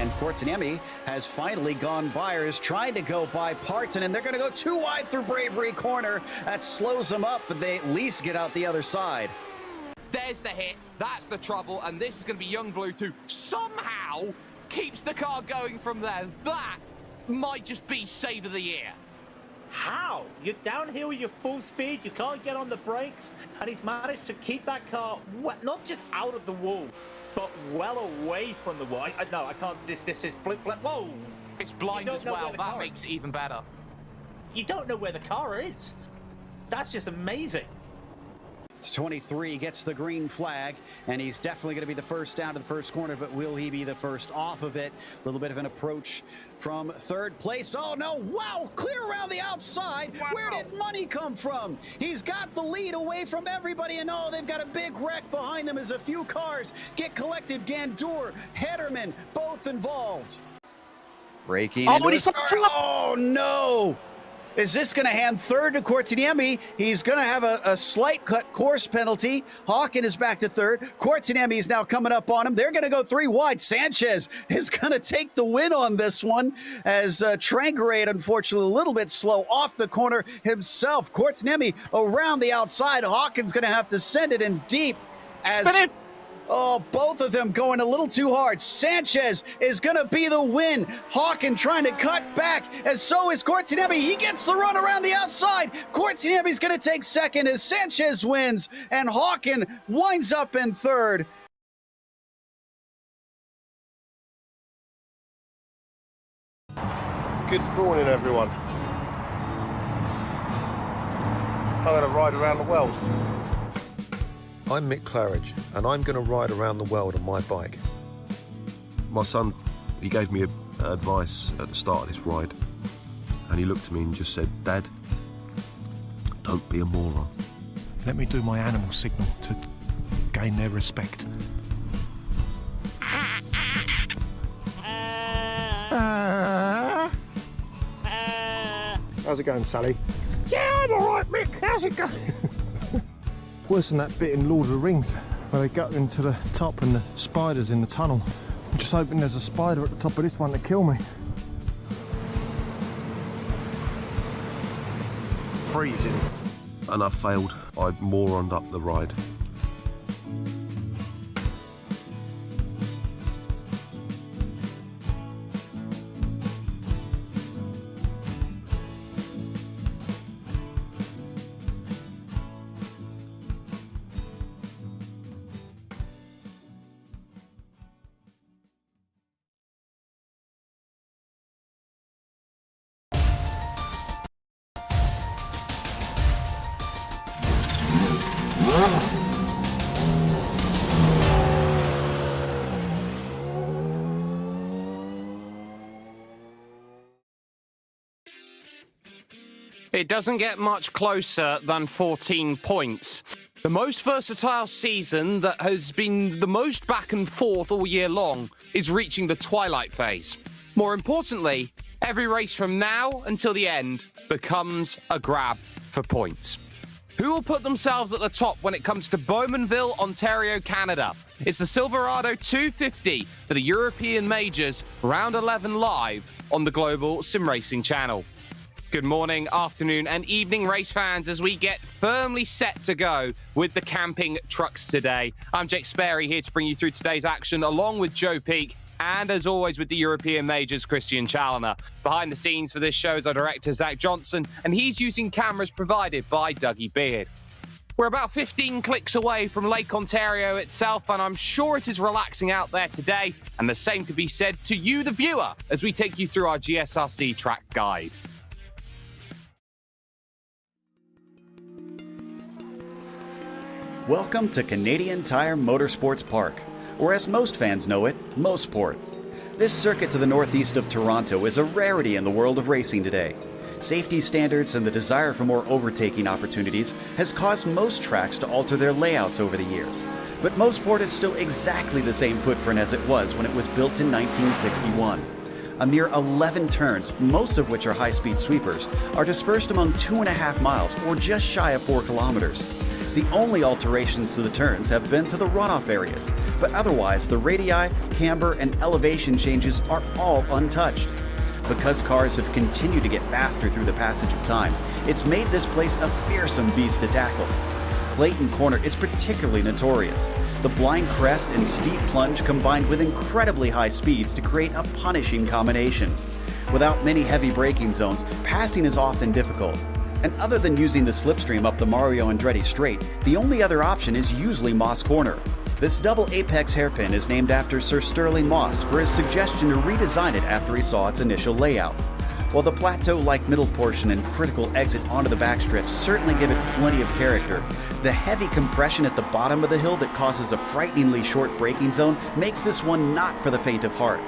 And Cortinemi has finally gone Byers, trying to go by Parton, and they're going to go too wide through Bravery Corner. That slows them up, but they at least get out the other side. There's the hit, that's the trouble, and this is going to be Young Blue who somehow keeps the car going from there. That might just be save of the year. How? You're downhill with your full speed, you can't get on the brakes, and he's managed to keep that car not just out of the wall, but well away from the wall. No, I can't see this. This is blip. Whoa! It's blind as well. That makes it even better. You don't know where the car is. That's just amazing. 23 gets the green flag, and he's definitely going to be the first down to the first corner, but will he be the first off of it? A little bit of an approach from third place. Oh, no. Wow. Clear around the outside. Wow. Where did Money come from? He's got the lead away from everybody, and oh, they've got a big wreck behind them as a few cars get collected. Gandour, Hederman, both involved. Breaking into the start. Oh, no. Is this going to hand third to Cortinemi? He's going to have a slight cut course penalty. Hawken is back to third. Cortinemi is now coming up on him. They're going to go three wide. Sanchez is going to take the win on this one as Trangarade, unfortunately, a little bit slow off the corner himself. Cortinemi around the outside. Hawken's going to have to send it in deep. Oh, both of them going a little too hard. Sanchez is going to be the win. Hawken trying to cut back, as so is Cortinemi. He gets the run around the outside. Cortinemi's going to take second as Sanchez wins, and Hawken winds up in third. Good morning, everyone. I'm going to ride around the world. I'm Mick Claridge, and I'm going to ride around the world on my bike. My son, he gave me advice at the start of this ride, and he looked at me and just said, "Dad, don't be a moron." Let me do my animal signal to gain their respect. How's it going, Sally? Yeah, I'm alright, Mick. How's it going? Worse than that bit in Lord of the Rings where they go into the top and the spider's in the tunnel. I'm just hoping there's a spider at the top of this one to kill me. Freezing. And I failed. I moroned up the ride. It doesn't get much closer than 14 points. The most versatile season that has been the most back and forth all year long is reaching the twilight phase. More importantly, every race from now until the end becomes a grab for points. Who will put themselves at the top when it comes to Bowmanville, Ontario, Canada? It's the Silverado 250 for the European Majors Round 11 live on the Global SimRacing channel. Good morning, afternoon, and evening, race fans, as we get firmly set to go with the camping trucks today. I'm Jake Sperry here to bring you through today's action, along with Joe Peak, and as always with the European Majors, Christian Challoner. Behind the scenes for this show is our director, Zach Johnson, and he's using cameras provided by Dougie Beard. We're about 15 clicks away from Lake Ontario itself, and I'm sure it is relaxing out there today, and the same could be said to you, the viewer, as we take you through our GSRC track guide. Welcome to Canadian Tire Motorsports Park, or as most fans know it, Mosport. This circuit to the northeast of Toronto is a rarity in the world of racing today. Safety standards and the desire for more overtaking opportunities has caused most tracks to alter their layouts over the years. But Mosport is still exactly the same footprint as it was when it was built in 1961. A mere 11 turns, most of which are high-speed sweepers, are dispersed among 2.5 miles or just shy of 4 kilometers. The only alterations to the turns have been to the runoff areas, but otherwise the radii, camber, and elevation changes are all untouched. Because cars have continued to get faster through the passage of time, it's made this place a fearsome beast to tackle. Clayton Corner is particularly notorious. The blind crest and steep plunge combined with incredibly high speeds to create a punishing combination. Without many heavy braking zones, passing is often difficult. And other than using the slipstream up the Mario Andretti straight, the only other option is usually Moss Corner. This double apex hairpin is named after Sir Sterling Moss for his suggestion to redesign it after he saw its initial layout. While the plateau-like middle portion and critical exit onto the backstretch certainly give it plenty of character, the heavy compression at the bottom of the hill that causes a frighteningly short braking zone makes this one not for the faint of heart.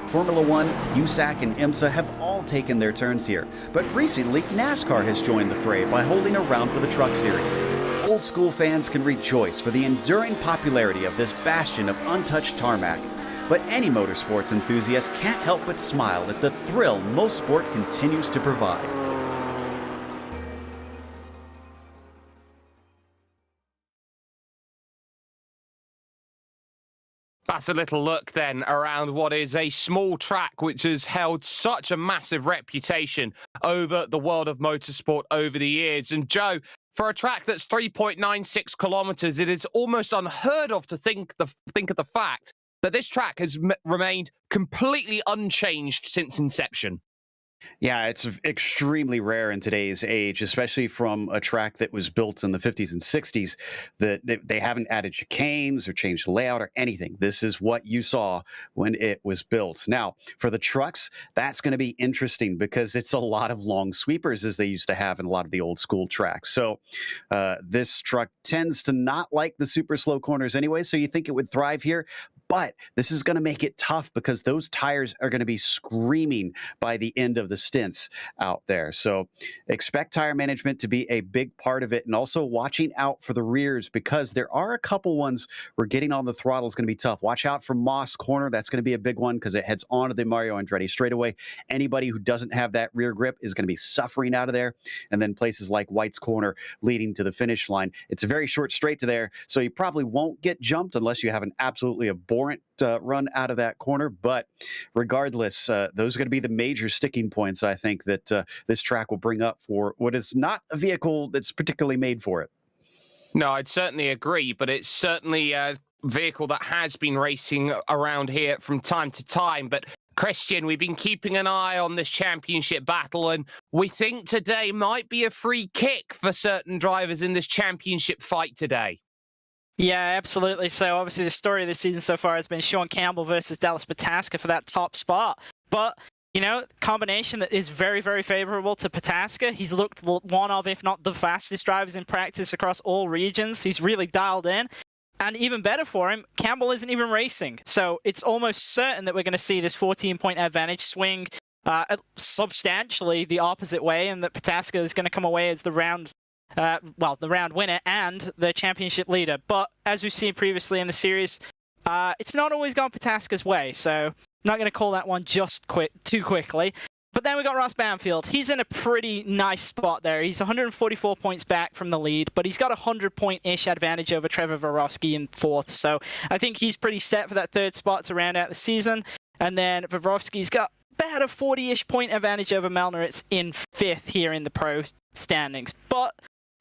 Formula One, USAC, and IMSA have all taken their turns here, but recently NASCAR has joined the fray by holding a round for the Truck Series. Old school fans can rejoice for the enduring popularity of this bastion of untouched tarmac, but any motorsports enthusiast can't help but smile at the thrill most sport continues to provide. That's a little look then around what is a small track which has held such a massive reputation over the world of motorsport over the years. And Joe, for a track that's 3.96 kilometers, it is almost unheard of to think of the fact that this track has remained completely unchanged since inception. Yeah, it's extremely rare in today's age, especially from a track that was built in the 50s and 60s, that they haven't added chicanes or changed the layout or anything. This is what you saw when it was built. Now, for the trucks, that's going to be interesting because it's a lot of long sweepers as they used to have in a lot of the old school tracks. So this truck tends to not like the super slow corners anyway, so you think it would thrive here. But this is going to make it tough because those tires are going to be screaming by the end of the stints out there. So expect tire management to be a big part of it, and also watching out for the rears because there are a couple ones where getting on the throttle is going to be tough. Watch out for Moss Corner. That's going to be a big one because it heads onto the Mario Andretti straightaway. Anybody who doesn't have that rear grip is going to be suffering out of there. And then places like White's Corner leading to the finish line. It's a very short straight to there, so you probably won't get jumped unless you have an absolutely abhorrent run out of that corner. But regardless, those are going to be the major sticking points, I think, that this track will bring up for what is not a vehicle that's particularly made for it. No, I'd certainly agree, but it's certainly a vehicle that has been racing around here from time to time. But Christian, we've been keeping an eye on this championship battle, and we think today might be a free kick for certain drivers in this championship fight today. Yeah, absolutely. So obviously the story of the season so far has been Sean Campbell versus Dallas Pataska for that top spot. But, you know, combination that is very, very favorable to Pataska. He's looked one of, if not the fastest drivers in practice across all regions. He's really dialed in. And even better for him, Campbell isn't even racing. So it's almost certain that we're going to see this 14-point advantage swing substantially the opposite way, and that Pataska is going to come away as the round winner and the championship leader. But as we've seen previously in the series, it's not always gone Pataska's way, so I'm not going to call that one just too quickly. But then we got Ross Banfield. He's in a pretty nice spot there. He's 144 points back from the lead, but he's got a 100-point-ish advantage over Trevor Vorovsky in fourth. So I think he's pretty set for that third spot to round out the season. And then Vorovsky's got about a 40-ish point advantage over Melneritz in fifth here in the pro standings. But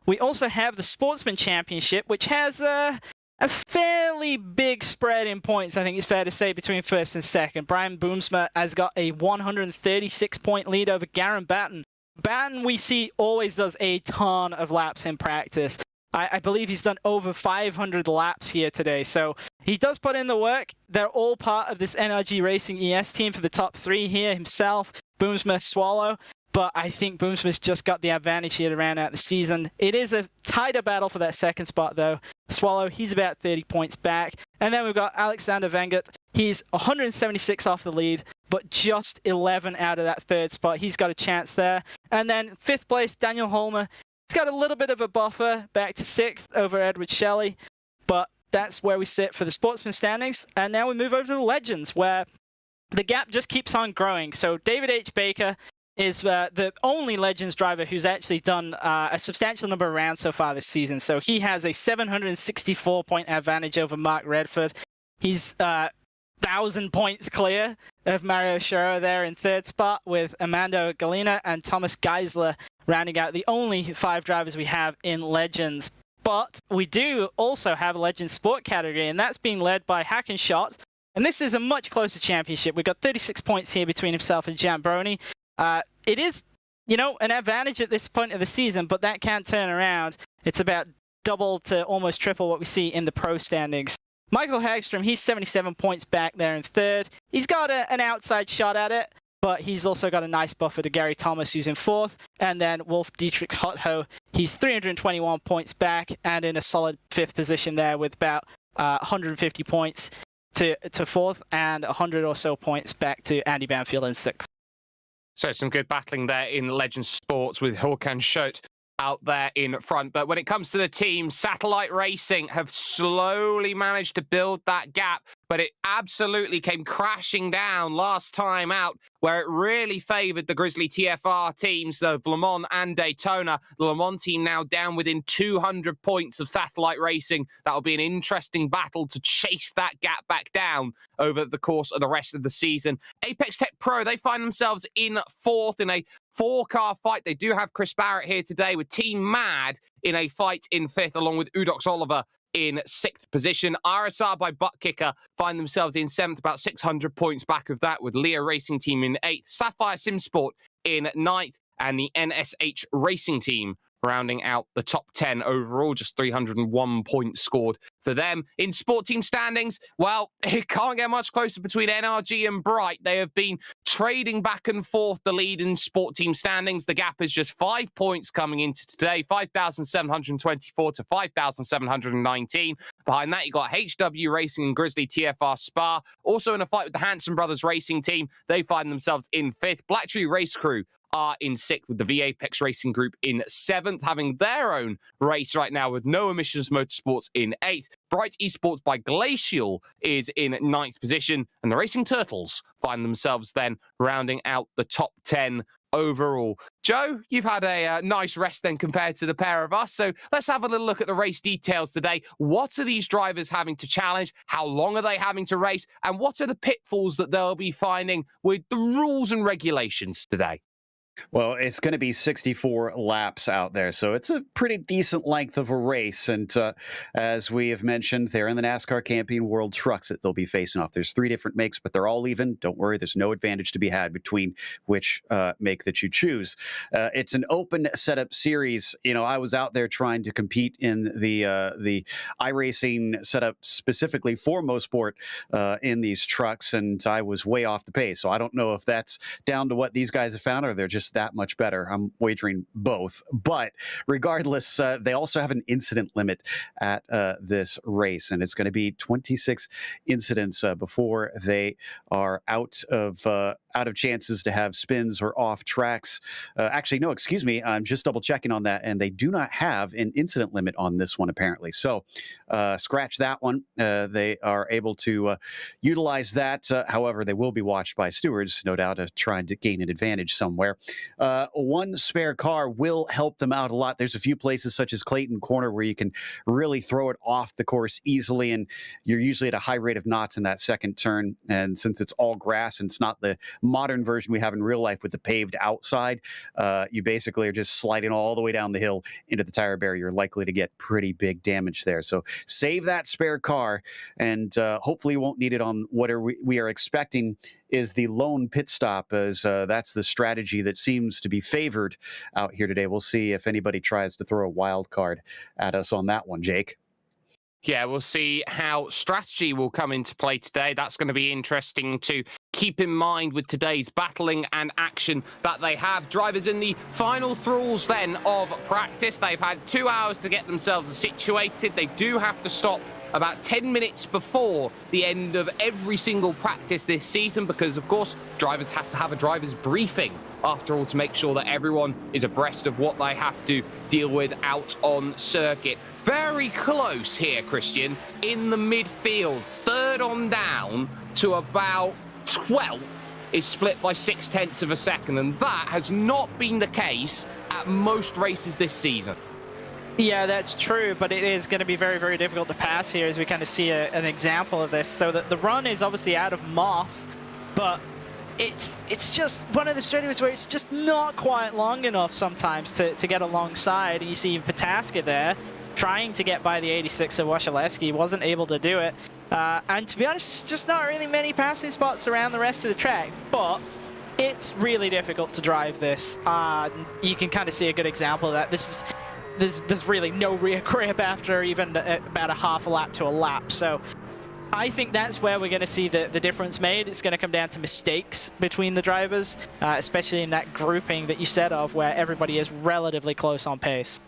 we also have the Sportsman Championship, which has a fairly big spread in points, I think it's fair to say, between first and second. Brian Boomsma has got a 136-point lead over Garen Batten. Batten, we see, always does a ton of laps in practice. I believe he's done over 500 laps here today, so he does put in the work. They're all part of this NRG Racing ES team for the top three here, himself, Boomsma, Swallow. But I think Boomsma's just got the advantage here to round out the season. It is a tighter battle for that second spot, though. Swallow, he's about 30 points back. And then we've got Alexander Vengat. He's 176 off the lead, but just 11 out of that third spot. He's got a chance there. And then fifth place, Daniel Holmer. He's got a little bit of a buffer back to sixth over Edward Shelley. But that's where we sit for the Sportsman standings. And now we move over to the Legends, where the gap just keeps on growing. So David H. Baker, is the only Legends driver who's actually done a substantial number of rounds so far this season. So he has a 764-point advantage over Mark Redford. He's 1,000 points clear of Mario Shiro there in third spot, with Amando Galina and Thomas Geisler rounding out the only 5 drivers we have in Legends. But we do also have a Legends Sport category, and that's being led by Hack and Shot. And this is a much closer championship. We've got 36 points here between himself and Jambroni. It is, an advantage at this point of the season, but that can turn around. It's about double to almost triple what we see in the pro standings. Michael Hagstrom, he's 77 points back there in third. He's got an outside shot at it, but he's also got a nice buffer to Gary Thomas, who's in fourth. And then Wolf Dietrich Hotho, he's 321 points back and in a solid fifth position there with about 150 points to fourth and 100 or so points back to Andy Banfield in sixth. So some good battling there in Legends Sports with Håkan Schott out there in front. But when it comes to the team, Satellite Racing have slowly managed to build that gap, but it absolutely came crashing down last time out, where it really favored the Grizzly TFR teams, the Le Mans and Daytona. The Le Mans team now down within 200 points of Satellite Racing. That'll be an interesting battle to chase that gap back down over the course of the rest of the season. Apex Tech Pro, they find themselves in fourth in a 4-car fight. They do have Chris Barrett here today with Team Mad in a fight in fifth, along with Udox Oliver in sixth position. RSR by Butt Kicker find themselves in seventh, about 600 points back of that, with Leo Racing Team in eighth, Sapphire Sim Sport in ninth, and the NSH Racing Team rounding out the top 10 overall, just 301 points scored for them. In sport team standings, well, it can't get much closer between NRG and Bright. They have been trading back and forth the lead in sport team standings. The gap is just 5 points coming into today, 5,724 to 5,719. Behind that, you got HW Racing and Grizzly TFR Spa. Also in a fight with the Hanson Brothers Racing Team, they find themselves in fifth. Black Tree Race Crew are in sixth, with the V-Apex Racing Group in seventh, having their own race right now with No Emissions Motorsports in eighth. Bright Esports by Glacial is in ninth position, and the Racing Turtles find themselves then rounding out the top 10 overall. Joe, you've had a nice rest then compared to the pair of us, so let's have a little look at the race details today. What are these drivers having to challenge? How long are they having to race? And what are the pitfalls that they'll be finding with the rules and regulations today? Well, it's going to be 64 laps out there, so it's a pretty decent length of a race. And as we have mentioned, they're in the NASCAR Camping World Trucks that they'll be facing off. There's 3 different makes, but they're all even. Don't worry, there's no advantage to be had between which make that you choose. It's an open setup series. I was out there trying to compete in the iRacing setup specifically for Motorsport in these trucks, and I was way off the pace. So I don't know if that's down to what these guys have found, or they're just that much better. I'm wagering both. But regardless, they also have an incident limit at this race, and it's going to be 26 incidents before they are out of chances to have spins or off tracks. Actually, no, excuse me. I'm just double checking on that, and they do not have an incident limit on this one, apparently. So scratch that one. They are able to utilize that. However, they will be watched by stewards, no doubt, trying to gain an advantage somewhere. One spare car will help them out a lot. There's a few places such as Clayton Corner where you can really throw it off the course easily, and you're usually at a high rate of knots in that second turn. And since it's all grass and it's not the modern version we have in real life with the paved outside, you basically are just sliding all the way down the hill into the tire barrier. You're likely to get pretty big damage there. So save that spare car, and hopefully you won't need it on whatever we are expecting is the lone pit stop, as that's the strategy that seems to be favored out here today. We'll see if anybody tries to throw a wild card at us on that one, Jake. Yeah, we'll see how strategy will come into play today. That's going to be interesting to keep in mind with today's battling and action that they have. Drivers in the final thralls then of practice. They've had 2 hours to get themselves situated. They do have to stop about 10 minutes before the end of every single practice this season, because of course drivers have to have a driver's briefing after all to make sure that everyone is abreast of what they have to deal with out on circuit. Very close here, Christian, in the midfield, third on down to about 12th is split by 0.6 of a second, and that has not been the case at most races this season. Yeah, that's true, but it is going to be very, very difficult to pass here as we kind of see an example of this. So that the run is obviously out of Moss, but it's just one of the straightaways where it's just not quite long enough sometimes to get alongside. You see Pataska there trying to get by the 86 of Wasilewski, wasn't able to do it. And to be honest, it's just not really many passing spots around the rest of the track, but it's really difficult to drive this. You can kind of see a good example of that. There's really no rear grip after even about a half a lap to a lap. So I think that's where we're going to see the difference made. It's going to come down to mistakes between the drivers, especially in that grouping that you said of where everybody is relatively close on pace.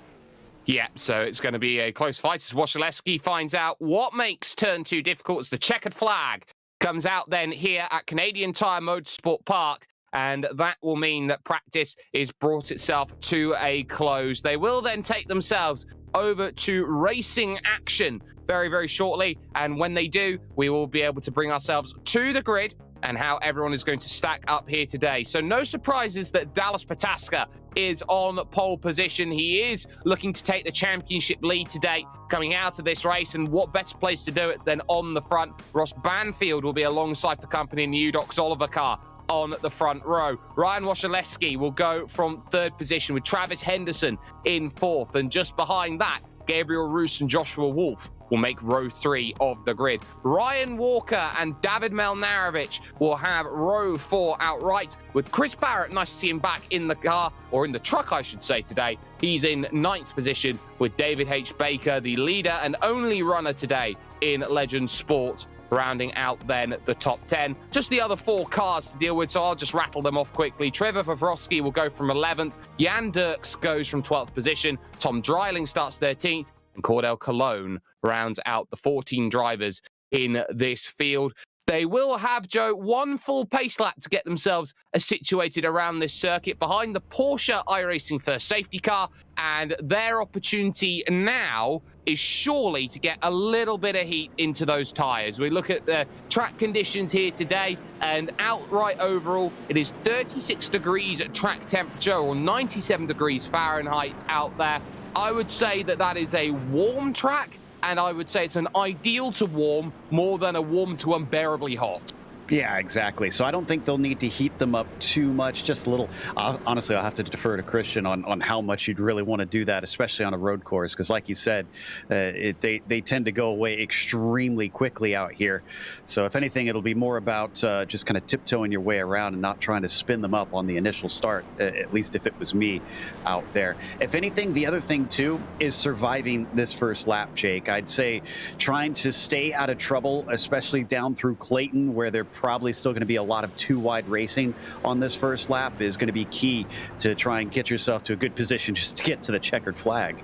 Yeah, so it's going to be a close fight as Wasilewski finds out what makes turn 2 difficult as the checkered flag comes out then here at Canadian Tire Motorsport Park. And that will mean that practice is brought itself to a close. They will then take themselves over to racing action very, very shortly. And when they do, we will be able to bring ourselves to the grid and how everyone is going to stack up here today. So no surprises that Dallas Pataska is on pole position. He is looking to take the championship lead today coming out of this race, and what better place to do it than on the front. Ross Banfield will be alongside for company in the Udox Oliver car on the front row. Ryan Wasilewski will go from 3rd position with Travis Henderson in 4th, and just behind that, Gabriel Roos and Joshua Wolf will make row 3 of the grid. Ryan Walker and David Melnarovic will have row 4 outright, with Chris Barrett, nice to see him back in the car, or in the truck I should say today. He's in 9th position with David H. Baker, the leader and only runner today in Legends Sport, rounding out then the top 10. Just the other 4 cars to deal with, so I'll just rattle them off quickly. Trevor Pavlovsky will go from 11th. Jan Dirks goes from 12th position. Tom Dreiling starts 13th. And Cordell Cologne rounds out the 14 drivers in this field. They will have, Joe, 1 full pace lap to get themselves situated around this circuit behind the Porsche iRacing first safety car, and their opportunity now is surely to get a little bit of heat into those tyres. We look at the track conditions here today, and outright overall, it is 36 degrees at track temperature, or 97 degrees Fahrenheit out there. I would say that that is a warm track, and I would say it's an ideal to warm more than a warm to unbearably hot. Yeah, exactly. So I don't think they'll need to heat them up too much, just a little. Honestly, I'll have to defer to Christian on how much you'd really want to do that, especially on a road course, because like you said, they tend to go away extremely quickly out here. So if anything, it'll be more about just kind of tiptoeing your way around and not trying to spin them up on the initial start, at least if it was me out there. If anything, the other thing too is surviving this first lap, Jake. I'd say trying to stay out of trouble, especially down through Clayton, where they're probably still going to be a lot of 2-wide racing on this first lap, is going to be key to try and get yourself to a good position just to get to the checkered flag.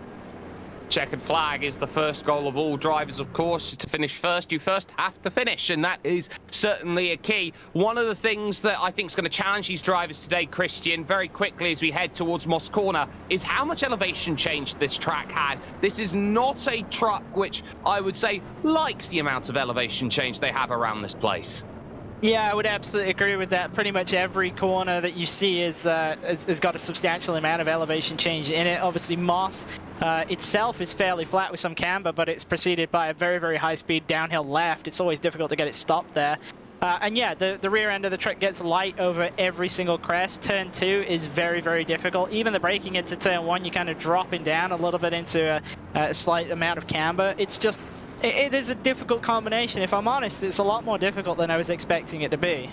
Checkered flag is the first goal of all drivers, of course. To finish first, you first have to finish, and that is certainly a key. One of the things that I think is going to challenge these drivers today, Christian, very quickly as we head towards Moss Corner, is how much elevation change this track has. This is not a truck which I would say likes the amount of elevation change they have around this place. Yeah, I would absolutely agree with that. Pretty much every corner that you see has got a substantial amount of elevation change in it. Obviously, Moss itself is fairly flat with some camber, but it's preceded by a very, very high-speed downhill left. It's always difficult to get it stopped there. And yeah, the rear end of the truck gets light over every single crest. Turn 2 is very, very difficult. Even the braking into turn 1, you're kind of dropping down a little bit into a slight amount of camber. It's just... It is a difficult combination. If I'm honest, it's a lot more difficult than I was expecting it to be.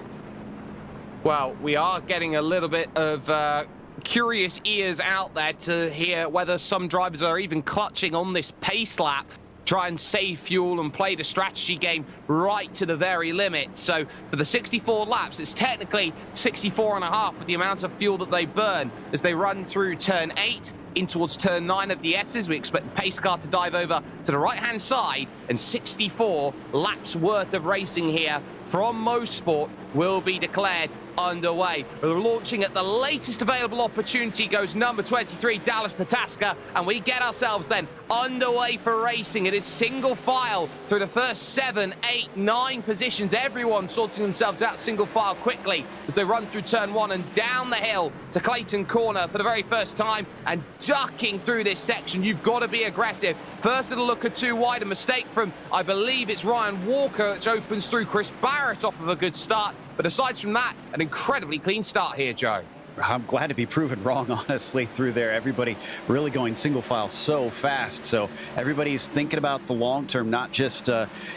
Well, we are getting a little bit of curious ears out there to hear whether some drivers are even clutching on this pace lap, try and save fuel and play the strategy game right to the very limit. So for the 64 laps, it's technically 64.5 with the amount of fuel that they burn as they run through turn 8 in towards turn 9 of the S's. We expect the pace car to dive over to the right-hand side, and 64 laps worth of racing here from Motorsport will be declared underway. Launching at the latest available opportunity goes number 23, Dallas Pataska, and we get ourselves then underway for racing. It is single file through the first 7, 8, 9 positions. Everyone sorting themselves out single file quickly as they run through turn 1 and down the hill to Clayton Corner for the very first time and ducking through this section. You've got to be aggressive. First little look at too wide, a mistake from, I believe it's Ryan Walker, which opens through Chris Barrett off of a good start. But aside from that, an incredibly clean start here, Joe. I'm glad to be proven wrong, honestly, through there. Everybody really going single file so fast. So everybody's thinking about the long term, not just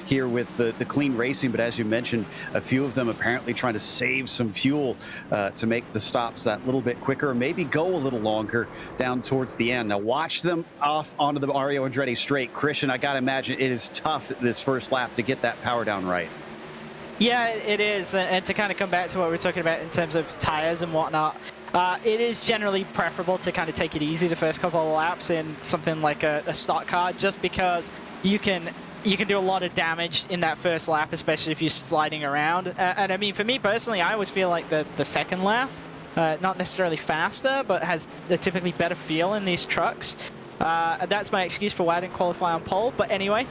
here with the clean racing, but as you mentioned, a few of them apparently trying to save some fuel to make the stops that little bit quicker, or maybe go a little longer down towards the end. Now watch them off onto the Mario Andretti straight. Christian, I got to imagine it is tough this first lap to get that power down right. Yeah, it is, and to kind of come back to what we were talking about in terms of tires and whatnot, it is generally preferable to kind of take it easy the first couple of laps in something like a stock car, just because you can do a lot of damage in that first lap, especially if you're sliding around. And I mean, for me personally, I always feel like the second lap, not necessarily faster, but has a typically better feel in these trucks. That's my excuse for why I didn't qualify on pole, but anyway.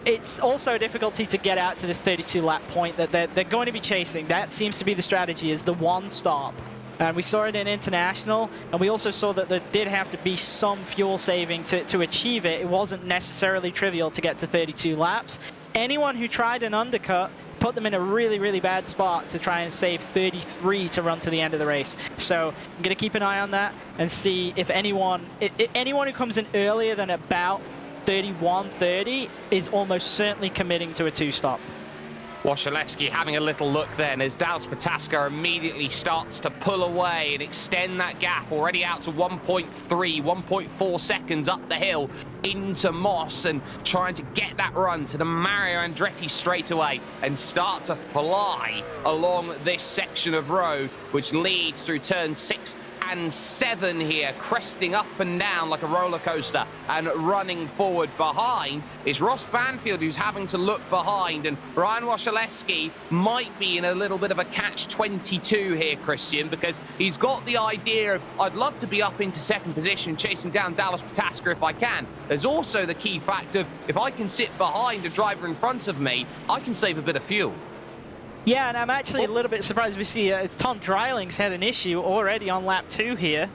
It's also a difficulty to get out to this 32 lap point that they're going to be chasing. That seems to be the strategy, is the one stop. And we saw it in International, and we also saw that there did have to be some fuel saving to achieve it. It wasn't necessarily trivial to get to 32 laps. Anyone who tried an undercut put them in a really, really bad spot to try and save 33 to run to the end of the race. So I'm going to keep an eye on that and see if anyone who comes in earlier than about 31-30 is almost certainly committing to a two-stop. Wasilewski having a little look then as Dallas Pataska immediately starts to pull away and extend that gap already out to 1.3, 1.4 seconds up the hill into Moss, and trying to get that run to the Mario Andretti straightaway and start to fly along this section of road, which leads through turn 6 and 7 here, cresting up and down like a roller coaster, and running forward behind is Ross Banfield, who's having to look behind, and Ryan Wasilewski might be in a little bit of a catch-22 here, Christian, because he's got the idea of, I'd love to be up into second position chasing down Dallas Pataska if I can. There's also the key fact of, if I can sit behind a driver in front of me, I can save a bit of fuel. Yeah, and I'm actually a little bit surprised we see as Tom Dreiling's had an issue already on lap 2 here.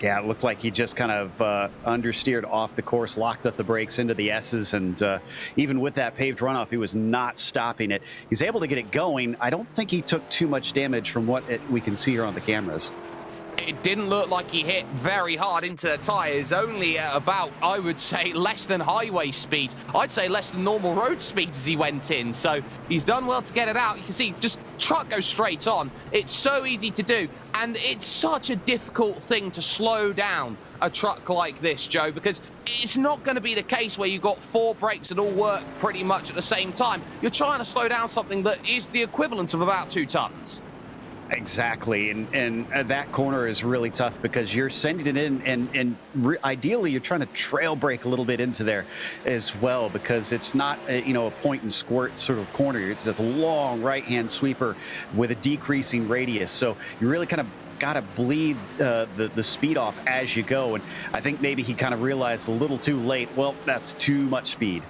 Yeah, it looked like he just kind of understeered off the course, locked up the brakes into the S's, and even with that paved runoff, he was not stopping it. He's able to get it going. I don't think he took too much damage from what we can see here on the cameras. It didn't look like he hit very hard into the tyres, only at about, I would say, less than highway speed. I'd say less than normal road speeds as he went in. So he's done well to get it out. You can see just truck goes straight on. It's so easy to do. And it's such a difficult thing to slow down a truck like this, Joe, because it's not going to be the case where you've got 4 brakes that all work pretty much at the same time. You're trying to slow down something that is the equivalent of about 2 tons. Exactly, and that corner is really tough because you're sending it in, and ideally you're trying to trail brake a little bit into there as well, because it's not a point and squirt sort of corner. It's a long right-hand sweeper with a decreasing radius, so you really kind of got to bleed the speed off as you go, and I think maybe he kind of realized a little too late, well, that's too much speed.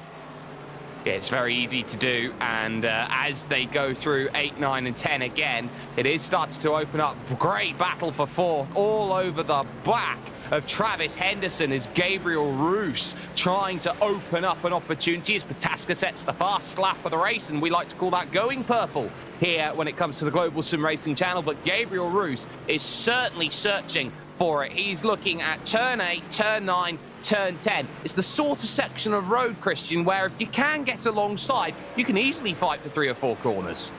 Yeah, it's very easy to do, and as they go through 8, 9, and 10 again, it is starting to open up. Great battle for 4th all over the back of Travis Henderson is Gabriel Roos trying to open up an opportunity as Pataska sets the fast lap of the race, and we like to call that going purple here when it comes to the Global Sim Racing channel, but Gabriel Roos is certainly searching for it. He's looking at turn 8, turn 9, turn 10. It's the sort of section of road, Christian, where if you can get alongside, you can easily fight for 3 or 4 corners.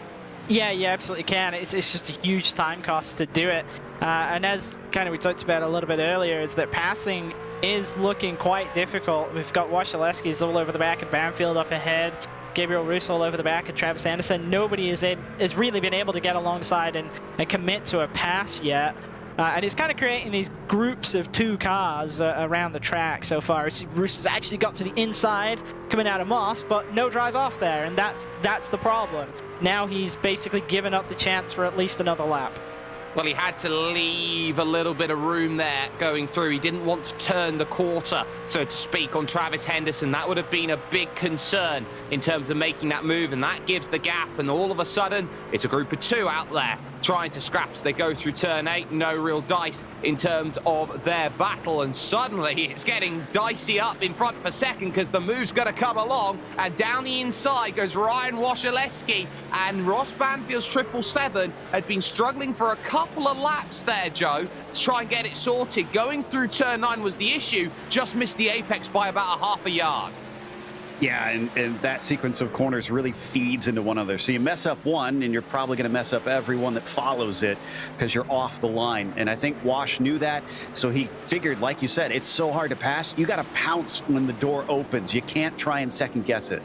Yeah, you absolutely can. It's just a huge time cost to do it. And as kind of we talked about a little bit earlier, is that passing is looking quite difficult. We've got Wasilewski's all over the back and Banfield up ahead. Gabriel Roos all over the back and Travis Anderson. Nobody has really been able to get alongside and commit to a pass yet. And it's kind of creating these groups of 2 cars around the track so far. Roos has actually got to the inside coming out of Moss, but no drive off there, and that's the problem. Now he's basically given up the chance for at least another lap. Well, he had to leave a little bit of room there going through. He didn't want to turn the quarter, so to speak, on Travis Henderson. That would have been a big concern in terms of making that move, and that gives the gap. And all of a sudden, it's a group of 2 out there trying to scrap. So they go through turn 8, no real dice in terms of their battle. And suddenly, it's getting dicey up in front for second because the move's going to come along. And down the inside goes Ryan Wasilewski. And Ross Banfield's 777 had been struggling for a couple of laps there, Joe, to try and get it sorted. Going through turn 9 was the issue, just missed the apex by about a half a yard. Yeah, and that sequence of corners really feeds into one another. So you mess up one, and you're probably going to mess up every one that follows it because you're off the line. And I think Wash knew that, so he figured, like you said, it's so hard to pass. You got to pounce when the door opens. You can't try and second guess it.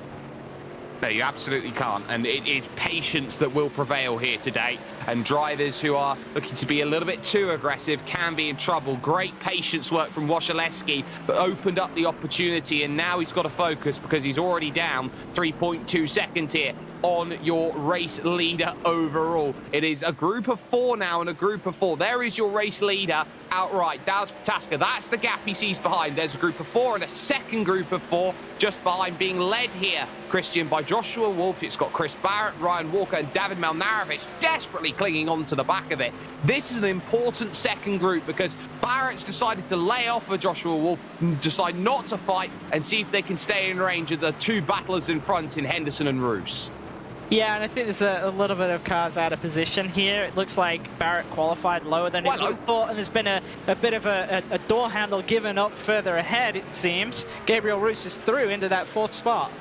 No, you absolutely can't, and it is patience that will prevail here today, and drivers who are looking to be a little bit too aggressive can be in trouble. Great patience work from Wasilewski, but opened up the opportunity, and now he's got to focus because he's already down 3.2 seconds here on your race leader overall. It is a group of 4 now and a group of 4. There is your race leader outright, Dallas Pataska. That's the gap he sees behind. There's a group of 4 and a second group of 4 just behind, being led here, Christian, by Joshua Wolf. It's got Chris Barrett, Ryan Walker and David Malnarovich desperately clinging on to the back of it. This is an important second group because Barrett's decided to lay off of Joshua Wolf, decide not to fight and see if they can stay in range of the 2 battlers in front in Henderson and Roos. Yeah, and I think there's a little bit of cars out of position here. It looks like Barrett qualified lower than he would have thought, and there's been a bit of a door handle given up further ahead, it seems. Gabriel Roos is through into that 4th spot.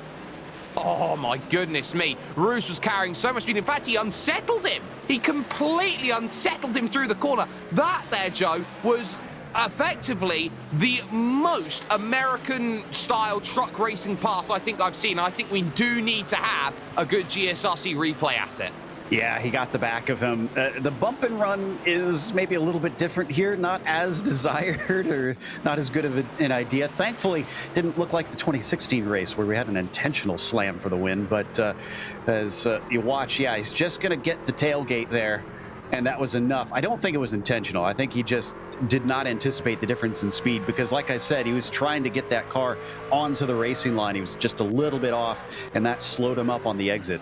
Oh, my goodness me. Roos was carrying so much speed. In fact, he unsettled him. He completely unsettled him through the corner. That there, Joe, was effectively the most American-style truck racing pass I think I've seen. I think we do need to have a good GSRC replay at it. Yeah, he got the back of him. The bump and run is maybe a little bit different here, not as desired or not as good of an idea. Thankfully, didn't look like the 2016 race where we had an intentional slam for the win. But as you watch, yeah, he's just going to get the tailgate there, and that was enough. I don't think it was intentional. I think he just did not anticipate the difference in speed because, like I said, he was trying to get that car onto the racing line. He was just a little bit off, and that slowed him up on the exit.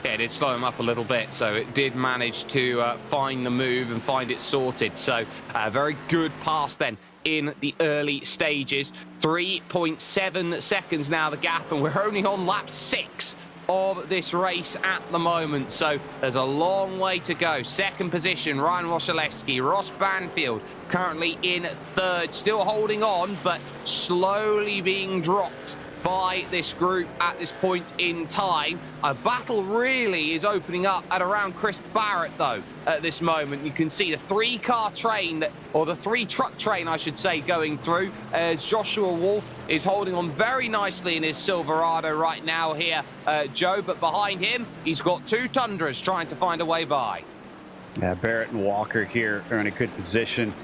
Yeah, it did slow him up a little bit, so it did manage to find the move and find it sorted. So a very good pass then in the early stages. 3.7 seconds now the gap, and we're only on lap 6 of this race at the moment, so there's a long way to go. Second position, Ryan Wasilewski. Ross Banfield currently in 3rd, still holding on, but slowly being dropped by this group at this point in time. A battle really is opening up at around Chris Barrett, though, at this moment. You can see the 3-car train, or the 3-truck train, I should say, going through, as Joshua Wolf is holding on very nicely in his Silverado right now here, Joe, but behind him, he's got 2 Tundras trying to find a way by. Yeah, Barrett and Walker here are in a good position.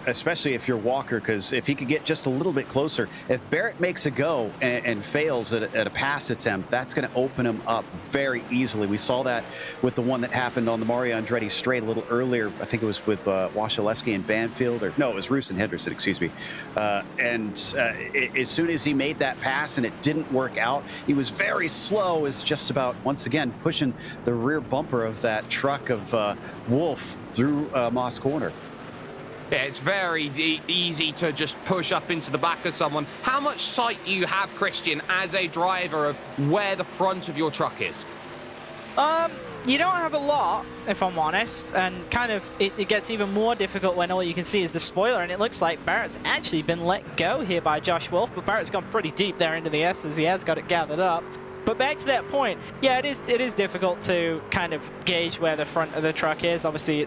Especially if you're Walker, because if he could get just a little bit closer, if Barrett makes a go and fails at a pass attempt, that's going to open him up very easily. We saw that with the one that happened on the Mario Andretti straight a little earlier. I think it was with Wasilewski and Banfield, or no, it was Roos and Henderson, excuse me. As soon as he made that pass and it didn't work out, he was very slow, as just about, once again, pushing the rear bumper of that truck of Wolf through Moss Corner. Yeah, it's very easy to just push up into the back of someone. How much sight do you have, Christian, as a driver of where the front of your truck is? You don't have a lot, if I'm honest, and kind of it gets even more difficult when all you can see is the spoiler, and it looks like Barrett's actually been let go here by Josh Wolf, but Barrett's gone pretty deep there into the S's. He has got it gathered up. But back to that point, yeah, it is difficult to kind of gauge where the front of the truck is. Obviously,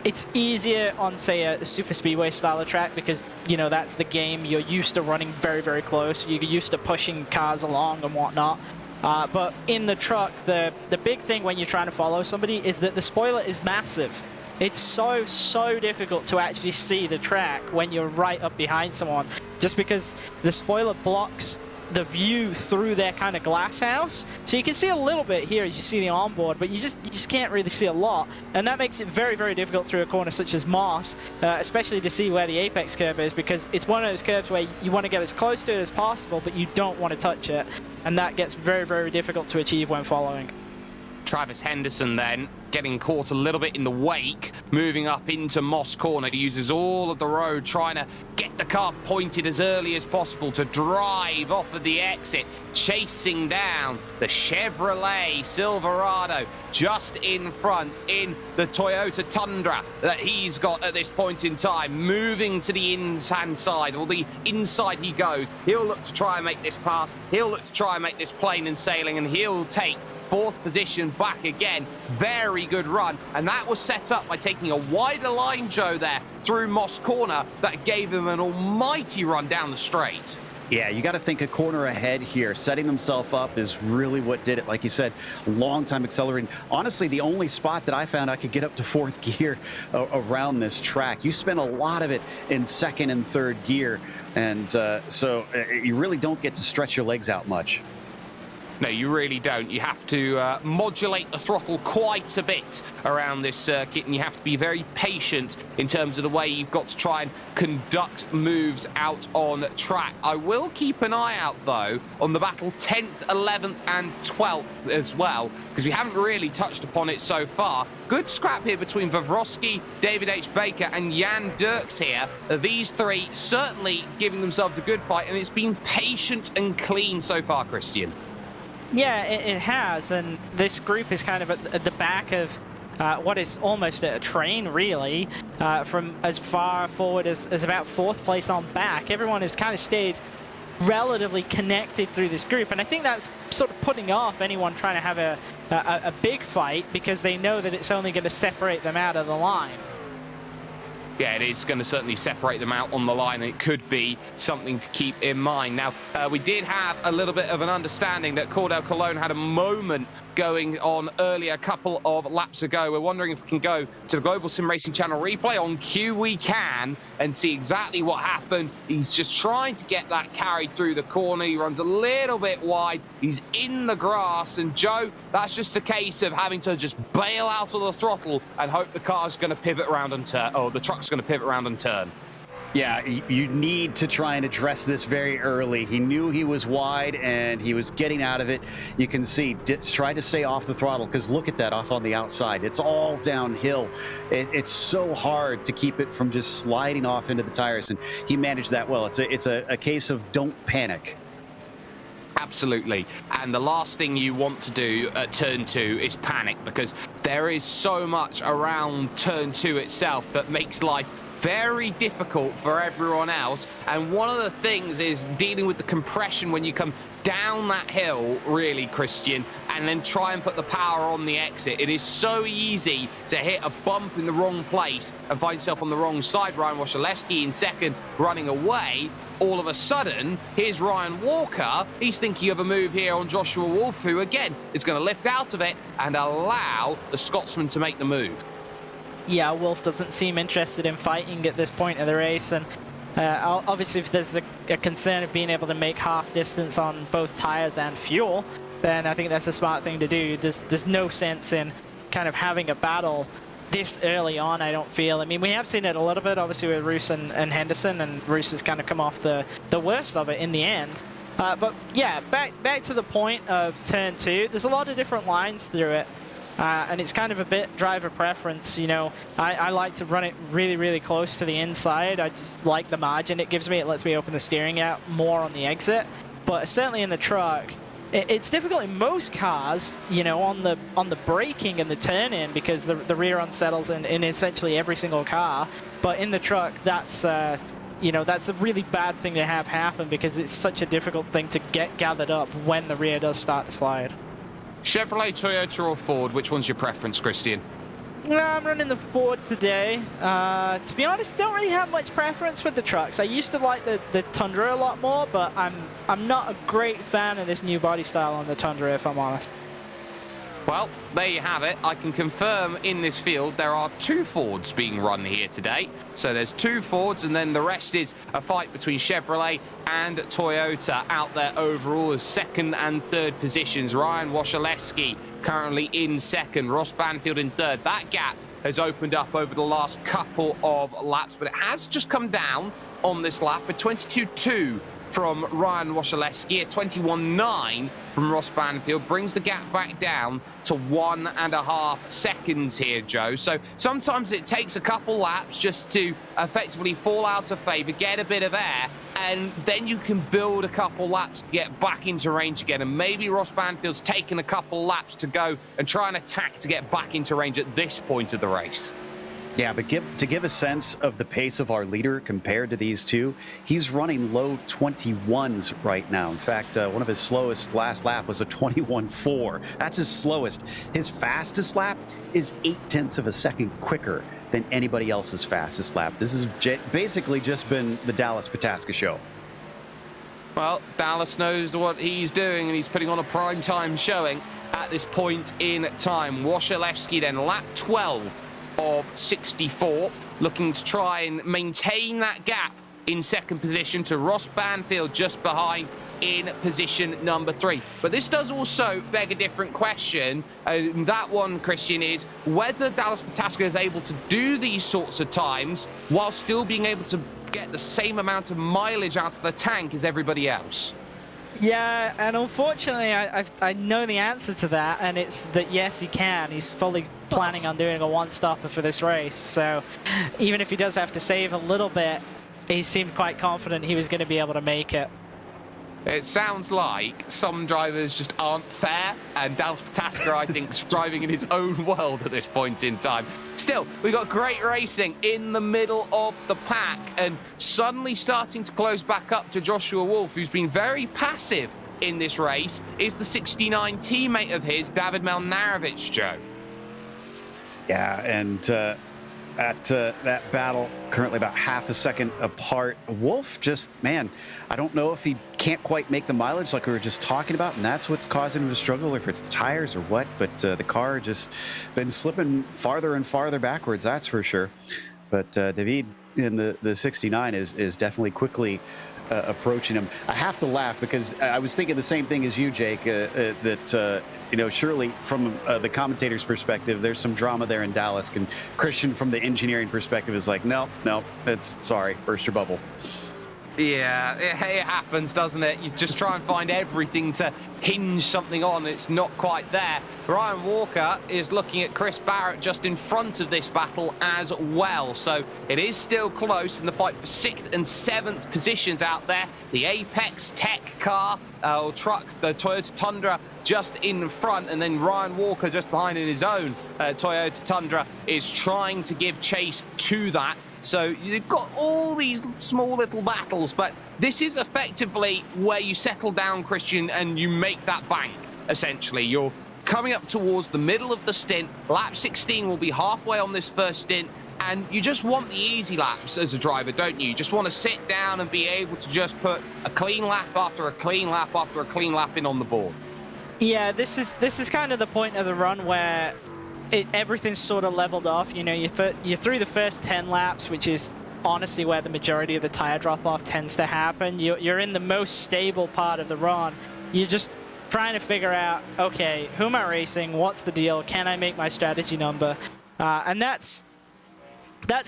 it's easier on, say, a super speedway style of track because, you know, that's the game. You're used to running very, very close. You're used to pushing cars along and whatnot. But in the truck, the big thing when you're trying to follow somebody is that the spoiler is massive. It's so difficult to actually see the track when you're right up behind someone, just because the spoiler blocks the view through their kind of glass house. So you can see a little bit here as you see the onboard, but you just can't really see a lot. And that makes it very, very difficult through a corner such as Moss, especially to see where the apex curve is, because it's one of those curves where you want to get as close to it as possible, but you don't want to touch it. And that gets very, very difficult to achieve when following. Travis Henderson then getting caught a little bit in the wake, moving up into Moss Corner. He uses all of the road, trying to get the car pointed as early as possible to drive off of the exit, chasing down the Chevrolet Silverado just in front in the Toyota Tundra that he's got at this point in time, moving to the inside side, or the inside he goes. He'll look to try and make this pass. He'll look to try and make this plain and sailing, and he'll take 4th position back again. Very good run, and that was set up by taking a wider line, Joe, there through Moss Corner that gave him an almighty run down the straight. Yeah, you got to think a corner ahead here. Setting himself up is really what did it. Like you said, long time accelerating. Honestly, the only spot that I found I could get up to 4th gear around this track. You spend a lot of it in 2nd and 3rd gear, and so you really don't get to stretch your legs out much. No, you really don't. You have to modulate the throttle quite a bit around this circuit, and you have to be very patient in terms of the way you've got to try and conduct moves out on track. I will keep an eye out, though, on the battle 10th, 11th and 12th as well, because we haven't really touched upon it so far. Good scrap here between Vavrovsky, David H. Baker and Jan Dirks here. These three certainly giving themselves a good fight, and it's been patient and clean so far, Christian. Yeah, it has, and this group is kind of at the back of what is almost a train, really, from as far forward as about 4th place on back. Everyone has kind of stayed relatively connected through this group, and I think that's sort of putting off anyone trying to have a big fight, because they know that it's only going to separate them out of the line. Yeah, it is going to certainly separate them out on the line, and it could be something to keep in mind. Now, we did have a little bit of an understanding that Cordell Cologne had a moment going on earlier, a couple of laps ago. We're wondering if we can go to the Global Sim Racing channel replay. On cue we can, and see exactly what happened. He's just trying to get that carried through the corner. He runs a little bit wide. He's in the grass, and Joe, that's just a case of having to just bail out of the throttle and hope the car's going to pivot around and turn, or the truck's going to pivot around and turn. Yeah, you need to try and address this very early. He knew he was wide, and he was getting out of it. You can see, try to stay off the throttle, because look at that off on the outside. It's all downhill. It's so hard to keep it from just sliding off into the tires, and he managed that well. It's a case of don't panic. Absolutely. And the last thing you want to do at turn 2 is panic, because there is so much around turn 2 itself that makes life very difficult for everyone else. And one of the things is dealing with the compression when you come down that hill, really, Christian, and then try and put the power on the exit. It is so easy to hit a bump in the wrong place and find yourself on the wrong side. Ryan Wasilewski in 2nd, running away. All of a sudden, here's Ryan Walker. He's thinking of a move here on Joshua Wolf, who, again, is going to lift out of it and allow the Scotsman to make the move. Yeah, Wolf doesn't seem interested in fighting at this point of the race, and obviously if there's a concern of being able to make half distance on both tires and fuel, then I think that's a smart thing to do. There's no sense in kind of having a battle this early on, I don't feel. I mean, we have seen it a little bit, obviously, with Roos and Henderson, and Roos has kind of come off the worst of it in the end. But yeah, back to the point of turn 2, there's a lot of different lines through it. And it's kind of a bit driver preference, you know. I like to run it really, really close to the inside. I just like the margin it gives me. It lets me open the steering out more on the exit. But certainly in the truck, it's difficult in most cars, you know, on the braking and the turn-in, because the rear unsettles in essentially every single car. But in the truck, that's you know, that's a really bad thing to have happen, because it's such a difficult thing to get gathered up when the rear does start to slide. Chevrolet, Toyota or Ford, which one's your preference, Christian? I'm running the Ford today. To be honest, don't really have much preference with the trucks. I used to like the Tundra a lot more, but I'm not a great fan of this new body style on the Tundra, if I'm honest. Well, there you have it. I can confirm in this field there are 2 Fords being run here today. So there's 2 Fords, and then the rest is a fight between Chevrolet and Toyota out there overall as second and third positions. Ryan Wasilewski currently in second, Ross Banfield in third. That gap has opened up over the last couple of laps, but it has just come down on this lap. A 22.2 from Ryan Wasilewski, a 21.9 from Ross Banfield brings the gap back down to 1.5 seconds here, Joe. So sometimes it takes a couple laps just to effectively fall out of favour, get a bit of air, and then you can build a couple laps to get back into range again. And maybe Ross Banfield's taken a couple laps to go and try and attack to get back into range at this point of the race. Yeah, but to give a sense of the pace of our leader compared to these two, he's running low 21s right now. In fact, one of his slowest last lap was a 21.4. That's his slowest. His fastest lap is 0.8 of a second quicker than anybody else's fastest lap. This has basically just been the Dallas-Pataska show. Well, Dallas knows what he's doing, and he's putting on a prime-time showing at this point in time. Wasilewski then, lap 12 of 64, looking to try and maintain that gap in second position to Ross Banfield just behind in position number 3. But this does also beg a different question, and that one, Christian, is whether Dallas-Pataska is able to do these sorts of times while still being able to get the same amount of mileage out of the tank as everybody else. Yeah, and unfortunately, I know the answer to that, and it's that yes, he can. He's fully planning on doing a one-stopper for this race, so even if he does have to save a little bit, he seemed quite confident he was going to be able to make it. It sounds like some drivers just aren't fair, and Dallas-Pataska, I think, is driving in his own world at this point in time. Still, we've got great racing in the middle of the pack, and suddenly starting to close back up to Joshua Wolf, who's been very passive in this race, is the 69 teammate of his, David Melnarovic, Joe. Yeah, and that battle currently about half a second apart. Wolf just, man, I don't know if he can't quite make the mileage like we were just talking about, and that's what's causing him to struggle, or if it's the tires or what, but the car just been slipping farther and farther backwards, that's for sure. But David in the 69 is definitely quickly approaching him. I have to laugh because I was thinking the same thing as you, Jake, that you know, surely from the commentator's perspective, there's some drama there in Dallas. And Christian, from the engineering perspective, is like, no, it's sorry, burst your bubble. Yeah, it happens, doesn't it? You just try and find everything to hinge something on. It's not quite there. Ryan Walker is looking at Chris Barrett just in front of this battle as well. So it is still close in the fight for 6th and 7th positions out there. The Apex Tech car or truck, the Toyota Tundra, just in front, and then Ryan Walker just behind in his own Toyota Tundra is trying to give chase to that. So you've got all these small little battles, but this is effectively where you settle down, Christian, and you make that bank, essentially. You're coming up towards the middle of the stint. Lap 16 will be halfway on this first stint, and you just want the easy laps as a driver, don't you? You just want to sit down and be able to just put a clean lap after a clean lap after a clean lap in on the board. Yeah, this is kind of the point of the run where everything's sort of leveled off. You know, you're through the first 10 laps, which is honestly where the majority of the tire drop-off tends to happen. You're in the most stable part of the run. You're just trying to figure out, okay, who am I racing? What's the deal? Can I make my strategy number? And that's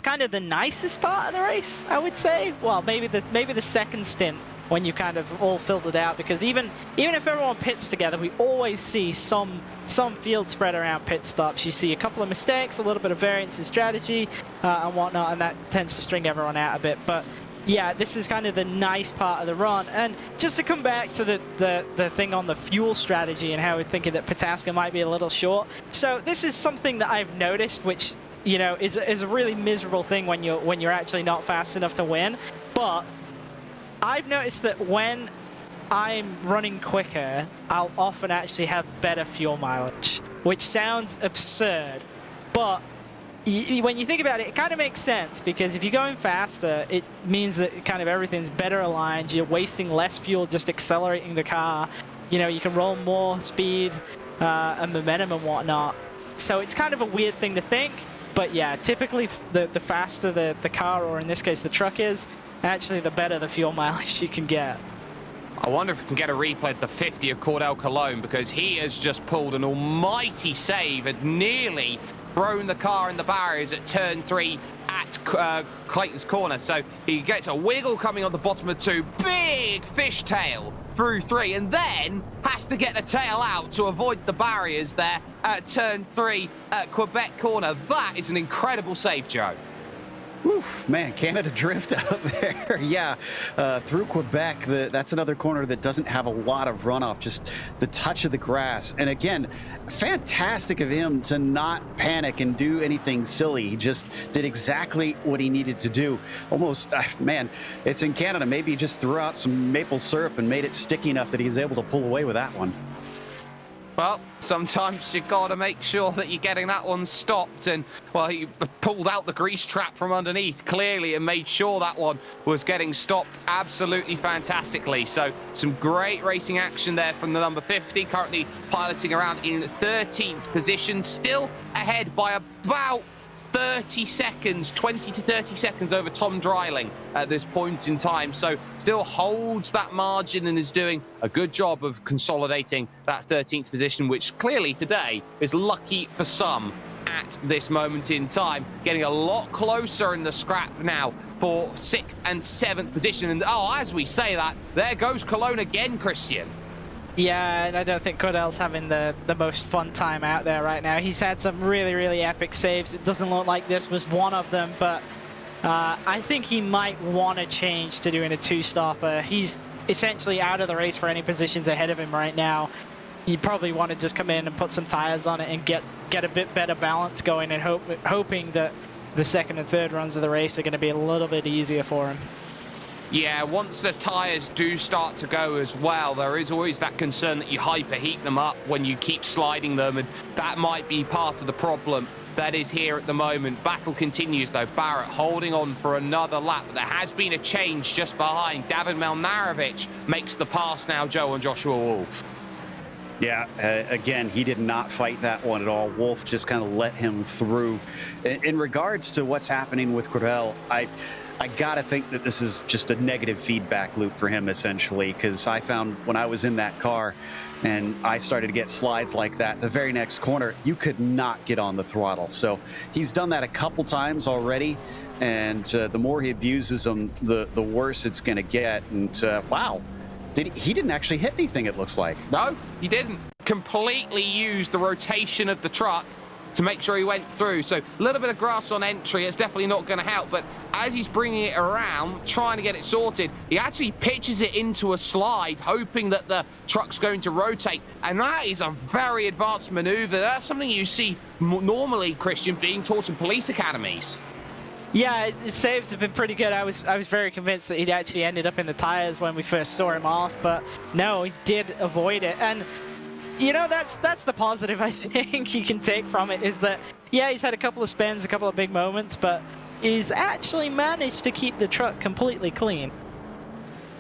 kind of the nicest part of the race, I would say. Well, maybe the second stint, when you kind of all filled it out, because even if everyone pits together, we always see some field spread around pit stops. You see a couple of mistakes, a little bit of variance in strategy and whatnot, and that tends to string everyone out a bit. But yeah, this is kind of the nice part of the run. And just to come back to the thing on the fuel strategy and how we're thinking that Pataska might be a little short. So this is something that I've noticed, which, you know, is a really miserable thing when you're actually not fast enough to win. But I've noticed that when I'm running quicker, I'll often actually have better fuel mileage, which sounds absurd, but when you think about it, it kind of makes sense, because if you're going faster, it means that kind of everything's better aligned. You're wasting less fuel just accelerating the car. You know, you can roll more speed and momentum and whatnot. So it's kind of a weird thing to think, but yeah, typically the faster the car, or in this case the truck is, actually the better the fuel mileage you can get. I wonder if we can get a replay of the 50 of Cordell Cologne, because he has just pulled an almighty save and nearly thrown the car in the barriers at turn 3 at Clayton's corner. So he gets a wiggle coming on the bottom of 2, big fishtail through 3, and then has to get the tail out to avoid the barriers there at turn 3 at Quebec corner. That is an incredible save, Joe. Oof, man, Canada drift out there. Yeah, through Quebec, that's another corner that doesn't have a lot of runoff, just the touch of the grass. And again, fantastic of him to not panic and do anything silly. He just did exactly what he needed to do. Almost, man, it's in Canada. Maybe he just threw out some maple syrup and made it sticky enough that he's able to pull away with that one. Well, sometimes you've got to make sure that you're getting that one stopped. And, well, he pulled out the grease trap from underneath, clearly, and made sure that one was getting stopped absolutely fantastically. So, some great racing action there from the number 50, currently piloting around in 13th position, still ahead by about 30 seconds, 20 to 30 seconds over Tom Dreiling at this point in time. So still holds that margin and is doing a good job of consolidating that 13th position, which clearly today is lucky for some at this moment in time. Getting a lot closer in the scrap now for 6th and 7th position. And as we say that, there goes Cologne again, Christian. Yeah, and I don't think Cordell's having the most fun time out there right now. He's had some really, really epic saves. It doesn't look like this was one of them, but I think he might want to change to doing a 2-stopper. He's essentially out of the race for any positions ahead of him right now. You probably want to just come in and put some tires on it and get a bit better balance going, and hoping that the second and third runs of the race are going to be a little bit easier for him. Yeah, once the tyres do start to go as well, there is always that concern that you hyperheat them up when you keep sliding them, and that might be part of the problem that is here at the moment. Battle continues, though. Barrett holding on for another lap. There has been a change just behind. David Melnarovic makes the pass now, Joe, on Joshua Wolf. Yeah, again, he did not fight that one at all. Wolf just kind of let him through. In regards to what's happening with Cordell, I got to think that this is just a negative feedback loop for him, essentially, because I found when I was in that car and I started to get slides like that, the very next corner, you could not get on the throttle. So he's done that a couple times already, and the more he abuses them, the worse it's going to get. And wow, he didn't actually hit anything, it looks like. No, he didn't. Completely used the rotation of the truck to make sure he went through. So a little bit of grass on entry, it's definitely not going to help. But as he's bringing it around, trying to get it sorted, he actually pitches it into a slide, hoping that the truck's going to rotate. And that is a very advanced maneuver. That's something you see normally, Christian, being taught in police academies. Yeah, his saves have been pretty good. I was very convinced that he'd actually ended up in the tires when we first saw him off, but no, he did avoid it. And you know, that's the positive I think you can take from it, is that, yeah, he's had a couple of spins, a couple of big moments, but he's actually managed to keep the truck completely clean.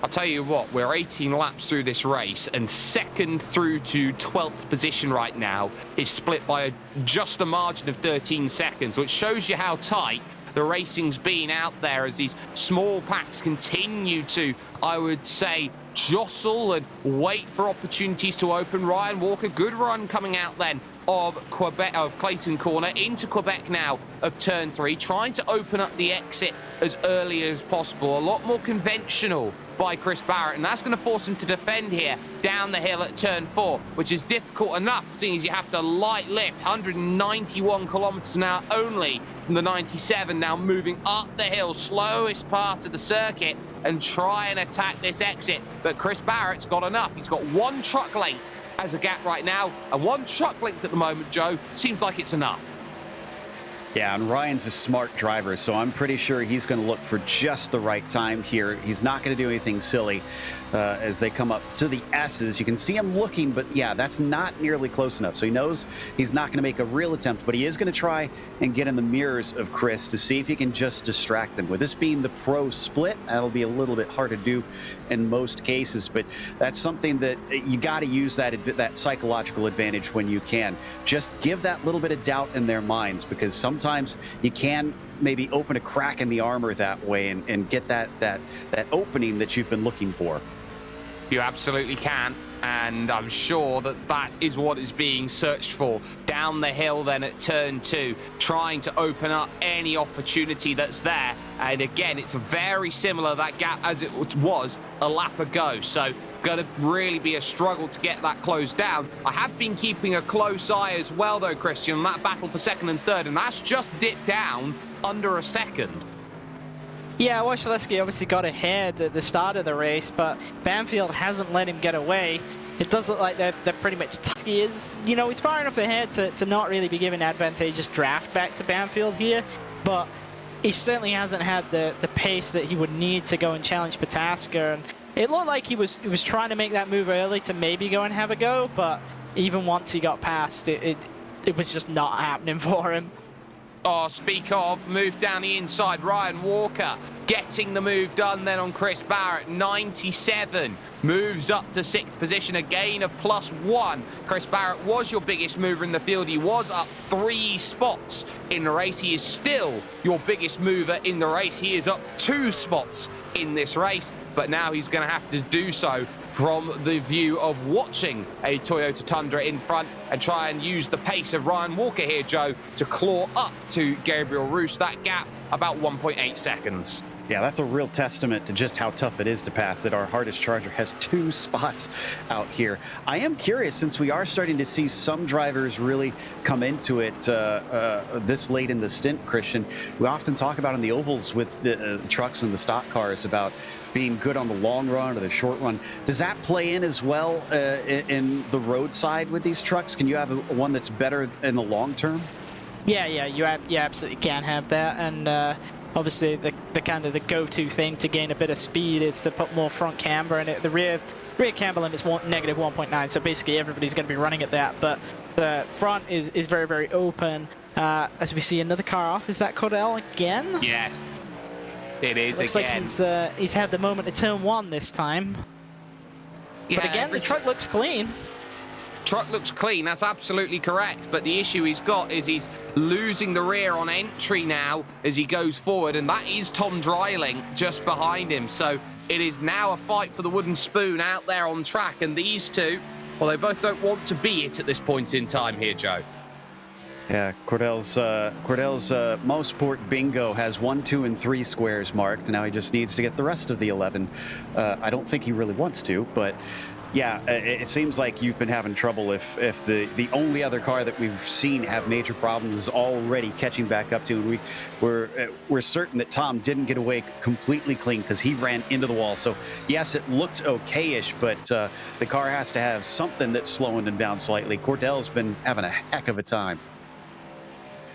I'll tell you what, we're 18 laps through this race, and 2nd through to 12th position right now is split by just a margin of 13 seconds, which shows you how tight the racing's been out there as these small packs continue to, I would say, jostle and wait for opportunities to open. Ryan Walker, good run coming out then of Clayton corner into Quebec now of turn 3, trying to open up the exit as early as possible. A lot more conventional by Chris Barrett, and that's going to force him to defend here down the hill at turn 4, which is difficult enough, seeing as you have to light lift 191 kilometers an hour only from the 97, now moving up the hill, slowest part of the circuit, and try and attack this exit. But Chris Barrett's got enough. He's got 1 truck length as a gap right now, and 1 truck length at the moment, Joe, seems like it's enough. Yeah, and Ryan's a smart driver, so I'm pretty sure he's going to look for just the right time here. He's not going to do anything silly as they come up to the S's. You can see him looking, but yeah, that's not nearly close enough. So he knows he's not going to make a real attempt, but he is going to try and get in the mirrors of Chris to see if he can just distract them. With this being the pro split, that'll be a little bit hard to do in most cases, but that's something that you got to use that psychological advantage when you can. Just give that little bit of doubt in their minds, because sometimes you can maybe open a crack in the armor that way and get that opening that you've been looking for. You absolutely can, and I'm sure that is what is being searched for. Down the hill then at turn 2, trying to open up any opportunity that's there. And again, it's very similar, that gap, as it was a lap ago. So going to really be a struggle to get that closed down. I have been keeping a close eye as well, though, Christian, on that battle for second and third, and that's just dipped down under a second. Yeah, Wojciechowski obviously got ahead at the start of the race, but Banfield hasn't let him get away. It does look like they're pretty much... He is, you know, he's far enough ahead to not really be given advantageous draft back to Banfield here, but he certainly hasn't had the pace that he would need to go and challenge Pataska. And it looked like he was trying to make that move early to maybe go and have a go, but even once he got past, it was just not happening for him. Oh, speak of, move down the inside. Ryan Walker getting the move done then on Chris Barrett. 97 moves up to 6th position, a gain of +1. Chris Barrett was your biggest mover in the field. He was up 3 spots in the race. He is still your biggest mover in the race. He is up 2 spots in this race, but now he's going to have to do so from the view of watching a Toyota Tundra in front and try and use the pace of Ryan Walker here, Joe, to claw up to Gabriel Roos. That gap about 1.8 seconds. Yeah, that's a real testament to just how tough it is to pass, that our hardest charger has 2 spots out here. I am curious, since we are starting to see some drivers really come into it this late in the stint, Christian. We often talk about in the ovals with the trucks and the stock cars about being good on the long run or the short run. Does that play in as well in the roadside with these trucks? Can you have one that's better in the long term? Yeah, you absolutely can have that. And obviously, the kind of the go-to thing to gain a bit of speed is to put more front camber in it. The rear camber limit's negative 1.9, so basically everybody's going to be running at that. But the front is very, very open. As we see another car off, is that Cordell again? Yes, it is. Looks again. Like he's had the moment of turn 1 this time. Yeah, but again, the truck looks clean. Truck looks clean, that's absolutely correct, but the issue he's got is he's losing the rear on entry now as he goes forward, and that is Tom Dreiling just behind him. So it is now a fight for the wooden spoon out there on track, and these two, well, they both don't want to be it at this point in time here, Joe. Yeah, Cordell's Motorsport bingo has 1, 2, and 3 squares marked. Now he just needs to get the rest of the 11. I don't think he really wants to, but yeah, it seems like you've been having trouble if the only other car that we've seen have major problems is already catching back up to, and we're certain that Tom didn't get away completely clean because he ran into the wall. So yes, it looked okay-ish, but the car has to have something that's slowing him down slightly. Cordell's been having a heck of a time.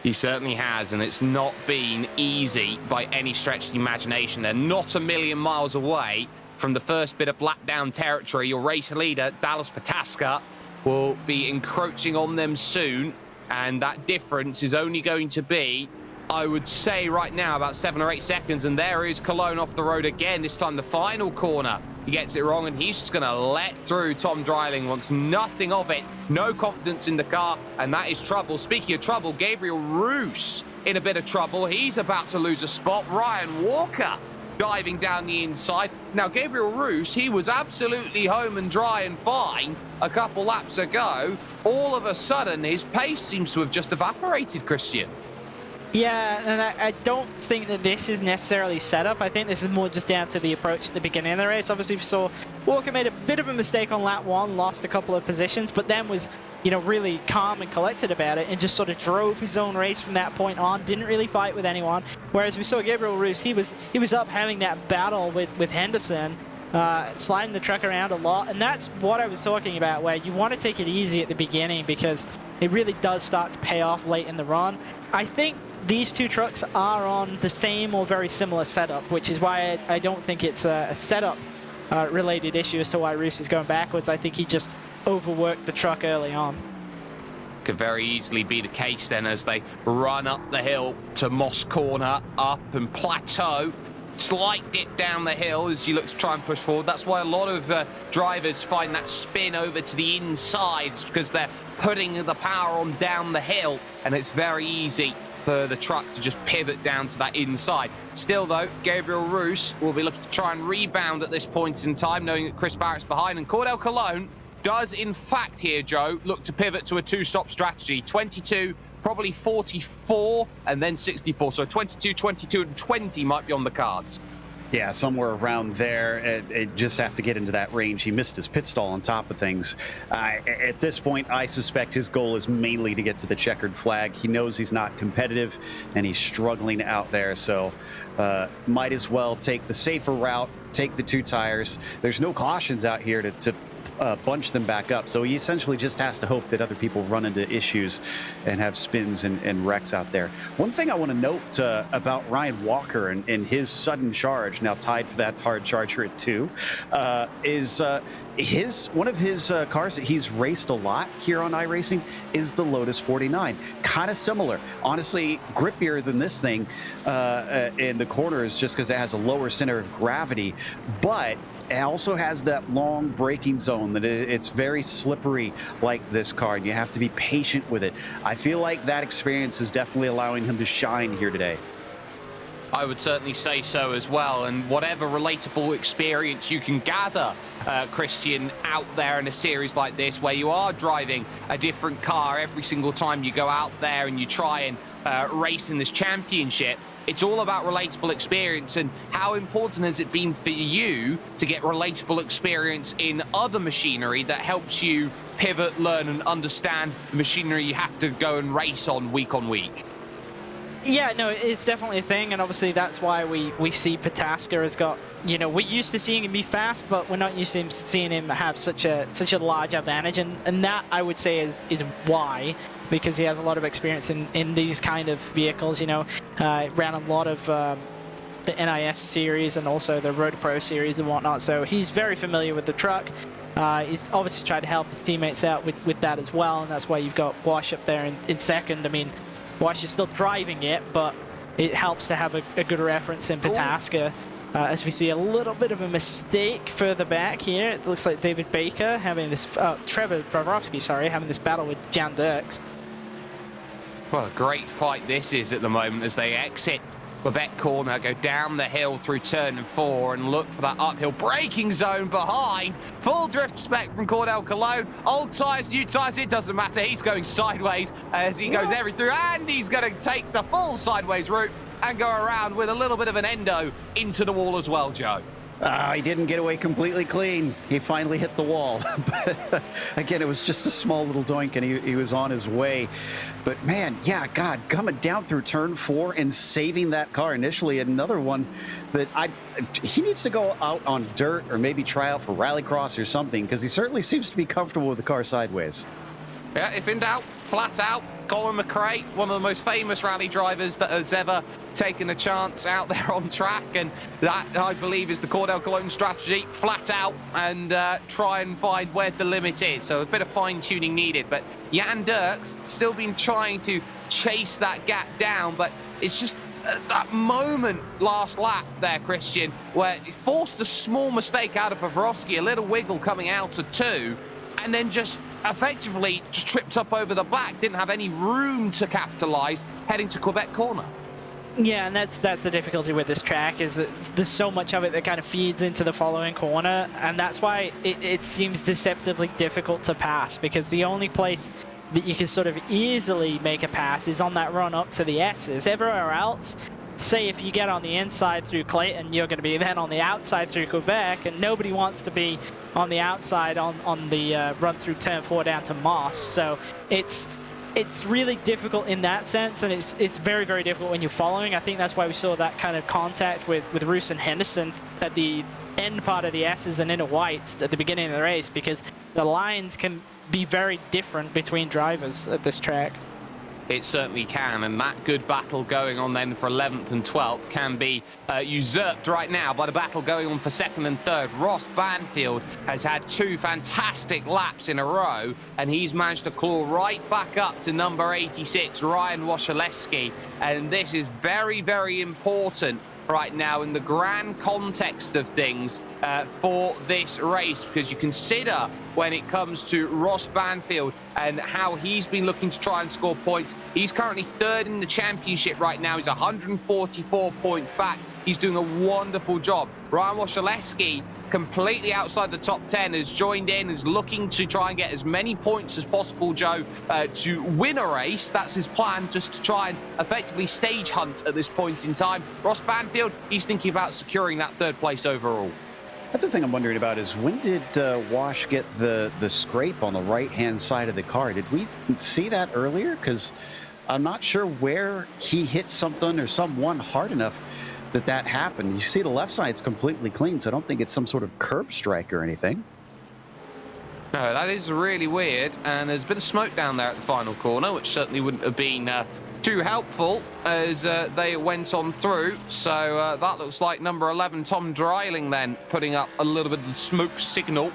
He certainly has, and it's not been easy by any stretch of the imagination. They're not a million miles away from the first bit of black down territory. Your race leader, Dallas Pataska, will be encroaching on them soon, and that difference is only going to be, I would say right now, about 7 or 8 seconds, and there is Cologne off the road again, this time the final corner. He gets it wrong, and he's just going to let through Tom Dreiling, wants nothing of it, no confidence in the car, and that is trouble. Speaking of trouble, Gabriel Roos in a bit of trouble. He's about to lose a spot. Ryan Walker diving down the inside. Now, Gabriel Roos, he was absolutely home and dry and fine a couple laps ago. All of a sudden, his pace seems to have just evaporated, Christian. Yeah, and I don't think that this is necessarily set up. I think this is more just down to the approach at the beginning of the race. Obviously, we saw Walker made a bit of a mistake on lap 1, lost a couple of positions, but then was, you know, really calm and collected about it and just sort of drove his own race from that point on, didn't really fight with anyone. Whereas we saw Gabriel Roos, he was up having that battle with Henderson, sliding the truck around a lot, and that's what I was talking about, where you want to take it easy at the beginning, because it really does start to pay off late in the run. I think these two trucks are on the same or very similar setup, which is why I don't think it's a setup related issue as to why Roos is going backwards. I think he just overworked the truck early on. Could very easily be the case then as they run up the hill to Moss Corner, up and plateau. Slight dip down the hill as you look to try and push forward. That's why a lot of drivers find that spin over to the insides, because they're putting the power on down the hill, and it's very easy for the truck to just pivot down to that inside. Still though, Gabriel Roos will be looking to try and rebound at this point in time, knowing that Chris Barrett's behind, and Cordell Cologne does in fact here, Joe, look to pivot to a two-stop strategy. 22, probably 44, and then 64. So 22, 22, and 20 might be on the cards. Yeah, somewhere around there. It just have to get into that range. He missed his pit stall on top of things. At this point, I suspect his goal is mainly to get to the checkered flag. He knows he's not competitive, and he's struggling out there. So might as well take the safer route, take the two tires. There's no cautions out here to bunch them back up. So he essentially just has to hope that other people run into issues and have spins and wrecks out there. One thing I want to note about Ryan Walker and his sudden charge, now tied for that hard charger at 2, is one of his cars that he's raced a lot here on iRacing is the Lotus 49. Kind of similar. Honestly, grippier than this thing in the corners just because it has a lower center of gravity, but it also has that long braking zone that it's very slippery like this car, and you have to be patient with it. I feel like that experience is definitely allowing him to shine here today. I would certainly say so as well, and whatever relatable experience you can gather, Christian, out there in a series like this where you are driving a different car every single time you go out there and you try and race in this championship, it's all about relatable experience. And how important has it been for you to get relatable experience in other machinery that helps you pivot, learn, and understand the machinery you have to go and race on week? Yeah, no, it's definitely a thing, and obviously that's why we see Pataska has got, you know, we're used to seeing him be fast, but we're not used to seeing him have such a large advantage, and that I would say is why, because he has a lot of experience in these kind of vehicles. You know, ran a lot of the NIS series and also the Road Pro series and whatnot, so he's very familiar with the truck. He's obviously tried to help his teammates out with that as well, and that's why you've got Wash up there in second. I mean, Wash is still driving it, but it helps to have a good reference in Pataska. As we see a little bit of a mistake further back here, it looks like David Baker having this, Trevor Brodowski, sorry, having this battle with Jan Dirks. Well, a great fight this is at the moment as they exit Quebec corner, go down the hill through turn 4 and look for that uphill braking zone behind. Full drift spec from Cordell Cologne. Old tyres, new tyres, it doesn't matter. He's going sideways as he goes every through, and he's going to take the full sideways route and go around with a little bit of an endo into the wall as well, Joe. He didn't get away completely clean. He finally hit the wall. But again, it was just a small little doink, and he was on his way. But man, yeah, God, coming down through turn 4 and saving that car initially. Another one that he needs to go out on dirt or maybe try out for rallycross or something, because he certainly seems to be comfortable with the car sideways. Yeah, if in doubt, flat out. Colin McRae, one of the most famous rally drivers that has ever taken a chance out there on track, and that, I believe, is the Cordell Cologne strategy. Flat out and try and find where the limit is. So a bit of fine-tuning needed, but Jan Dirks still been trying to chase that gap down, but it's just that moment last lap there, Christian, where he forced a small mistake out of Pavrovsky, a little wiggle coming out of 2, and then just effectively just tripped up over the back, didn't have any room to capitalize heading to Quebec corner. Yeah, and that's the difficulty with this track, is that there's so much of it that kind of feeds into the following corner, and that's why it seems deceptively difficult to pass, because the only place that you can sort of easily make a pass is on that run up to the S's. Everywhere else, say if you get on the inside through Clayton, you're going to be then on the outside through Quebec, and nobody wants to be on the outside on the run through turn 4 down to Moss. So it's really difficult in that sense, and it's very, very difficult when you're following. I think that's why we saw that kind of contact with Roos and Henderson at the end part of the S's and inner whites at the beginning of the race, because the lines can be very different between drivers at this track. It certainly can, and that good battle going on then for 11th and 12th can be usurped right now by the battle going on for 2nd and 3rd. Ross Banfield has had 2 fantastic laps in a row, and he's managed to claw right back up to number 86, Ryan Wasilewski, and this is very, very important right now in the grand context of things for this race, because you consider when it comes to Ross Banfield and how he's been looking to try and score points. He's currently 3rd in the championship right now. He's 144 points back. He's doing a wonderful job. Ryan Wasilewski, completely outside the top 10, has joined in, is looking to try and get as many points as possible, Joe, to win a race. That's his plan, just to try and effectively stage hunt at this point in time. Ross Banfield, he's thinking about securing that 3rd place overall. Other thing I'm wondering about is, when did Wash get the scrape on the right-hand side of the car? Did we see that earlier? Because I'm not sure where he hit something or someone hard enough that happened. You see the left side's completely clean, so I don't think it's some sort of curb strike or anything. No, that is really weird, and there's a bit of smoke down there at the final corner, which certainly wouldn't have been too helpful as they went on through. So that looks like number 11, Tom Dreiling, then putting up a little bit of the smoke signal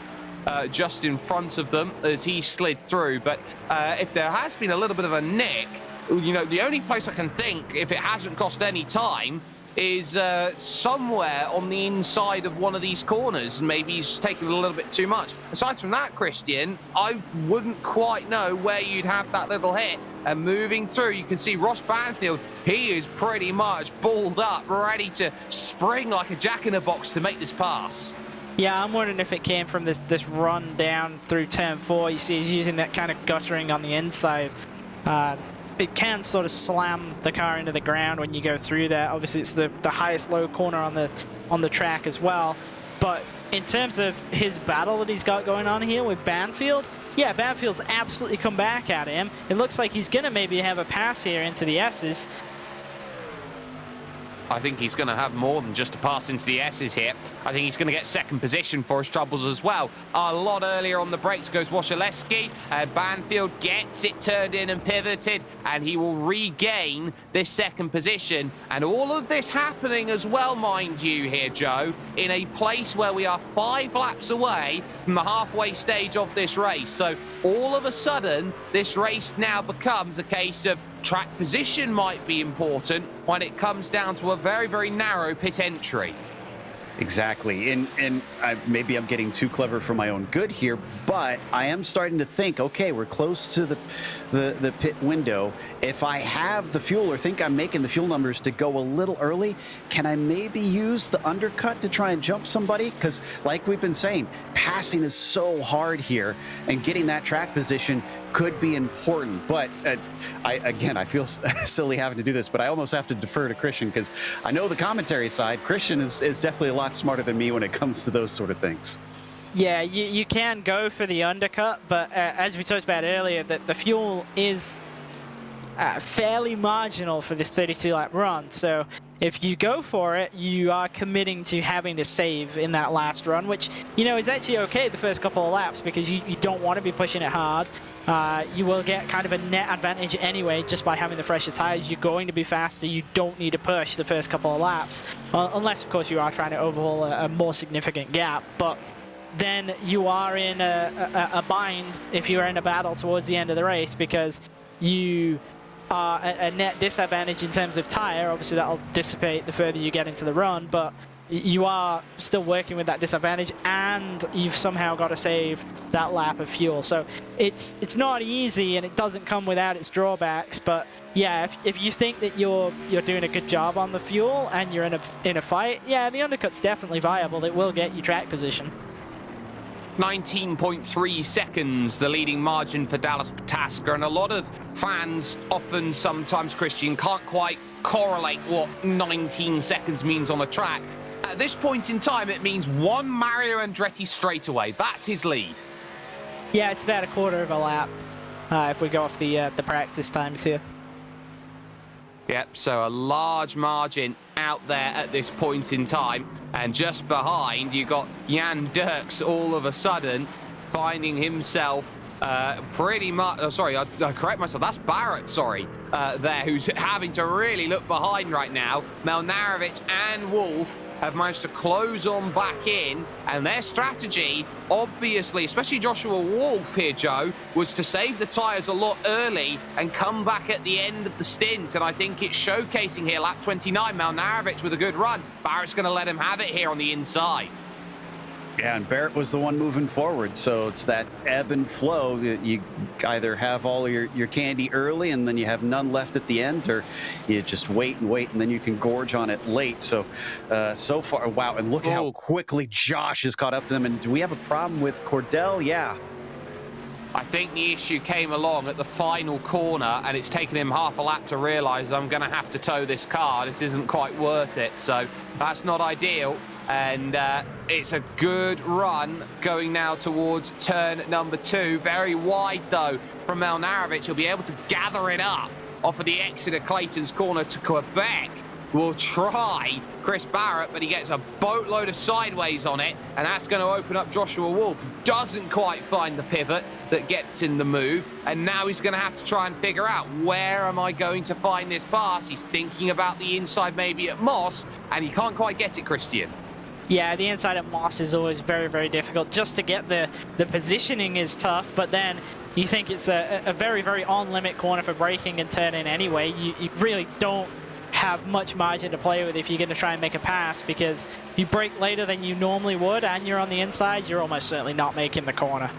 just in front of them as he slid through. But if there has been a little bit of a nick, you know, the only place I can think, if it hasn't cost any time, is somewhere on the inside of one of these corners. Maybe he's taking a little bit too much. Aside from that, Christian, I wouldn't quite know where you'd have that little hit. And moving through, you can see Ross Banfield, he is pretty much balled up, ready to spring like a jack-in-a-box to make this pass. Yeah, I'm wondering if it came from this run down through turn 4. You see he's using that kind of guttering on the inside. It can sort of slam the car into the ground when you go through there. Obviously, it's the highest low corner on the track as well. But in terms of his battle that he's got going on here with Banfield, yeah, Banfield's absolutely come back at him. It looks like he's going to maybe have a pass here into the S's. I think he's going to have more than just a pass into the S's here. I think he's going to get 2nd position for his troubles as well. A lot earlier on the brakes goes Wasilewski, and Banfield gets it turned in and pivoted, and he will regain this 2nd position. And all of this happening as well, mind you here, Joe, in a place where we are 5 laps away from the halfway stage of this race. So all of a sudden, this race now becomes a case of track position might be important when it comes down to a very, very narrow pit entry. Exactly, and maybe I'm getting too clever for my own good here, but I am starting to think, okay, we're close to the pit window. If I have the fuel or think I'm making the fuel numbers to go a little early, can I maybe use the undercut to try and jump somebody? Because like we've been saying, passing is so hard here, and getting that track position could be important. But I feel silly having to do this, but I almost have to defer to Christian, because I know the commentary side. Christian is definitely a lot smarter than me when it comes to those sort of things. Yeah, you can go for the undercut, but as we talked about earlier, that the fuel is fairly marginal for this 32-lap run. So if you go for it, you are committing to having to save in that last run, which, you know, is actually okay the first couple of laps, because you don't want to be pushing it hard. You will get kind of a net advantage anyway just by having the fresher tires. You're going to be faster. You don't need to push the first couple of laps, unless, of course, you are trying to overhaul a more significant gap. But then you are in a bind if you're in a battle towards the end of the race, because you are a net disadvantage in terms of tire. Obviously, that'll dissipate the further you get into the run, but you are still working with that disadvantage, and you've somehow got to save that lap of fuel. So it's not easy, and it doesn't come without its drawbacks. But yeah, if you think that you're doing a good job on the fuel and you're in a fight, yeah, the undercut's definitely viable. It will get you track position. 19.3 seconds, the leading margin for Dallas Pataska, and a lot of fans often, sometimes, Christian, can't quite correlate what 19 seconds means on a track. At this point in time, it means 1 Mario Andretti straightaway. That's his lead. Yeah, it's about a quarter of a lap if we go off the practice times here. Yep, so a large margin out there at this point in time. And just behind, you got Jan Dirks all of a sudden finding himself pretty much, sorry, I correct myself, that's Barrett, sorry, there, who's having to really look behind right now. Melnarovic and Wolf have managed to close on back in, and their strategy, obviously, especially Joshua Wolf here, Joe, was to save the tyres a lot early and come back at the end of the stint, and I think it's showcasing here, lap 29, Melnarovic with a good run. Barrett's going to let him have it here on the inside. Yeah, and Barrett was the one moving forward, so it's that ebb and flow. You either have all your candy early and then you have none left at the end, or you just wait and wait and then you can gorge on it late. So, so far, wow, and look how quickly Josh has caught up to them. And do we have a problem with Cordell? Yeah. I think the issue came along at the final corner, and it's taken him half a lap to realise I'm going to have to tow this car. This isn't quite worth it, so that's not ideal. And it's a good run going now towards turn number 2. Very wide, though, from Melnarovic. He'll be able to gather it up off of the exit of Clayton's corner to Quebec. Will try Chris Barrett, but he gets a boatload of sideways on it, and that's going to open up Joshua Wolf. Doesn't quite find the pivot that gets in the move, and now he's going to have to try and figure out, where am I going to find this pass? He's thinking about the inside maybe at Moss, and he can't quite get it, Christian. Yeah, the inside at Moss is always very, very difficult. Just to get the positioning is tough, but then you think it's a very, very on-limit corner for braking and turning anyway. You really don't have much margin to play with if you're going to try and make a pass, because if you brake later than you normally would and you're on the inside, you're almost certainly not making the corner.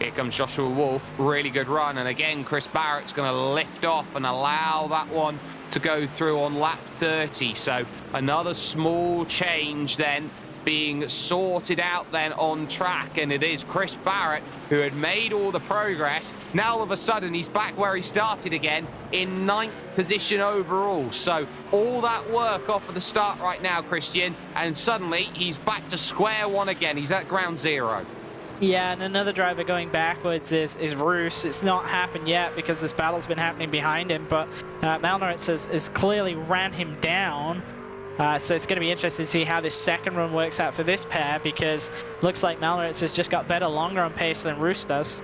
Here comes Joshua Wolf, really good run, and again Chris Barrett's going to lift off and allow that one to go through on lap 30. So another small change then being sorted out then on track, and it is Chris Barrett who had made all the progress. Now all of a sudden he's back where he started again in 9th position overall. So all that work off of the start right now, Christian, and suddenly he's back to square one again. He's at ground zero. Yeah, and another driver going backwards is Roos. It's not happened yet because this battle's been happening behind him, but Melnarovic has clearly ran him down. So it's going to be interesting to see how this second run works out for this pair, because looks like Melnarovic has just got better longer on pace than Roos does.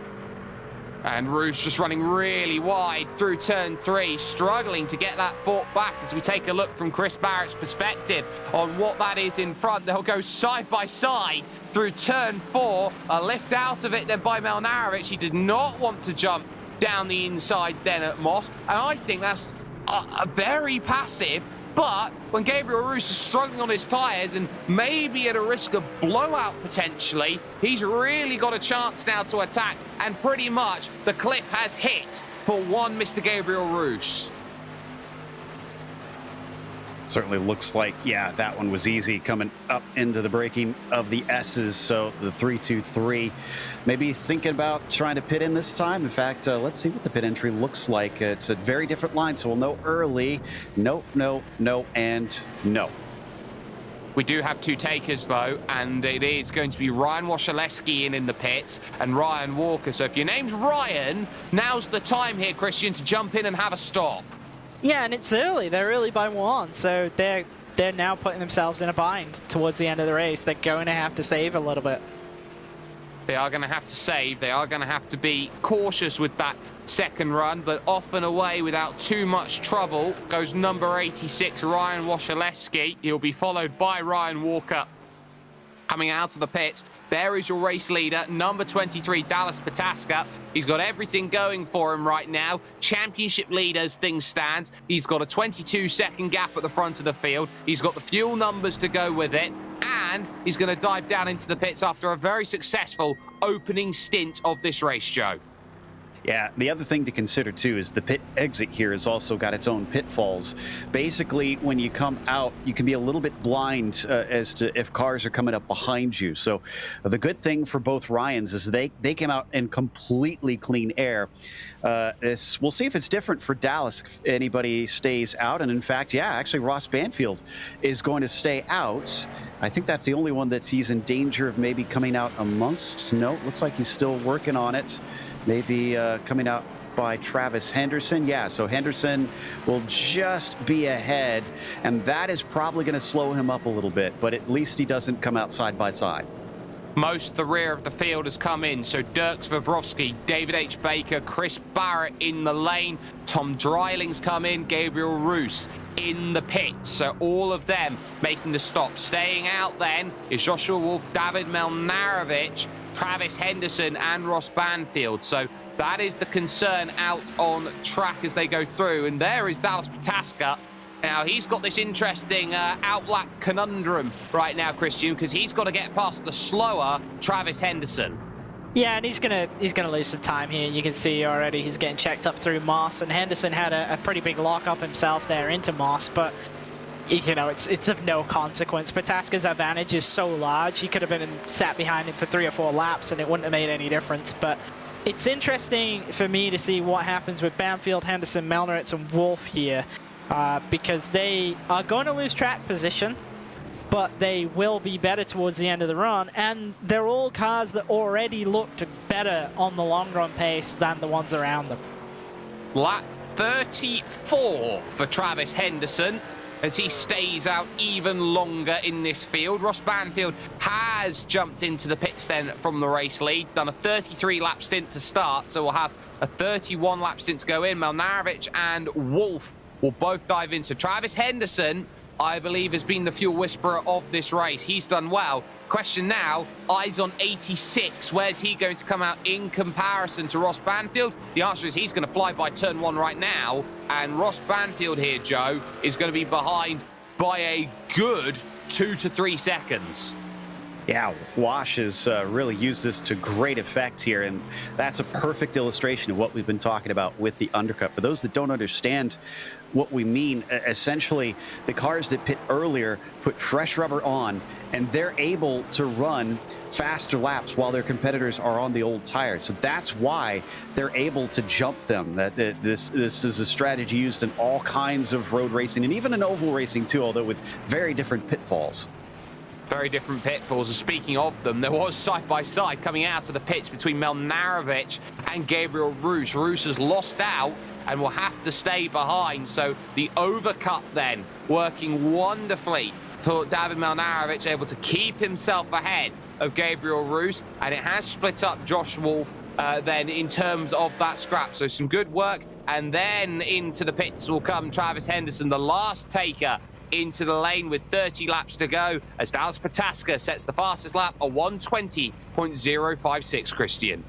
And Roos just running really wide through turn 3, struggling to get that fork back as we take a look from Chris Barrett's perspective on what that is in front. They'll go side by side through turn 4, a lift out of it then by Melnarovic. He did not want to jump down the inside then at Moss, and I think that's a very passive. But when Gabriel Roos is struggling on his tyres and maybe at a risk of blowout potentially, he's really got a chance now to attack, and pretty much the cliff has hit for one Mr. Gabriel Roos. Certainly looks like, yeah, that one was easy coming up into the braking of the S's. So the 3-2-3, maybe thinking about trying to pit in this time. In fact, let's see what the pit entry looks like. It's a very different line, so we'll know early. No, no, no, and no. We do have 2 takers, though, and it is going to be Ryan Wasilewski in the pits and Ryan Walker. So if your name's Ryan, now's the time here, Christian, to jump in and have a stop. Yeah, and it's early. They're early by 1, so they're now putting themselves in a bind towards the end of the race. They're going to have to save a little bit. They are going to have to save. They are going to have to be cautious with that second run, but off and away without too much trouble goes number 86, Ryan Wasilewski. He'll be followed by Ryan Walker coming out of the pits. There is your race leader, number 23, Dallas Pataska. He's got everything going for him right now. Championship lead as things stand. He's got a 22-second gap at the front of the field. He's got the fuel numbers to go with it. And he's going to dive down into the pits after a very successful opening stint of this race, Joe. Yeah, the other thing to consider, too, is the pit exit here has also got its own pitfalls. Basically, when you come out, you can be a little bit blind as to if cars are coming up behind you. So the good thing for both Ryans is they came out in completely clean air. We'll see if it's different for Dallas if anybody stays out. And in fact, yeah, actually Ross Banfield is going to stay out. I think that's the only one that he's in danger of maybe coming out amongst. No, looks like he's still working on it. Maybe coming out by Travis Henderson. Yeah, so Henderson will just be ahead, and that is probably going to slow him up a little bit, but at least he doesn't come out side by side. Most of the rear of the field has come in, so Dirk Svavrovsky, David H. Baker, Chris Barrett in the lane, Tom Dreiling's come in, Gabriel Roos in the pits, so all of them making the stop. Staying out then is Joshua Wolf, David Melnarovic, Travis Henderson and Ross Banfield, so that is the concern out on track as they go through, and there is Dallas Pataska. Now, he's got this interesting outlap conundrum right now, Christian, because he's got to get past the slower Travis Henderson. Yeah, and he's gonna lose some time here. You can see already he's getting checked up through Moss, and Henderson had a pretty big lock-up himself there into Moss, but you know, it's of no consequence. Pataska's advantage is so large, he could have been sat behind him for 3 or 4 laps, and it wouldn't have made any difference, but it's interesting for me to see what happens with Banfield, Henderson, Melneritz, and Wolf here. Because they are going to lose track position, but they will be better towards the end of the run, and they're all cars that already looked better on the long run pace than the ones around them. Lap 34 for Travis Henderson as he stays out even longer in this field. Ross Banfield has jumped into the pits then from the race lead, done a 33 lap stint to start, so we'll have a 31 lap stint to go in. Melnarovic and Wolf will both dive in. So Travis Henderson, I believe, has been the fuel whisperer of this race. He's done well. Question now, eyes on 86. Where's he going to come out in comparison to Ross Banfield? The answer is he's going to fly by turn 1 right now. And Ross Banfield here, Joe, is going to be behind by a good 2 to 3 seconds. Yeah, Wash has really used this to great effect here, and that's a perfect illustration of what we've been talking about with the undercut. For those that don't understand what we mean, essentially, the cars that pit earlier put fresh rubber on, and they're able to run faster laps while their competitors are on the old tires. So that's why they're able to jump them. This is a strategy used in all kinds of road racing, and even in oval racing too, although with very different pitfalls. Very different pitfalls. And speaking of them, there was side-by-side coming out of the pits between Melnarovic and Gabriel Roos. Roos has lost out and will have to stay behind. So the overcut then working wonderfully for David Melnarovic, able to keep himself ahead of Gabriel Roos. And it has split up Josh Wolf then in terms of that scrap. So some good work. And then into the pits will come Travis Henderson, the last taker into the lane with 30 laps to go as Dallas Pataska sets the fastest lap, a 1:20.056, Christian.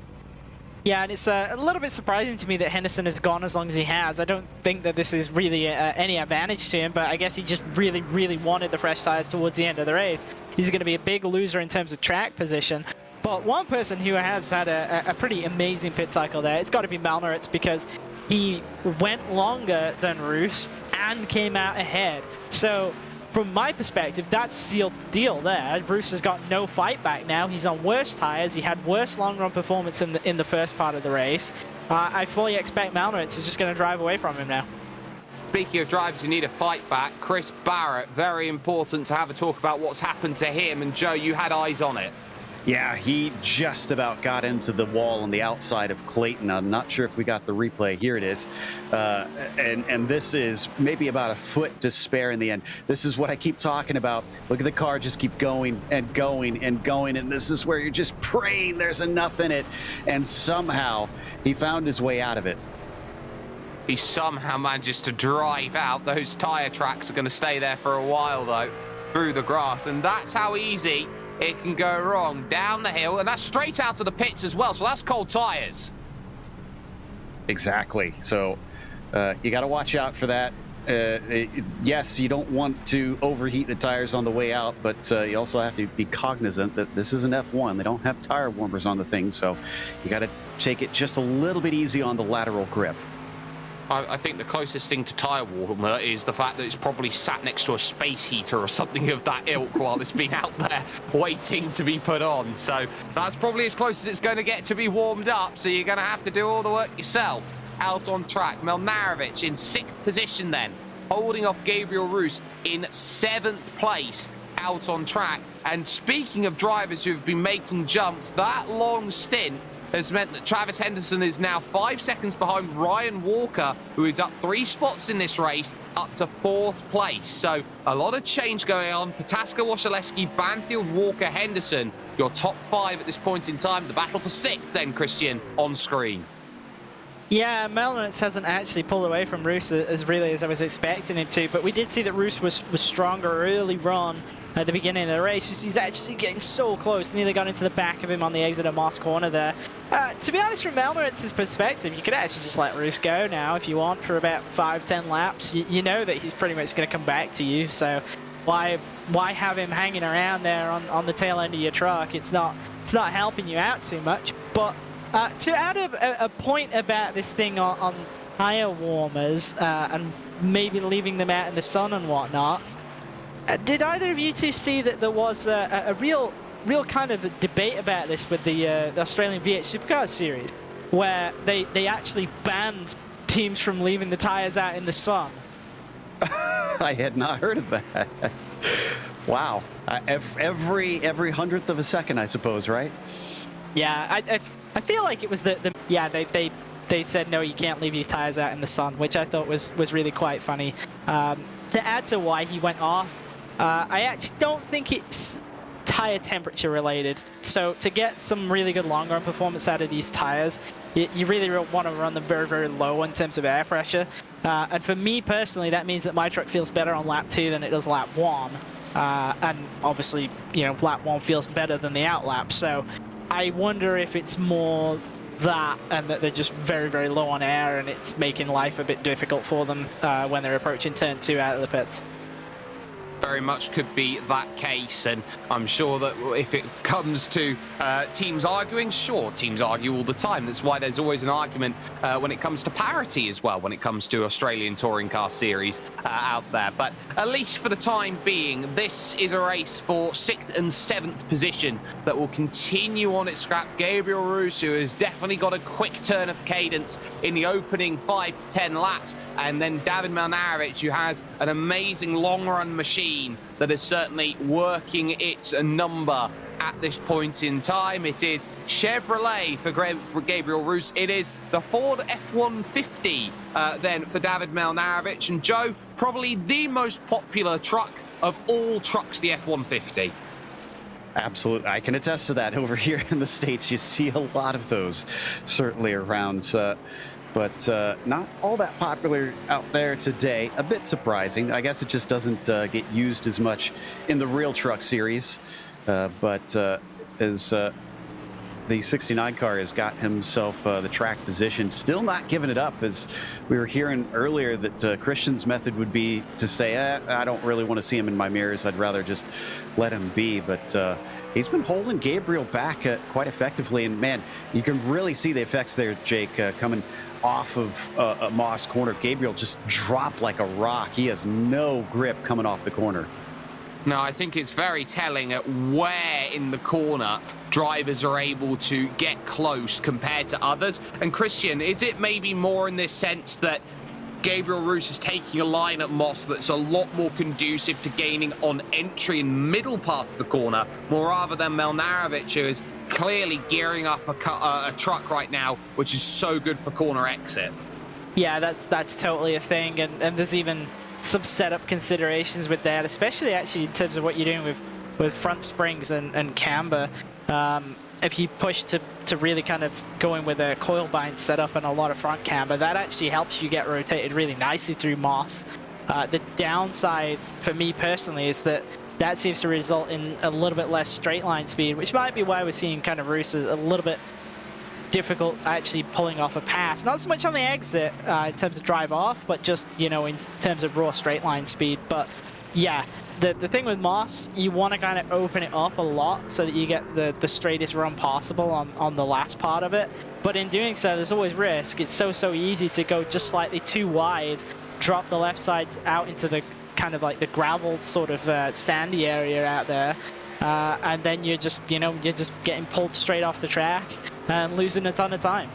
Yeah, and it's a little bit surprising to me that Henderson has gone as long as he has. I don't think that this is really any advantage to him, but I guess he just really, really wanted the fresh tires towards the end of the race. He's going to be a big loser in terms of track position. But one person who has had a pretty amazing pit cycle there, it's got to be Melneritz, because he went longer than Roos and came out ahead. So from my perspective, that's a sealed deal there. Roos has got no fight back now. He's on worse tires. He had worse long run performance in the first part of the race. I fully expect Melneritz is just going to drive away from him now. Speaking of drivers who need a fight back, Chris Barrett, very important to have a talk about what's happened to him. And Joe, you had eyes on it. Yeah, he just about got into the wall on the outside of Clayton. I'm not sure if we got the replay. Here it is. And this is maybe about a foot to spare in the end. This is what I keep talking about. Look at the car just keep going and going and going. And this is where you're just praying there's enough in it. And somehow he found his way out of it. He somehow manages to drive out. Those tire tracks are going to stay there for a while, though, through the grass. And that's how easy it can go wrong. Down the hill, and that's straight out of the pits as well, so that's cold tires. Exactly. So you got to watch out for that. Yes, you don't want to overheat the tires on the way out, but you also have to be cognizant that this is an F1. They don't have tire warmers on the thing, so you got to take it just a little bit easy on the lateral grip. I think the closest thing to tyre warmer is the fact that it's probably sat next to a space heater or something of that ilk while it's been out there waiting to be put on. So that's probably as close as it's going to get to be warmed up. So you're going to have to do all the work yourself out on track. Melnarovic in 6th position then, holding off Gabriel Roos in 7th place out on track. And speaking of drivers who have been making jumps, that long stint has meant that Travis Henderson is now 5 seconds behind Ryan Walker, who is up 3 spots in this race, up to 4th place. So a lot of change going on. Pataska, Wasilewski, Banfield, Walker, Henderson, your top 5 at this point in time. The battle for 6th then, Christian, on screen. Yeah, Melnitz hasn't actually pulled away from Roos as really as I was expecting him to, but we did see that Roos was stronger early on at the beginning of the race. He's actually getting so close, nearly got into the back of him on the exit of Moss Corner there. To be honest, from Melnitz's perspective, you could actually just let Roos go now if you want for about 5-10 laps. You know that he's pretty much going to come back to you, so why have him hanging around there on the tail end of your truck? It's not helping you out too much. But to add a point about this thing on tire warmers and maybe leaving them out in the sun and whatnot, did either of you two see that there was a real kind of a debate about this with the Australian V8 Supercars series, where they actually banned teams from leaving the tires out in the sun? I had not heard of that. Wow. Every 100th of a second, I suppose, right? Yeah, I feel like it was they said no, you can't leave your tires out in the sun, which I thought was really quite funny. To add to why he went off, I actually don't think it's tire temperature related. So to get some really good long run performance out of these tires, you really want to run them very, very low in terms of air pressure. And for me personally, that means that my truck feels better on lap 2 than it does lap 1. And obviously, lap 1 feels better than the out lap. So I wonder if it's more that, and that they're just very, very low on air, and it's making life a bit difficult for them when they're approaching turn 2 out of the pits. Very much could be that case, and I'm sure that if it comes to teams arguing, sure, teams argue all the time. That's why there's always an argument when it comes to parity as well, when it comes to Australian Touring Car Series out there. But at least for the time being, this is a race for 6th and 7th position that will continue on its scrap. Gabriel Roos, who has definitely got a quick turn of cadence in the opening 5 to 10 laps, and then David Milnarevic, who has an amazing long-run machine that is certainly working its number at this point in time. It is Chevrolet for Gabriel Roos. It is the Ford F-150 then for David Milnarevic. And Joe, probably the most popular truck of all trucks, the F-150. Absolutely. I can attest to that. Over here in the States, you see a lot of those certainly around. But not all that popular out there today. A bit surprising. I guess it just doesn't get used as much in the real truck series. But as the 69 car has got himself the track position, still not giving it up, as we were hearing earlier that Christian's method would be to say, I don't really want to see him in my mirrors. I'd rather just let him be. But he's been holding Gabriel back quite effectively. And, man, you can really see the effects there, Jake, coming off of Moss Corner. Gabriel just dropped like a rock. He has no grip coming off the corner. No, I think it's very telling at where in the corner drivers are able to get close compared to others. And Christian, is it maybe more in this sense that Gabriel Roos is taking a line at Moss that's a lot more conducive to gaining on entry in middle part of the corner, more rather than Milnarevic, who is clearly gearing up a truck right now, which is so good for corner exit? Yeah, that's totally a thing, and there's even some setup considerations with that, especially actually in terms of what you're doing with front springs and camber. If you push to really kind of go in with a coil bind setup and a lot of front camber, that actually helps you get rotated really nicely through Moss. The downside for me personally is that seems to result in a little bit less straight line speed, which might be why we're seeing kind of Roos a little bit difficult actually pulling off a pass. Not so much on the exit in terms of drive off, but just, in terms of raw straight line speed. But yeah, the thing with Moss, you want to kind of open it up a lot so that you get the straightest run possible on the last part of it. But in doing so, there's always risk. It's so easy to go just slightly too wide, drop the left side out into the kind of like the gravel sort of sandy area out there, and then you're just getting pulled straight off the track and losing a ton of time.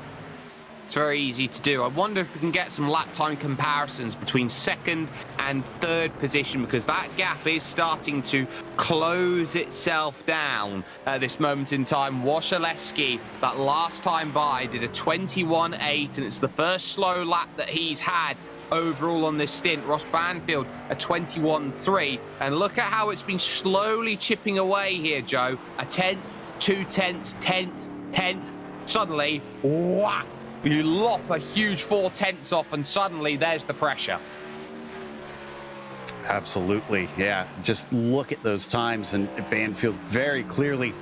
It's very easy to do. I wonder if we can get some lap time comparisons between second and third position, because that gap is starting to close itself down at this moment in time. Wasilewski, that last time by, did a 21.8, and it's the first slow lap that he's had overall on this stint. Ross Banfield, a 21.3, and look at how it's been slowly chipping away here, Joe. A 10th, 2 tenths, 10th, 10th. Suddenly, whack! You lop a huge 4 tenths off, and suddenly there's the pressure. Absolutely, yeah. Just look at those times, and Banfield very clearly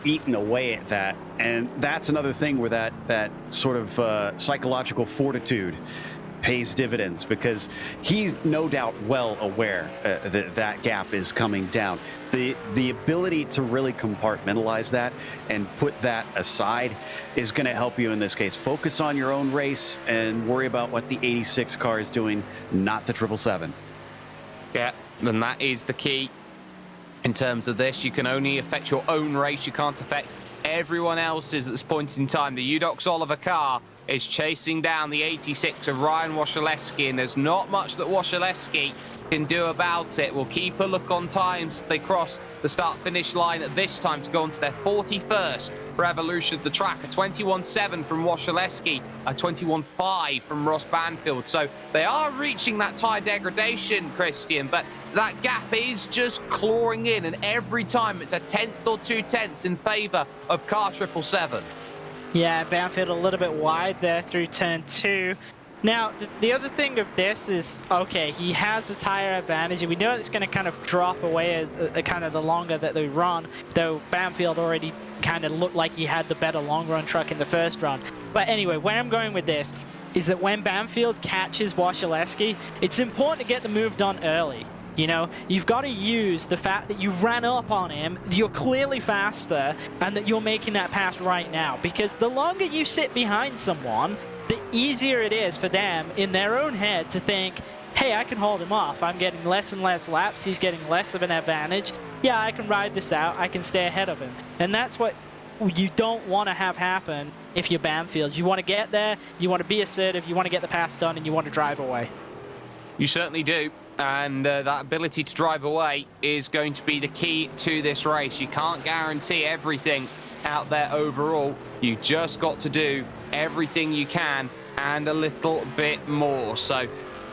eating away at that. And that's another thing where that sort of psychological fortitude pays dividends, because he's no doubt well aware that gap is coming down. The ability to really compartmentalize that and put that aside is going to help you in this case. Focus on your own race and worry about what the 86 car is doing, not the 777. Yeah, and that is the key in terms of this. You can only affect your own race. You can't affect everyone else's at this point in time. The Udox Oliver car is chasing down the 86 of Ryan Wasilewski, and there's not much that Wasilewski can do about it. We'll keep a look on times. They cross the start-finish line at this time to go on to their 41st revolution of the track. A 21.7 from Wasilewski, a 21.5 from Ross Banfield. So they are reaching that tyre degradation, Christian, but that gap is just clawing in, and every time it's a 10th or 2 tenths in favour of car 777. Yeah, Banfield a little bit wide there through turn 2. Now, the other thing of this is, okay, he has the tire advantage, and we know it's going to kind of drop away kind of the longer that they run, though Banfield already kind of looked like he had the better long-run truck in the first run. But anyway, where I'm going with this is that when Banfield catches Wasilewski, it's important to get the move done early. You know, you've got to use the fact that you ran up on him, you're clearly faster, and that you're making that pass right now. Because the longer you sit behind someone, the easier it is for them in their own head to think, hey, I can hold him off. I'm getting less and less laps. He's getting less of an advantage. Yeah, I can ride this out. I can stay ahead of him. And that's what you don't want to have happen if you're Banfield. You want to get there, you want to be assertive, you want to get the pass done, and you want to drive away. You certainly do. And that ability to drive away is going to be the key to this race. You can't guarantee everything out there overall. You just got to do everything you can and a little bit more. So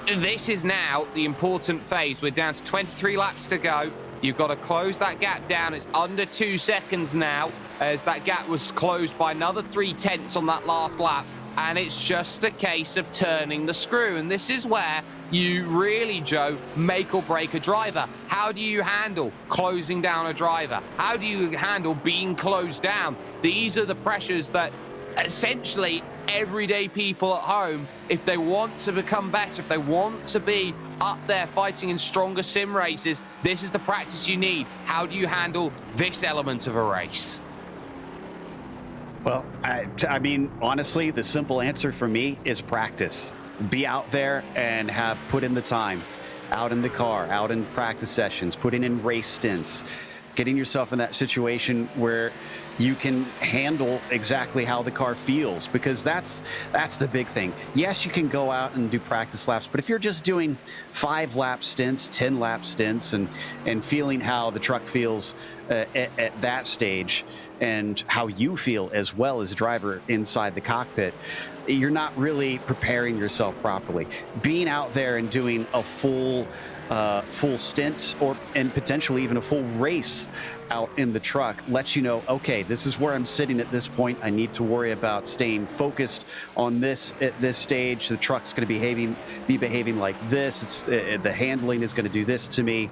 this is now the important phase. We're down to 23 laps to go. You've got to close that gap down. It's under 2 seconds now, as that gap was closed by another 3 tenths on that last lap. And it's just a case of turning the screw. And this is where you really, Joe, make or break a driver. How do you handle closing down a driver? How do you handle being closed down? These are the pressures that essentially everyday people at home, if they want to become better, if they want to be up there fighting in stronger sim races, this is the practice you need. How do you handle this element of a race? Well, I mean, honestly, the simple answer for me is practice. Be out there and have put in the time, out in the car, out in practice sessions, putting in race stints, getting yourself in that situation where you can handle exactly how the car feels, because that's the big thing. Yes, you can go out and do practice laps, but if you're just doing 5-lap stints, 10-lap stints, and feeling how the truck feels at that stage and how you feel as well as driver inside the cockpit, you're not really preparing yourself properly. Being out there and doing a full stint and potentially even a full race out in the truck lets you know, okay, this is where I'm sitting at this point. I need to worry about staying focused on this at this stage. The truck's going to be behaving like this. It's the handling is going to do this to me,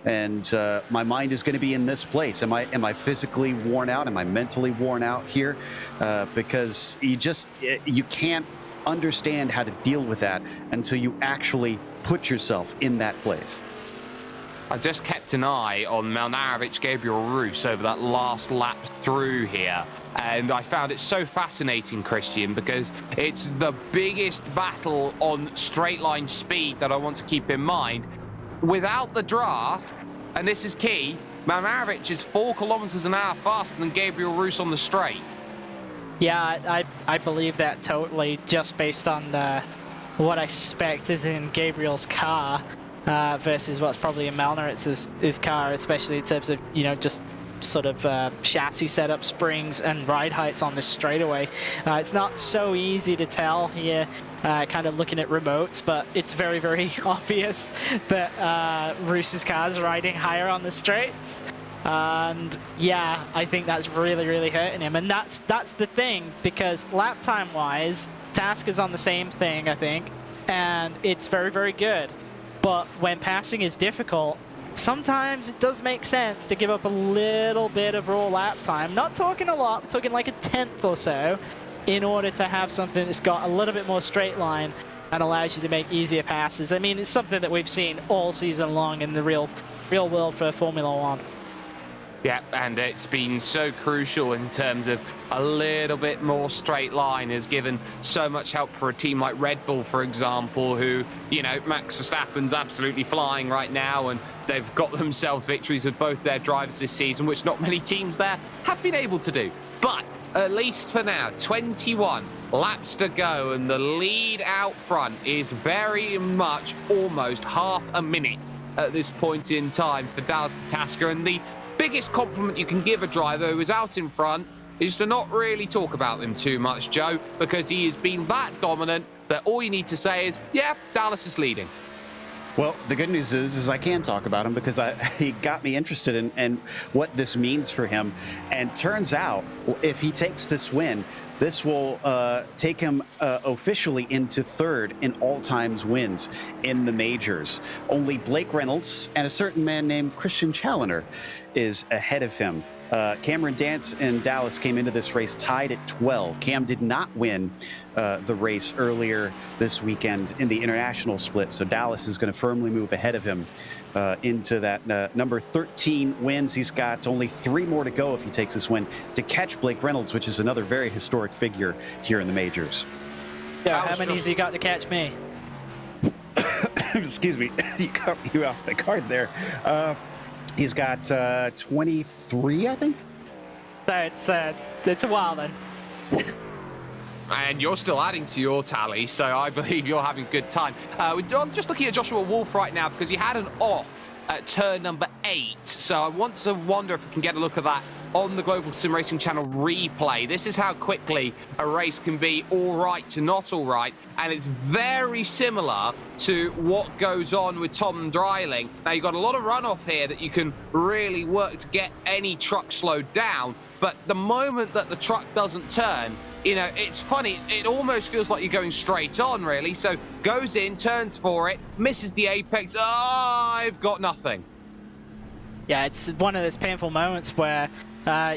and my mind is going to be in this place. Am I physically worn out? Am I mentally worn out here? Because you can't understand how to deal with that until you actually put yourself in that place. I just kept an eye on Malnarovic, Gabriel Roos over that last lap through here, and I found it so fascinating, Christian, because it's the biggest battle on straight line speed that I want to keep in mind. Without the draft, and this is key, Malnarovic is 4 kilometers an hour faster than Gabriel Roos on the straight. Yeah, I believe that totally, just based on what I suspect is in Gabriel's car versus what's probably in Malnaritz's car, especially in terms of, you know, just sort of chassis setup, springs, and ride heights on this straightaway. It's not so easy to tell here, kind of looking at remotes, but it's very, very obvious that Roos's car is riding higher on the straights. And yeah, I think that's really, really hurting him. And that's the thing, because lap time wise, Task is on the same thing, I think, and it's very, very good. But when passing is difficult, sometimes it does make sense to give up a little bit of raw lap time. Not talking a lot, we're talking like a 10th or so, in order to have something that's got a little bit more straight line and allows you to make easier passes. I mean, it's something that we've seen all season long in the real world for Formula One. Yeah, and it's been so crucial in terms of a little bit more straight line has given so much help for a team like Red Bull, for example, who, you know, Max Verstappen's absolutely flying right now, and they've got themselves victories with both their drivers this season, which not many teams there have been able to do. But at least for now, 21 laps to go, and the lead out front is very much almost half a minute at this point in time for Dallas Pataska, and the biggest compliment you can give a driver who is out in front is to not really talk about him too much, Joe, because he has been that dominant that all you need to say is, yeah, Dallas is leading. Well, the good news is I can talk about him because he got me interested in what this means for him. And turns out, if he takes this win, this will take him officially into third in all-time wins in the majors. Only Blake Reynolds and a certain man named Christian Challoner is ahead of him. Cameron Dance and Dallas came into this race tied at 12. Cam did not win the race earlier this weekend in the international split, so Dallas is going to firmly move ahead of him into that number 13 wins. He's got only 3 more to go if he takes this win to catch Blake Reynolds, which is another very historic figure here in the majors. Yeah, how many has he got to catch me? Excuse me, you cut you off the card there. He's got 23, I think. So it's a while then. And you're still adding to your tally, so I believe you're having a good time. I'm just looking at Joshua Wolf right now because he had an off at turn number 8. So I want to wonder if we can get a look at that on the Global Sim Racing channel replay. This is how quickly a race can be all right to not all right, and it's very similar to what goes on with Tom Dreiling. Now, you've got a lot of runoff here that you can really work to get any truck slowed down, but the moment that the truck doesn't turn, you know, it's funny, it almost feels like you're going straight on, really. So goes in, turns for it, misses the apex. Oh, I've got nothing. Yeah, it's one of those painful moments where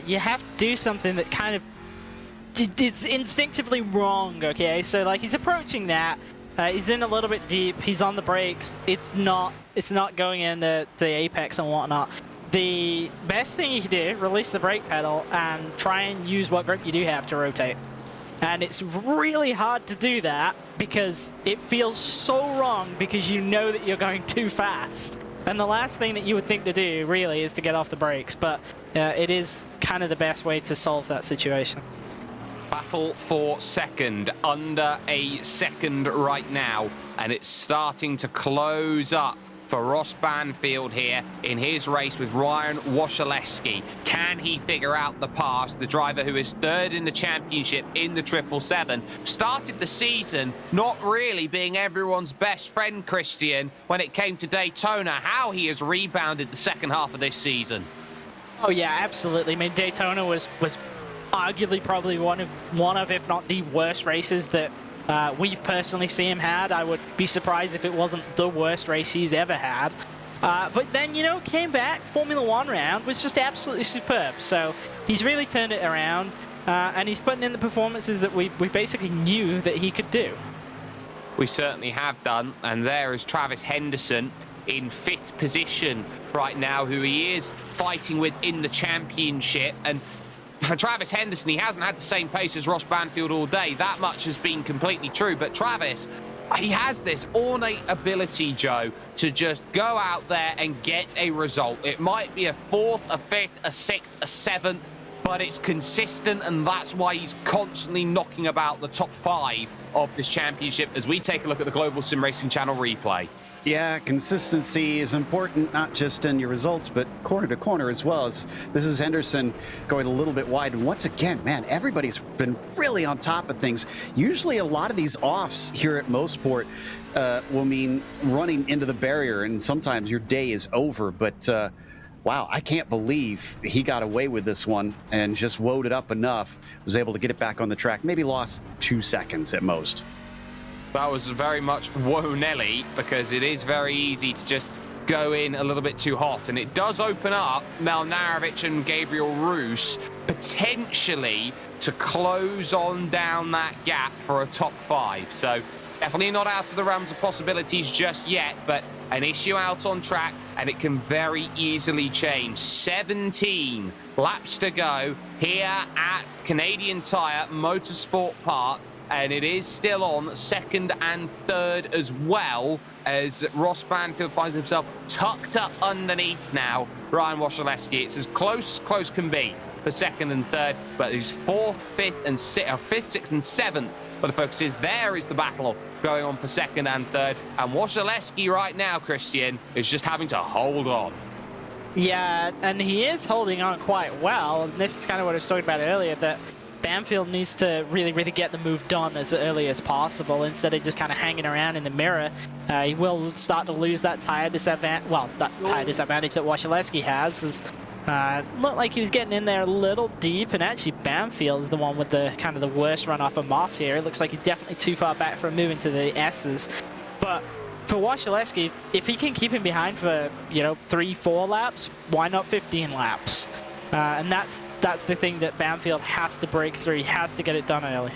you have to do something that kind of is instinctively wrong, okay? So, like, he's approaching that. He's in a little bit deep. He's on the brakes. It's not going into the apex and whatnot. The best thing you can do, release the brake pedal and try and use what grip you do have to rotate. And it's really hard to do that because it feels so wrong because you know that you're going too fast. And the last thing that you would think to do, really, is to get off the brakes. But it is kind of the best way to solve that situation. Battle for second, under a second right now. And it's starting to close up for Ross Banfield here in his race with Ryan Wasilewski. Can he figure out the pass? The driver who is third in the championship in the 777 started the season not really being everyone's best friend, Christian, when it came to Daytona. How he has rebounded the second half of this season. Oh yeah, absolutely. I mean, Daytona was arguably probably one of if not the worst races that we've personally seen him had. I would be surprised if it wasn't the worst race he's ever had. But then, you know, came back, Formula One round, was just absolutely superb. So he's really turned it around, and he's putting in the performances that we basically knew that he could do. We certainly have done, and there is Travis Henderson in 5th position right now, who he is fighting with in the championship. And for Travis Henderson, he hasn't had the same pace as Ross Banfield all day. That much has been completely true. But Travis, he has this ornate ability, Joe, to just go out there and get a result. It might be a 4th, a 5th, a 6th, a 7th, but it's consistent, and that's why he's constantly knocking about the top 5 of this championship as we take a look at the Global Sim Racing Channel replay. Yeah, consistency is important, not just in your results, but corner to corner as well. This is Henderson going a little bit wide. And once again, man, everybody's been really on top of things. Usually a lot of these offs here at Motorsport will mean running into the barrier, and sometimes your day is over. But wow, I can't believe he got away with this one and just woed it up enough, was able to get it back on the track, maybe lost 2 seconds at most. That was very much whoa Nelly, because it is very easy to just go in a little bit too hot, and it does open up Melnarovic and Gabriel Roos potentially to close on down that gap for a top 5. So definitely not out of the realms of possibilities just yet, but an issue out on track, and it can very easily change. 17 laps to go here at Canadian Tire Motorsport Park. And it is still on second and third, as well as Ross Banfield finds himself tucked up underneath now Ryan Wasilewski. It's as close can be for second and third, but he's fourth, fifth, sixth, and seventh. But the focus is there is the battle going on for second and third. And Wasilewski right now, Christian, is just having to hold on. Yeah, and he is holding on quite well. And this is kind of what I was talking about earlier, that Banfield needs to really get the move done as early as possible instead of just kind of hanging around in the mirror. He will start to lose that tire disadvantage. Well, that tire disadvantage that Wasilewski has is looked like he was getting in there a little deep, and actually Banfield is the one with the kind of the worst run off of Moss here. It looks like he's definitely too far back for a move into the S's. But for Wasilewski, if he can keep him behind for 3-4 laps, why not 15 laps? And that's the thing that Banfield has to break through. He has to get it done early.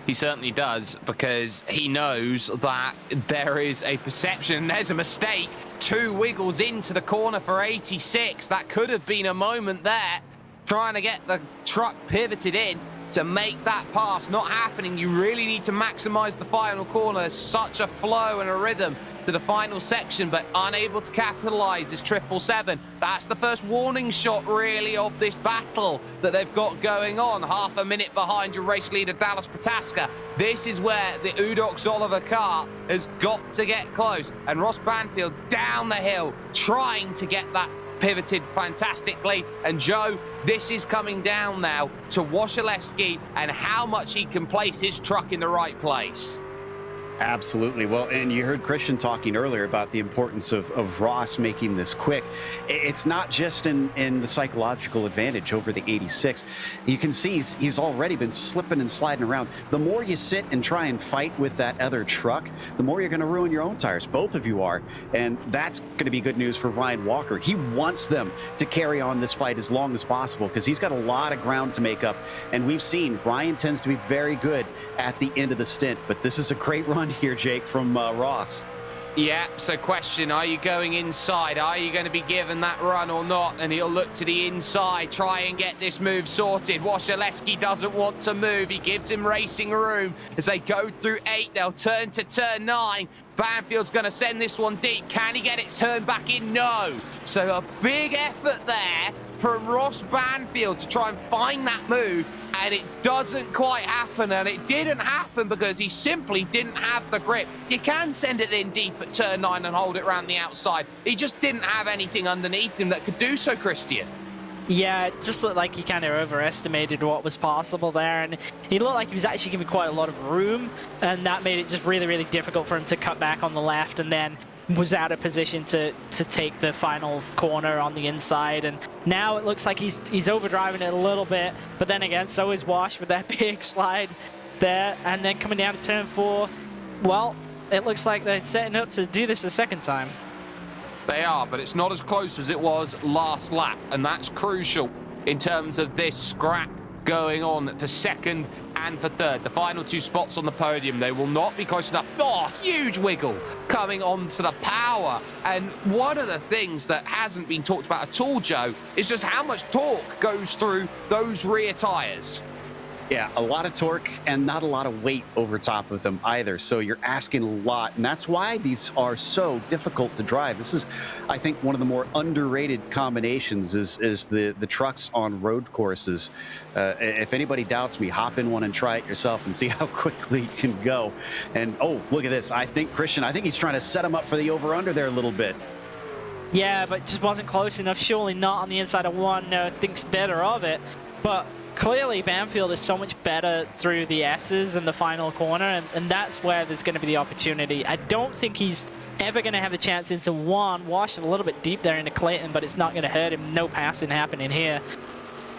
He certainly does, because he knows that there is a perception, there's a mistake. 2 wiggles into the corner for 86. That could have been a moment there, trying to get the truck pivoted in to make that pass. Not happening. You really need to maximize the final corner. There's such a flow and a rhythm to the final section, but unable to capitalize is 777. That's the first warning shot really of this battle that they've got going on. Half a minute behind your race leader Dallas Pataska. This is where the Udox Oliver car has got to get close, and Ross Banfield down the hill trying to get that pivoted fantastically. And Joe, this is coming down now to Wasilewski and how much he can place his truck in the right place. Absolutely. Well, and you heard Christian talking earlier about the importance of Ross making this quick. It's not just in the psychological advantage over the 86. You can see he's already been slipping and sliding around. The more you sit and try and fight with that other truck, the more you're going to ruin your own tires. Both of you are. And that's going to be good news for Ryan Walker. He wants them to carry on this fight as long as possible because he's got a lot of ground to make up. And we've seen Ryan tends to be very good at the end of the stint. But this is a great run here, Jake, from Ross. Yeah, so question, are you going inside? Are you going to be given that run or not? And he'll look to the inside, try and get this move sorted. Wasilewski doesn't want to move. He gives him racing room. As they go through 8, they'll turn to turn 9. Banfield's going to send this one deep. Can he get it turned back in? No. So a big effort there from Ross Banfield to try and find that move. And it doesn't quite happen, and it didn't happen because he simply didn't have the grip. You can send it in deep at turn 9 and hold it around the outside. He just didn't have anything underneath him that could do so, Christian. Yeah, it just looked like he kind of overestimated what was possible there, and he looked like he was actually given quite a lot of room, and that made it just really difficult for him to cut back on the left, and then was out of position to take the final corner on the inside. And now it looks like he's overdriving it a little bit, but then again, so is Wash with that big slide there. And then coming down to turn 4, well, it looks like they're setting up to do this a second time. They are, but it's not as close as it was last lap, and that's crucial in terms of this scrap going on for second and for third. The final 2 spots on the podium, they will not be close enough. Oh, huge wiggle coming onto the power. And one of the things that hasn't been talked about at all, Joe, is just how much torque goes through those rear tyres. Yeah, a lot of torque and not a lot of weight over top of them either. So you're asking a lot, and that's why these are so difficult to drive. This is, I think, one of the more underrated combinations is the trucks on road courses. If anybody doubts me, hop in one and try it yourself and see how quickly you can go. And, oh, look at this. I think he's trying to set him up for the over-under there a little bit. Yeah, but just wasn't close enough. Surely not on the inside of one. Thinks better of it. But clearly, Banfield is so much better through the S's in the final corner, and that's where there's going to be the opportunity. I don't think he's ever going to have the chance into one. Washed a little bit deep there into Clayton, but it's not going to hurt him. No passing happening here.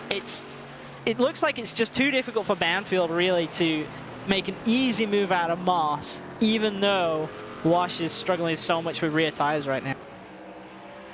It looks like it's just too difficult for Banfield, really, to make an easy move out of Moss, even though Wash is struggling so much with rear tires right now.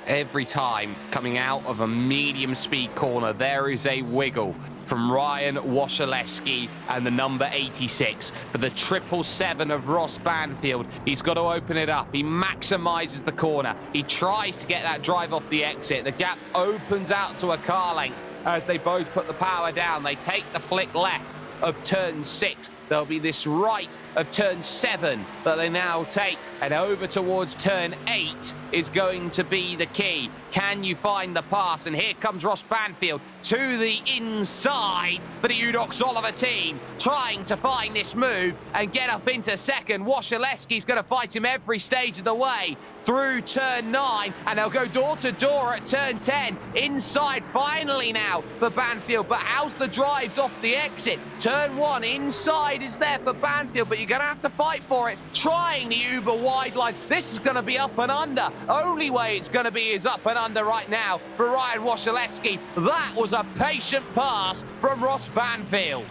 Every time coming out of a medium speed corner, there is a wiggle from Ryan Wasilewski and the number 86 for the 777 of Ross Banfield. He's got to open it up. He maximizes the corner. He tries to get that drive off the exit. The gap opens out to a car length as they both put the power down. They take the flick left of turn 6. There'll be this right of turn 7 that they now take, and over towards turn 8 is going to be the key. Can you find the pass? And here comes Ross Banfield to the inside for the Udox Oliver team, trying to find this move and get up into second. Wasilewski's going to fight him every stage of the way through turn 9, and they'll go door to door at turn 10. Inside finally now for Banfield, but how's the drives off the exit? Turn 1 inside is there for Banfield, but you're going to have to fight for it. Trying the uber wide line. This is going to be up and under. Only way it's going to be is up and under right now for Ryan Wasilewski. That was a patient pass from Ross Banfield.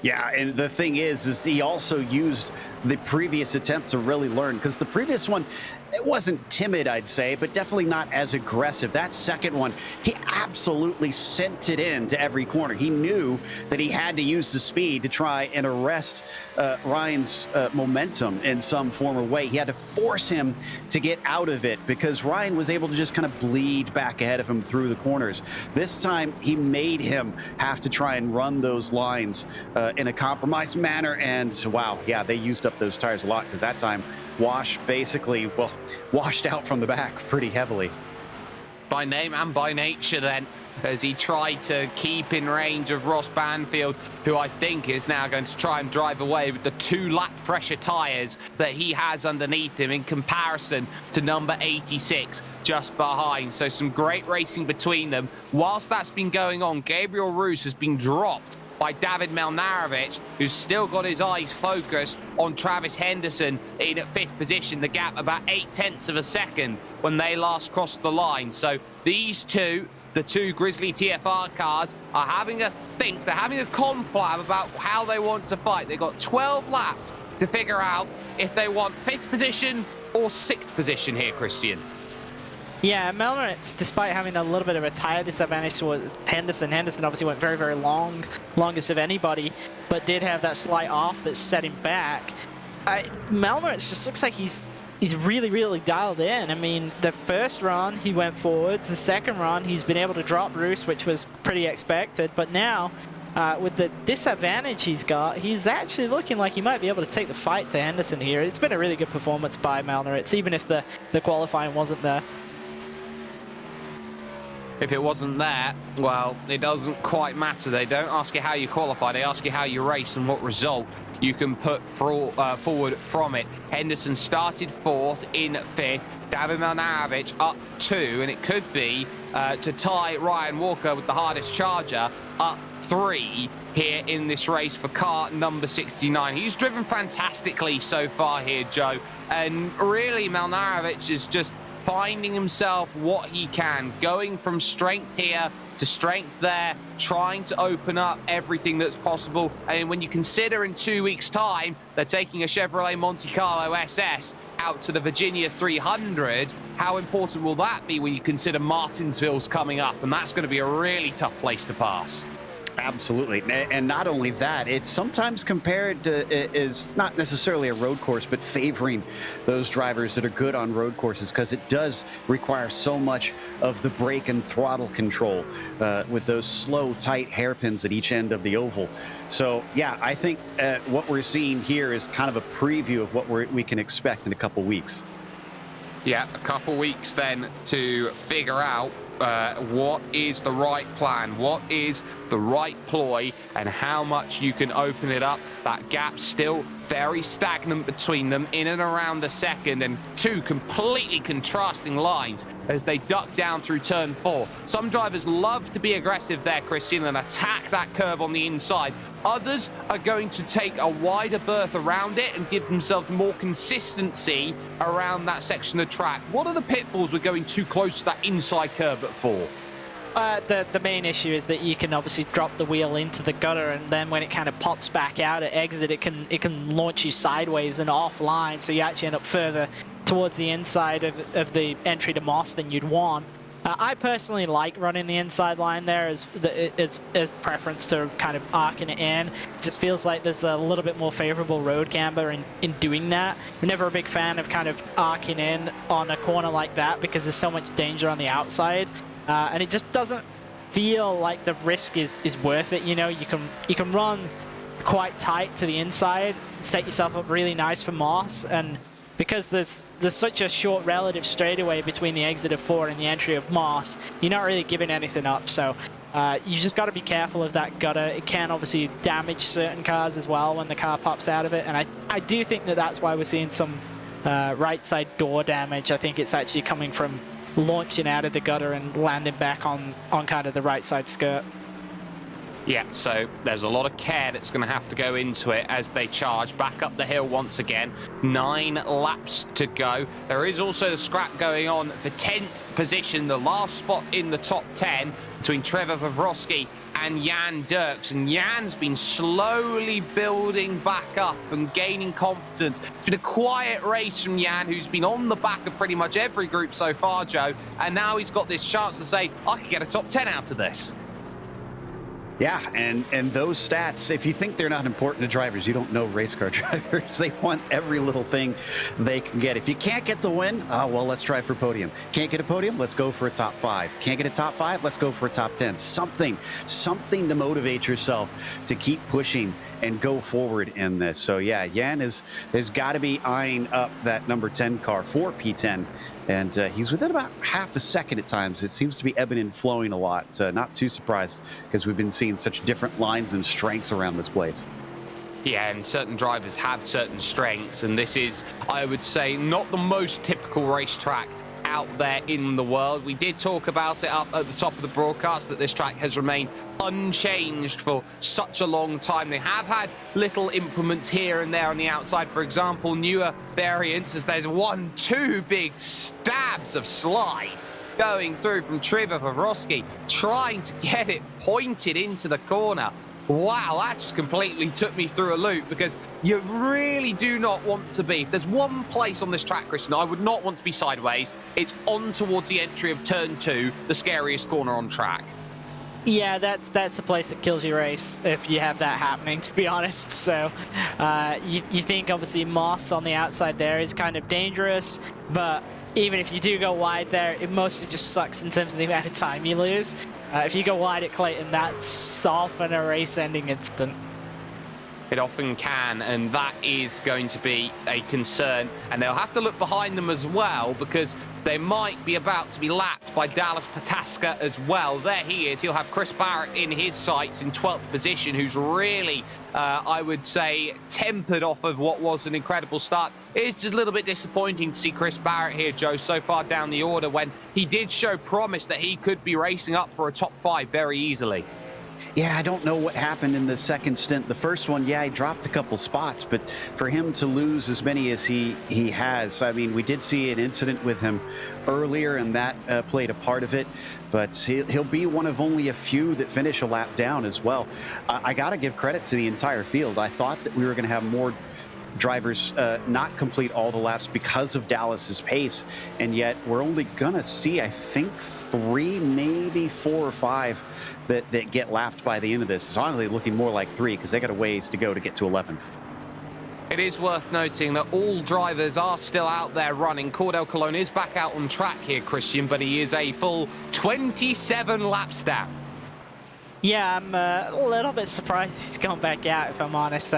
Yeah, and the thing is he also used the previous attempt to really learn, because the previous one, it wasn't timid, I'd say, but definitely not as aggressive. That second one, he absolutely sent it in to every corner. He knew that he had to use the speed to try and arrest Ryan's momentum in some form or way. He had to force him to get out of it, because Ryan was able to just kind of bleed back ahead of him through the corners. This time, he made him have to try and run those lines in a compromised manner, and wow, yeah, they used up those tires a lot, because that time Wash basically, well, washed out from the back pretty heavily. By name and by nature then, as he tried to keep in range of Ross Banfield, who I think is now going to try and drive away with the 2-lap fresher tyres that he has underneath him in comparison to number 86 just behind. So some great racing between them. Whilst that's been going on, Gabriel Roos has been dropped by David Melnarovic, who's still got his eyes focused on Travis Henderson in at 5th position. The gap about 0.8 of a second when they last crossed the line. So these two, the two Grizzly TFR cars, are having a think. They're having a conflab about how they want to fight. They've got 12 laps to figure out if they want 5th position or 6th position here, Christian. Yeah, Melnitz, despite having a little bit of a tire disadvantage towards Henderson obviously went very, very long, longest of anybody, but did have that slight off that set him back. Melnitz just looks like he's really, really dialed in. I mean, the first run, he went forwards. The second run, he's been able to drop Roos, which was pretty expected. But now, with the disadvantage he's got, he's actually looking like he might be able to take the fight to Henderson here. It's been a really good performance by Melnitz, even if the qualifying wasn't there. If it wasn't there, well, it doesn't quite matter. They don't ask you how you qualify, they ask you how you race and what result you can put forward from it. Henderson started 4th in 5th. David Melnarovic up 2, and it could be to tie Ryan Walker with the hardest charger up 3 here in this race for car number 69. He's driven fantastically so far here, Joe, and really Melnarovic is just finding himself what he can, going from strength here to strength there, trying to open up everything that's possible. And when you consider in 2 weeks' time, they're taking a Chevrolet Monte Carlo SS out to the Virginia 300, how important will that be when you consider Martinsville's coming up? And that's going to be a really tough place to pass. Absolutely. And not only that, it's sometimes compared to, is not necessarily a road course, but favoring those drivers that are good on road courses, because it does require so much of the brake and throttle control with those slow, tight hairpins at each end of the oval. So, yeah, I think what we're seeing here is kind of a preview of what we can expect in a couple weeks. Yeah, a couple weeks then to figure out what is the right plan, what is the right ploy, and how much you can open it up. That gap's still very stagnant between them, in and around a second, and two completely contrasting lines as they duck down through turn 4. Some drivers love to be aggressive there, Christian, and attack that curve on the inside. Others are going to take a wider berth around it and give themselves more consistency around that section of track. What are the pitfalls with going too close to that inside curve at 4? The main issue is that you can obviously drop the wheel into the gutter, and then when it kind of pops back out at exit, it can launch you sideways and offline, so you actually end up further towards the inside of the entry to Moss than you'd want. I personally like running the inside line there as preference to kind of arcing it in. It just feels like there's a little bit more favorable road camber in doing that. I'm never a big fan of kind of arcing in on a corner like that because there's so much danger on the outside. And it just doesn't feel like the risk is worth it. You know, you can run quite tight to the inside, set yourself up really nice for Moss, and because there's such a short relative straightaway between the exit of 4 and the entry of Moss, you're not really giving anything up. So you just got to be careful of that gutter. It can obviously damage certain cars as well when the car pops out of it, and I do think that's why we're seeing some right side door damage. I think it's actually coming from launching out of the gutter and landing back on kind of the right side skirt. Yeah, so there's a lot of care that's going to have to go into it as they charge back up the hill once again. 9 laps to go. There is also the scrap going on for 10th position, the last spot in the top 10 between Trevor Vavrosky and Jan Dirks. And Jan's been slowly building back up and gaining confidence. It's been a quiet race from Jan, who's been on the back of pretty much every group so far, Joe. And now he's got this chance to say, I could get a top 10 out of this. Yeah, and those stats, if you think they're not important to drivers, you don't know race car drivers. They want every little thing they can get. If you can't get the win, well, let's try for podium. Can't get a podium, let's go for a top 5. Can't get a top 5, let's go for a top 10. Something to motivate yourself to keep pushing and go forward in this. So yeah, Jan has got to be eyeing up that number 10 car for P10. And he's within about half a second at times. It seems to be ebbing and flowing a lot. Not too surprised because we've been seeing such different lines and strengths around this place. Yeah, and certain drivers have certain strengths, and this is, I would say, not the most typical racetrack out there in the world. We did talk about it up at the top of the broadcast that this track has remained unchanged for such a long time. They have had little implements here and there on the outside. For example, newer variants, as there's 2 big stabs of slide going through from Trevor Vavrosky, trying to get it pointed into the corner. Wow, that just completely took me through a loop, because you really do not want to be. If there's one place on this track, Christian, I would not want to be sideways. It's on towards the entry of turn 2, the scariest corner on track. Yeah, that's the place that kills your race if you have that happening, to be honest. So you think obviously Moss on the outside there is kind of dangerous, but even if you do go wide there, it mostly just sucks in terms of the amount of time you lose. If you go wide at Clayton, that's often a race-ending incident. It often can, and that is going to be a concern. And they'll have to look behind them as well, because they might be about to be lapped by Dallas Pataska as well. There he is. He'll have Chris Barrett in his sights in 12th position, who's really, I would say, tempered off of what was an incredible start. It's just a little bit disappointing to see Chris Barrett here, Joe, so far down the order, when he did show promise that he could be racing up for a top 5 very easily. Yeah, I don't know what happened in the second stint. The first one, yeah, he dropped a couple spots, but for him to lose as many as he has, I mean, we did see an incident with him earlier, and that played a part of it, but he'll be one of only a few that finish a lap down as well. I got to give credit to the entire field. I thought that we were going to have more drivers not complete all the laps because of Dallas's pace, and yet we're only gonna see, I think, 3, maybe 4 or 5 that get lapped by the end of this. It's honestly looking more like 3 because they got a ways to go to get to 11th. It is worth noting that all drivers are still out there running. Cordell Colon is back out on track here, Christian, but he is a full 27 laps down. Yeah, I'm a little bit surprised he's gone back out, if I'm honest.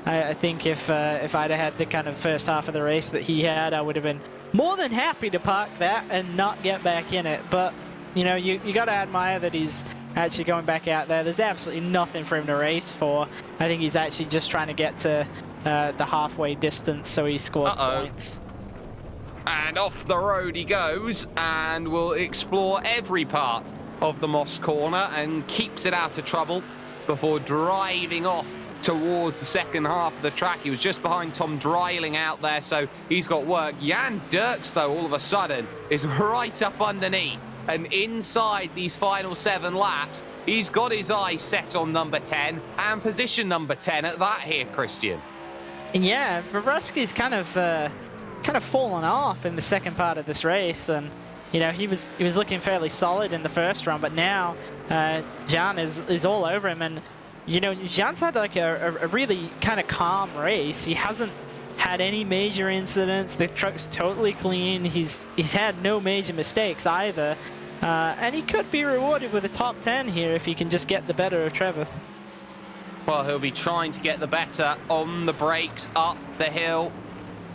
I think if I'd have had the kind of first half of the race that he had, I would have been more than happy to park that and not get back in it. But, you know, you got to admire that he's actually going back out there. There's absolutely nothing for him to race for. I think he's actually just trying to get to the halfway distance so he scores points. And off the road he goes, and will explore every part of the Moss corner and keeps it out of trouble before driving off towards the second half of the track. He was just behind Tom Dreiling out there, so he's got work. Jan Dirks, though, all of a sudden is right up underneath, and inside these final 7 laps, he's got his eyes set on number 10 and position number 10 at that here, Christian. Yeah, Vrevsky's kind of fallen off in the second part of this race, and you know, he was looking fairly solid in the first run, but now Jan is all over him. And you know, Jan's had like a really kind of calm race. He hasn't had any major incidents. The truck's totally clean. He's had no major mistakes either, and he could be rewarded with a top 10 here if he can just get the better of Trevor. Well, he'll be trying to get the better on the brakes up the hill.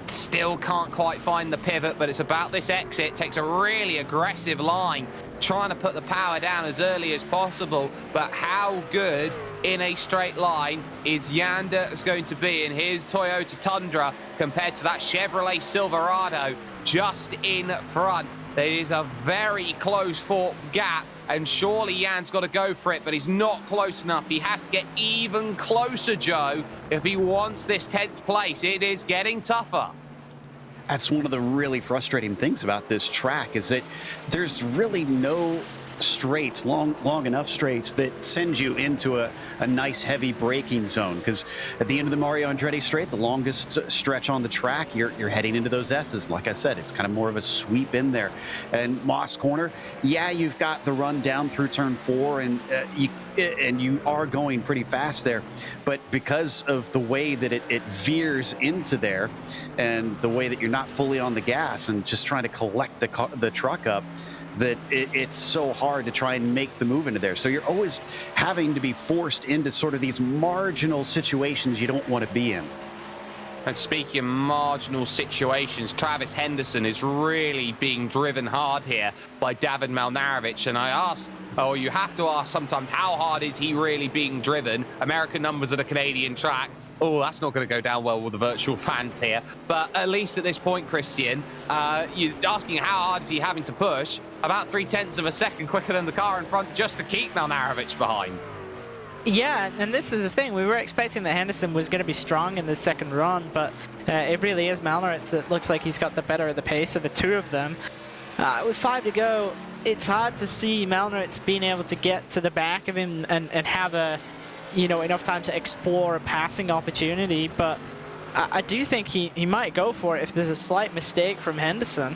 Still can't quite find the pivot, but it's about this exit. Takes a really aggressive line, trying to put the power down as early as possible. But how good in a straight line is Jan Dirks going to be in his Toyota Tundra compared to that Chevrolet Silverado just in front? There is a very close fought gap, and surely Jan's got to go for it, but he's not close enough. He has to get even closer, Joe, if he wants this 10th place. It is getting tougher. That's one of the really frustrating things about this track, is that there's really no straights, long enough straights that send you into a nice heavy braking zone, because at the end of the Mario Andretti straight, the longest stretch on the track, you're heading into those S's. Like I said, it's kind of more of a sweep in there. And Moss Corner, yeah, you've got the run down through turn 4, and you are going pretty fast there, but because of the way that it veers into there and the way that you're not fully on the gas and just trying to collect the truck up, that it's so hard to try and make the move into there. So you're always having to be forced into sort of these marginal situations you don't want to be in. And speaking of marginal situations, Travis Henderson is really being driven hard here by David Malnarovich. And I asked, or you have to ask sometimes, how hard is he really being driven? American numbers at a Canadian track. Oh, that's not going to go down well with the virtual fans here. But at least at this point, Christian, you're asking how hard is he having to push? About 0.3 of a second quicker than the car in front just to keep Malnarovich behind. Yeah, and this is the thing. We were expecting that Henderson was going to be strong in the second run, but it really is Malnarovich that looks like he's got the better of the pace of the two of them. With 5 to go, it's hard to see Malnarovich being able to get to the back of him and have enough time to explore a passing opportunity, but I do think he might go for it if there's a slight mistake from Henderson.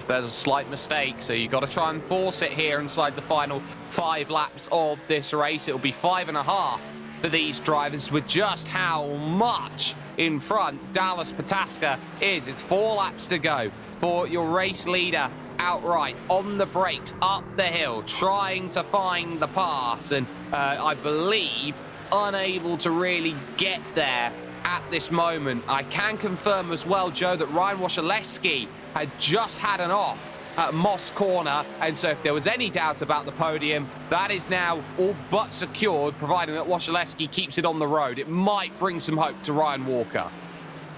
There's a slight mistake, so you've got to try and force it here inside the final 5 laps of this race. It'll be 5.5 for these drivers with just how much in front Dallas Pataska is. It's 4 laps to go for your race leader outright on the brakes up the hill, trying to find the pass, and I believe unable to really get there at this moment. I can confirm as well, Joe, that Ryan Wasilewski had just had an off at Moss Corner, and so if there was any doubt about the podium, that is now all but secured, providing that Wasilewski keeps it on the road. It might bring some hope to Ryan Walker.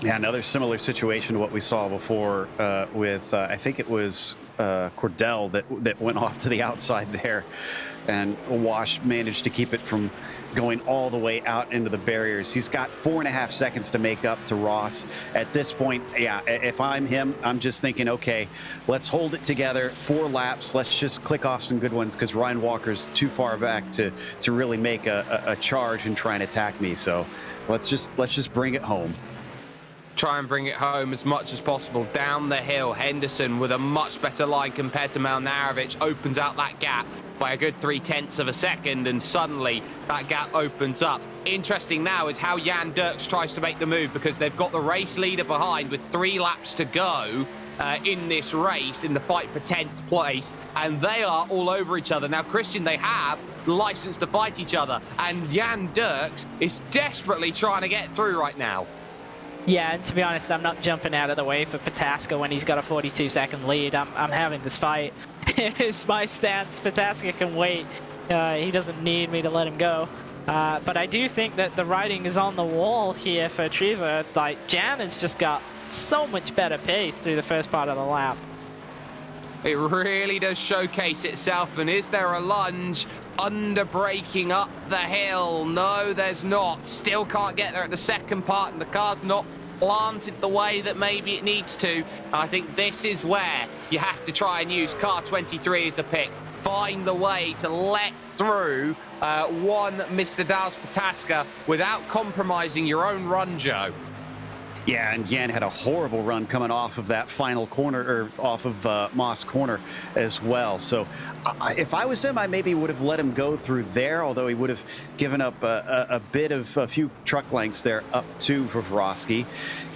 Yeah, another similar situation to what we saw before with, I think it was Cordell that went off to the outside there, and Wash managed to keep it from going all the way out into the barriers. He's got 4.5 seconds to make up to Ross. At this point, yeah, if I'm him, I'm just thinking, okay, let's hold it together, 4 laps. Let's just click off some good ones, because Ryan Walker's too far back to really make a charge and try and attack me. So let's just bring it home. Try and bring it home as much as possible. Down the hill, Henderson with a much better line compared to Malnarovic opens out that gap by a good 0.3 of a second, and suddenly that gap opens up. Interesting now is how Jan Dirks tries to make the move, because they've got the race leader behind with 3 laps to go in this race, in the fight for 10th place, and they are all over each other. Now, Christian, they have the license to fight each other, and Jan Dirks is desperately trying to get through right now. Yeah, and to be honest, I'm not jumping out of the way for Pataska when he's got a 42-second lead. I'm having this fight. It's my stance. Pataska can wait. He doesn't need me to let him go. But I do think that the writing is on the wall here for Trevor. Like, Jan has just got so much better pace through the first part of the lap. It really does showcase itself. And is there a lunge? Under braking up the hill? No, there's not. Still can't get there at the second part, and the car's not planted the way that maybe it needs to. I think this is where you have to try and use car 23 as a pick. Find the way to let through one Mr. Dallas Pataska without compromising your own run, Joe. Yeah, and Jan had a horrible run coming off of that final corner, or off of Moss Corner as well. So if I was him, I maybe would have let him go through there, although he would have given up a few truck lengths there up to Vavrovsky.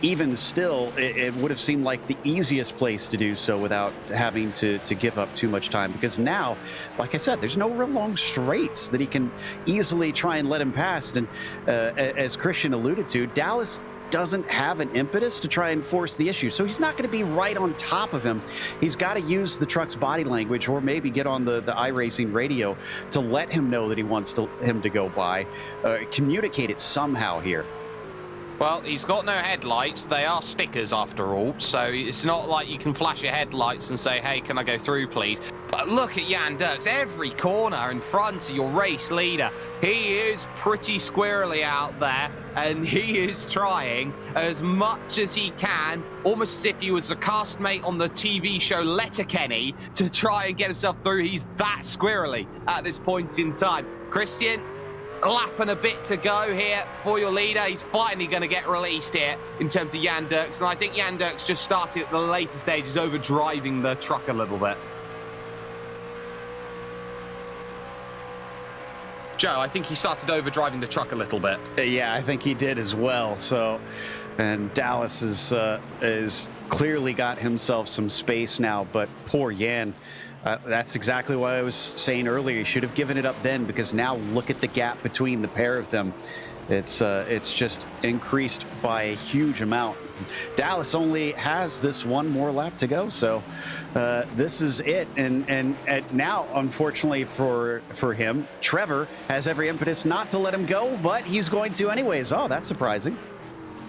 Even still, it would have seemed like the easiest place to do so without having to give up too much time, because now, like I said, there's no real long straights that he can easily try and let him pass. And as Christian alluded to, Dallas doesn't have an impetus to try and force the issue, so he's not going to be right on top of him. He's got to use the truck's body language, or maybe get on the iRacing radio to let him know that he wants him to go by. Communicate it somehow here. Well, he's got no headlights. They are stickers after all, so it's not like you can flash your headlights and say, hey, can I go through, please? But look at Jan Dirks. Every corner in front of your race leader. He is pretty squirrely out there, and he is trying as much as he can, almost as if he was a castmate on the TV show Letterkenny, to try and get himself through. He's that squirrely at this point in time. Christian, a lap and a bit to go here for your leader. He's finally going to get released here in terms of Jan Dirks, and I think Jan Dirks just started at the later stages overdriving the truck a little bit. Joe, I think he started overdriving the truck a little bit. Yeah, I think he did as well. So, and Dallas is clearly got himself some space now, but poor Jan. That's exactly what I was saying earlier. He should have given it up then, because now look at the gap between the pair of them. It's just increased by a huge amount. Dallas only has this one more lap to go, so this is it. And now, unfortunately for him, Trevor has every impetus not to let him go, but he's going to anyways. Oh, that's surprising.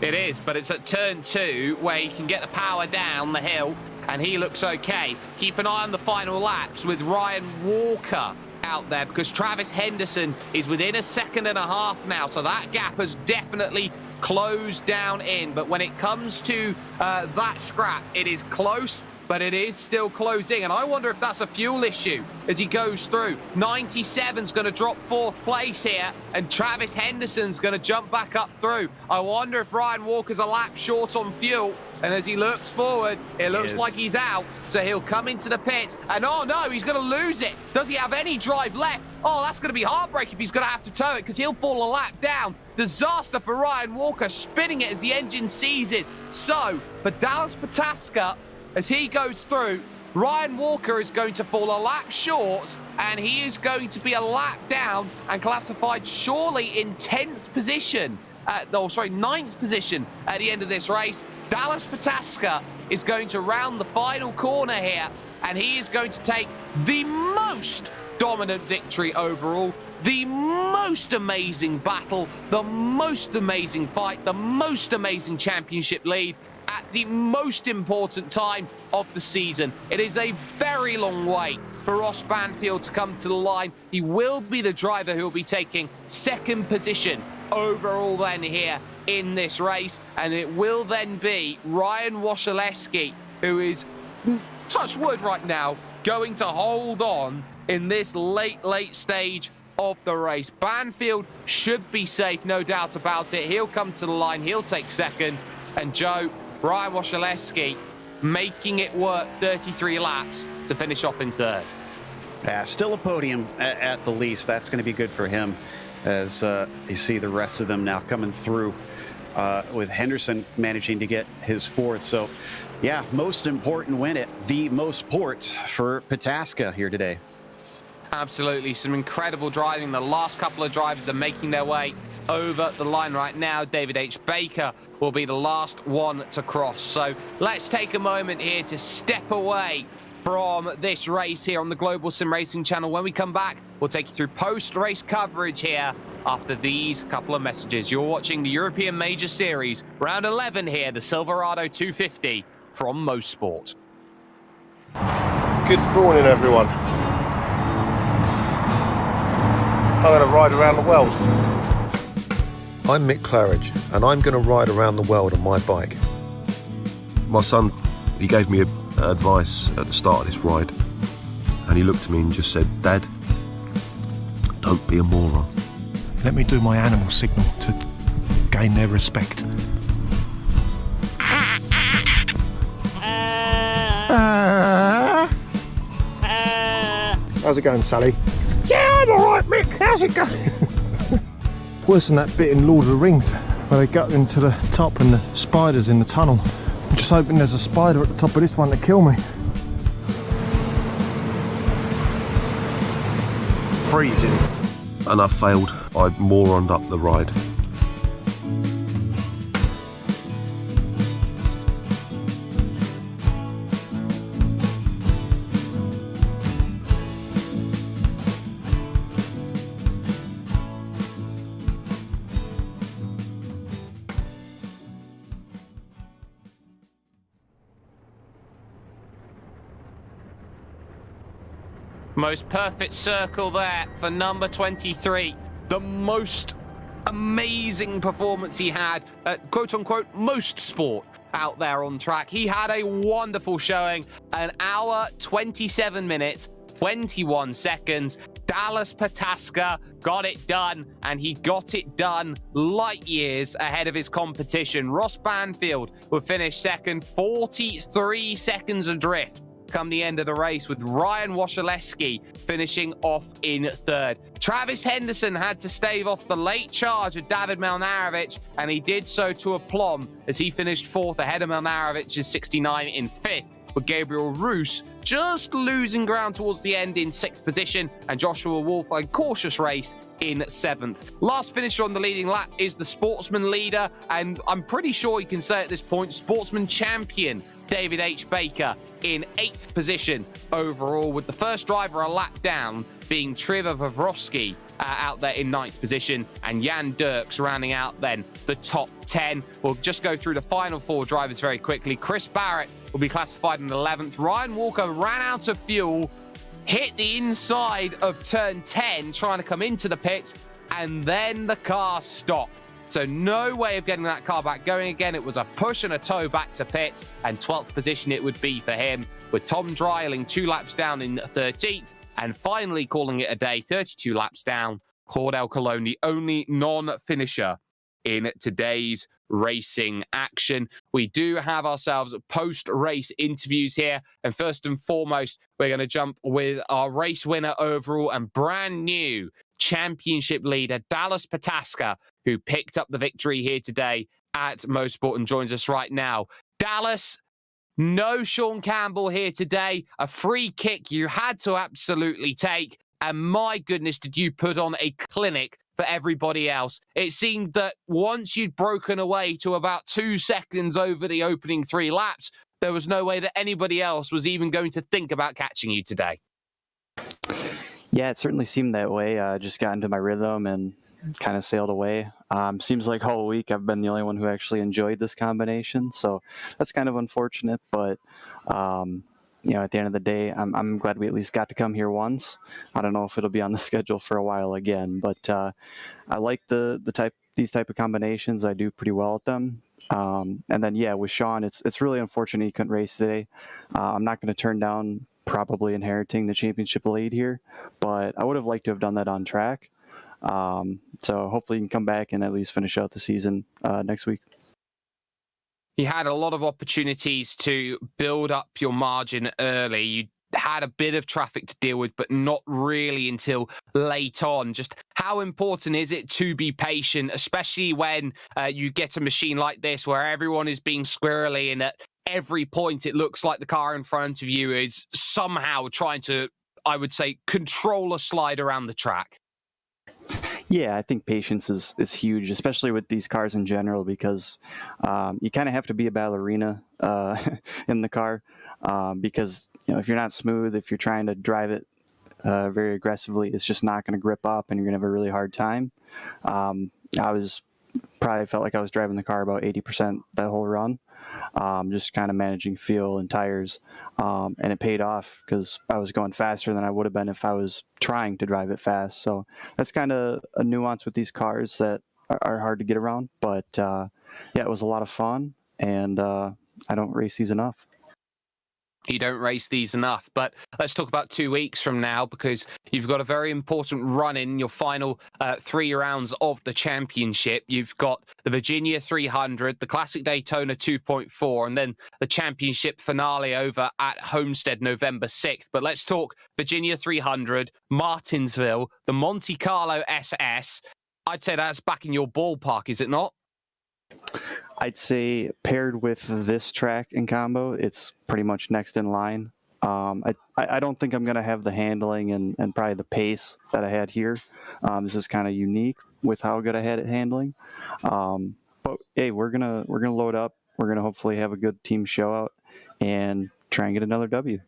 It is, but it's at turn 2 where he can get the power down the hill, and he looks okay. Keep an eye on the final laps with Ryan Walker out there, because Travis Henderson is within a second and a half now, so that gap has definitely closed down in. But when it comes to that scrap, it is close, but it is still closing, and I wonder if that's a fuel issue as he goes through. 97's going to drop 4th place here, and Travis Henderson's going to jump back up through. I wonder if Ryan Walker's a lap short on fuel, and as he looks forward, it looks like he's out, so he'll come into the pit, and oh no, he's going to lose it. Does he have any drive left? Oh, that's going to be heartbreaking if he's going to have to tow it, because he'll fall a lap down. Disaster for Ryan Walker, spinning it as the engine seizes. So, for Dallas Pataska, as he goes through, Ryan Walker is going to fall a lap short, and he is going to be a lap down and classified surely in 10th position. 9th position at the end of this race. Dallas Pataska is going to round the final corner here, and he is going to take the most dominant victory overall, the most amazing battle, the most amazing fight, the most amazing championship lead at the most important time of the season. It is a very long way for Ross Banfield to come to the line. He will be the driver who will be taking 2nd position overall then here in this race, and it will then be Ryan Wasilewski, who is, touch wood right now, going to hold on in this late stage of the race. Banfield should be safe, no doubt about it. He'll come to the line, he'll take second. And Joe, Ryan Wasilewski making it work 33 laps to finish off in third. Yeah, still a podium at the least. That's going to be good for him as you see the rest of them now coming through with Henderson managing to get his fourth. So, yeah, most important win at the most port for Pataska here today. Absolutely, some incredible driving. The last couple of drivers are making their way over the line right now. David H. Baker will be the last one to cross. So let's take a moment here to step away from this race here on the Global Sim Racing channel. When we come back, we'll take you through post-race coverage here after these couple of messages. You're watching the European Major Series, round 11 here, the Silverado 250 from Motorsport. Good morning, everyone. I'm going to ride around the world. I'm Mick Claridge, and I'm going to ride around the world on my bike. My son, he gave me advice at the start of this ride, and he looked at me and just said, "Dad, don't be a moron." Let me do my animal signal to gain their respect. How's it going, Sally? Yeah, I'm alright, Mick. How's it going? Worse than that bit in Lord of the Rings where they got into the top and the spiders in the tunnel. I'm just hoping there's a spider at the top of this one to kill me. Freezing. And I failed. I moroned up the ride. Most perfect circle there for number 23. The most amazing performance he had at quote-unquote most sport out there on track. He had a wonderful showing, an hour, 27 minutes, 21 seconds. Dallas Pataska got it done, and he got it done light years ahead of his competition. Ross Banfield would finish second, 43 seconds adrift come the end of the race, with Ryan Wasilewski finishing off in third. Travis Henderson had to stave off the late charge of David Milnarevic, and he did so to aplomb as he finished fourth ahead of Milnarevic's 69 in fifth, with Gabriel Roos just losing ground towards the end in sixth position, and Joshua Wolf, a cautious race, in seventh. Last finisher on the leading lap is the sportsman leader, and I'm pretty sure you can say at this point, sportsman champion David H. Baker in eighth position overall, with the first driver a lap down being Trevor Vavrovsky out there in ninth position, and Jan Dirks rounding out then the top 10. We'll just go through the final four drivers very quickly. Chris Barrett will be classified in 11th. Ryan Walker ran out of fuel, hit the inside of turn 10 trying to come into the pit, and then the car stopped. So no way of getting that car back going again. It was a push and a tow back to pit, and 12th position it would be for him, with Tom Dreiling 2 laps down in 13th, and finally calling it a day, 32 laps down, Cordell Cologne, the only non-finisher in today's racing action. We do have ourselves post-race interviews here, and first and foremost, we're going to jump with our race winner overall and brand new championship leader, Dallas Pataska, who picked up the victory here today at Motorsport and joins us right now. Dallas, no Sean Campbell here today. A free kick you had to absolutely take. And my goodness, did you put on a clinic for everybody else. It seemed that once you'd broken away to about 2 seconds over the opening 3 laps, there was no way that anybody else was even going to think about catching you today. Yeah, it certainly seemed that way. I just got into my rhythm and kind of sailed away. Seems like all week I've been the only one who actually enjoyed this combination, so that's kind of unfortunate, but you know, at the end of the day, I'm glad we at least got to come here once. I don't know if it'll be on the schedule for a while again, but I like these type of combinations. I do pretty well at them. And then yeah, with Sean, it's really unfortunate he couldn't race today. I'm not going to turn down probably inheriting the championship lead here, but I would have liked to have done that on track. So hopefully you can come back and at least finish out the season next week. You had a lot of opportunities to build up your margin early. You had a bit of traffic to deal with, but not really until late on. Just how important is it to be patient, especially when you get a machine like this where everyone is being squirrely and at every point it looks like the car in front of you is somehow trying to, I would say, control a slide around the track? Yeah, I think patience is huge, especially with these cars in general, because you kind of have to be a ballerina in the car, because if you're not smooth, if you're trying to drive it very aggressively, it's just not going to grip up, and you're going to have a really hard time. Probably felt like I was driving the car about 80% that whole run, just kind of managing fuel and tires, and it paid off because I was going faster than I would have been if I was trying to drive it fast. So that's kind of a nuance with these cars that are hard to get around, but yeah, it was a lot of fun, and I don't race these enough. You don't race these enough, but let's talk about 2 weeks from now, because you've got a very important run in your final 3 rounds of the championship. You've got the Virginia 300, the Classic Daytona 2.4, and then the championship finale over at Homestead November 6th. But let's talk Virginia 300, Martinsville, the Monte Carlo SS. I'd say that's back in your ballpark, is it not? I'd say paired with this track in combo, it's pretty much next in line. I don't think I'm going to have the handling and probably the pace that I had here. This is kind of unique with how good I had at handling. But hey, we're gonna load up. We're gonna hopefully have a good team show out and try and get another W.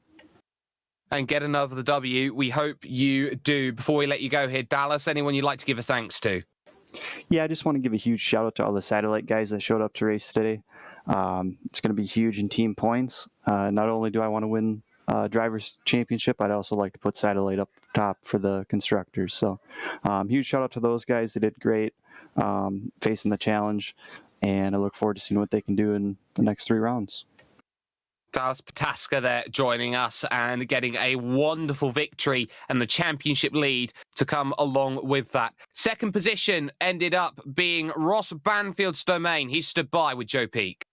And get another W. We hope you do. Before we let you go here, Dallas, anyone you'd like to give a thanks to? Yeah, I just want to give a huge shout out to all the satellite guys that showed up to race today. It's going to be huge in team points. Not only do I want to win Drivers Championship, I'd also like to put satellite up top for the constructors. So huge shout out to those guys. They did great facing the challenge, and I look forward to seeing what they can do in the next 3 rounds. Dallas Pataska there joining us and getting a wonderful victory and the championship lead to come along with that. Second position ended up being Ross Banfield's domain. He stood by with Joe Peak.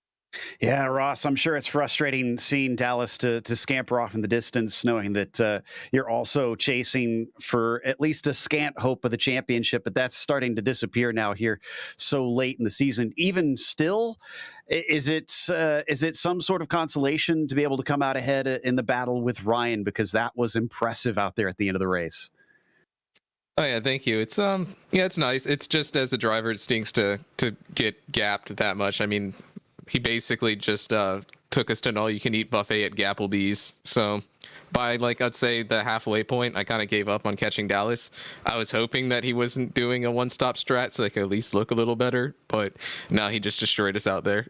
Yeah, Ross, I'm sure it's frustrating seeing Dallas to scamper off in the distance, knowing that you're also chasing for at least a scant hope of the championship, but that's starting to disappear now here so late in the season. Even still, is it some sort of consolation to be able to come out ahead in the battle with Ryan, because that was impressive out there at the end of the race? Oh yeah, thank you. It's yeah, it's nice. It's just as a driver, it stinks to get gapped that much. I mean, he basically just took us to an all-you-can-eat buffet at Gapplebee's. So by, I'd say the halfway point, I kind of gave up on catching Dallas. I was hoping that he wasn't doing a one-stop strat so I could at least look a little better. But no, he just destroyed us out there.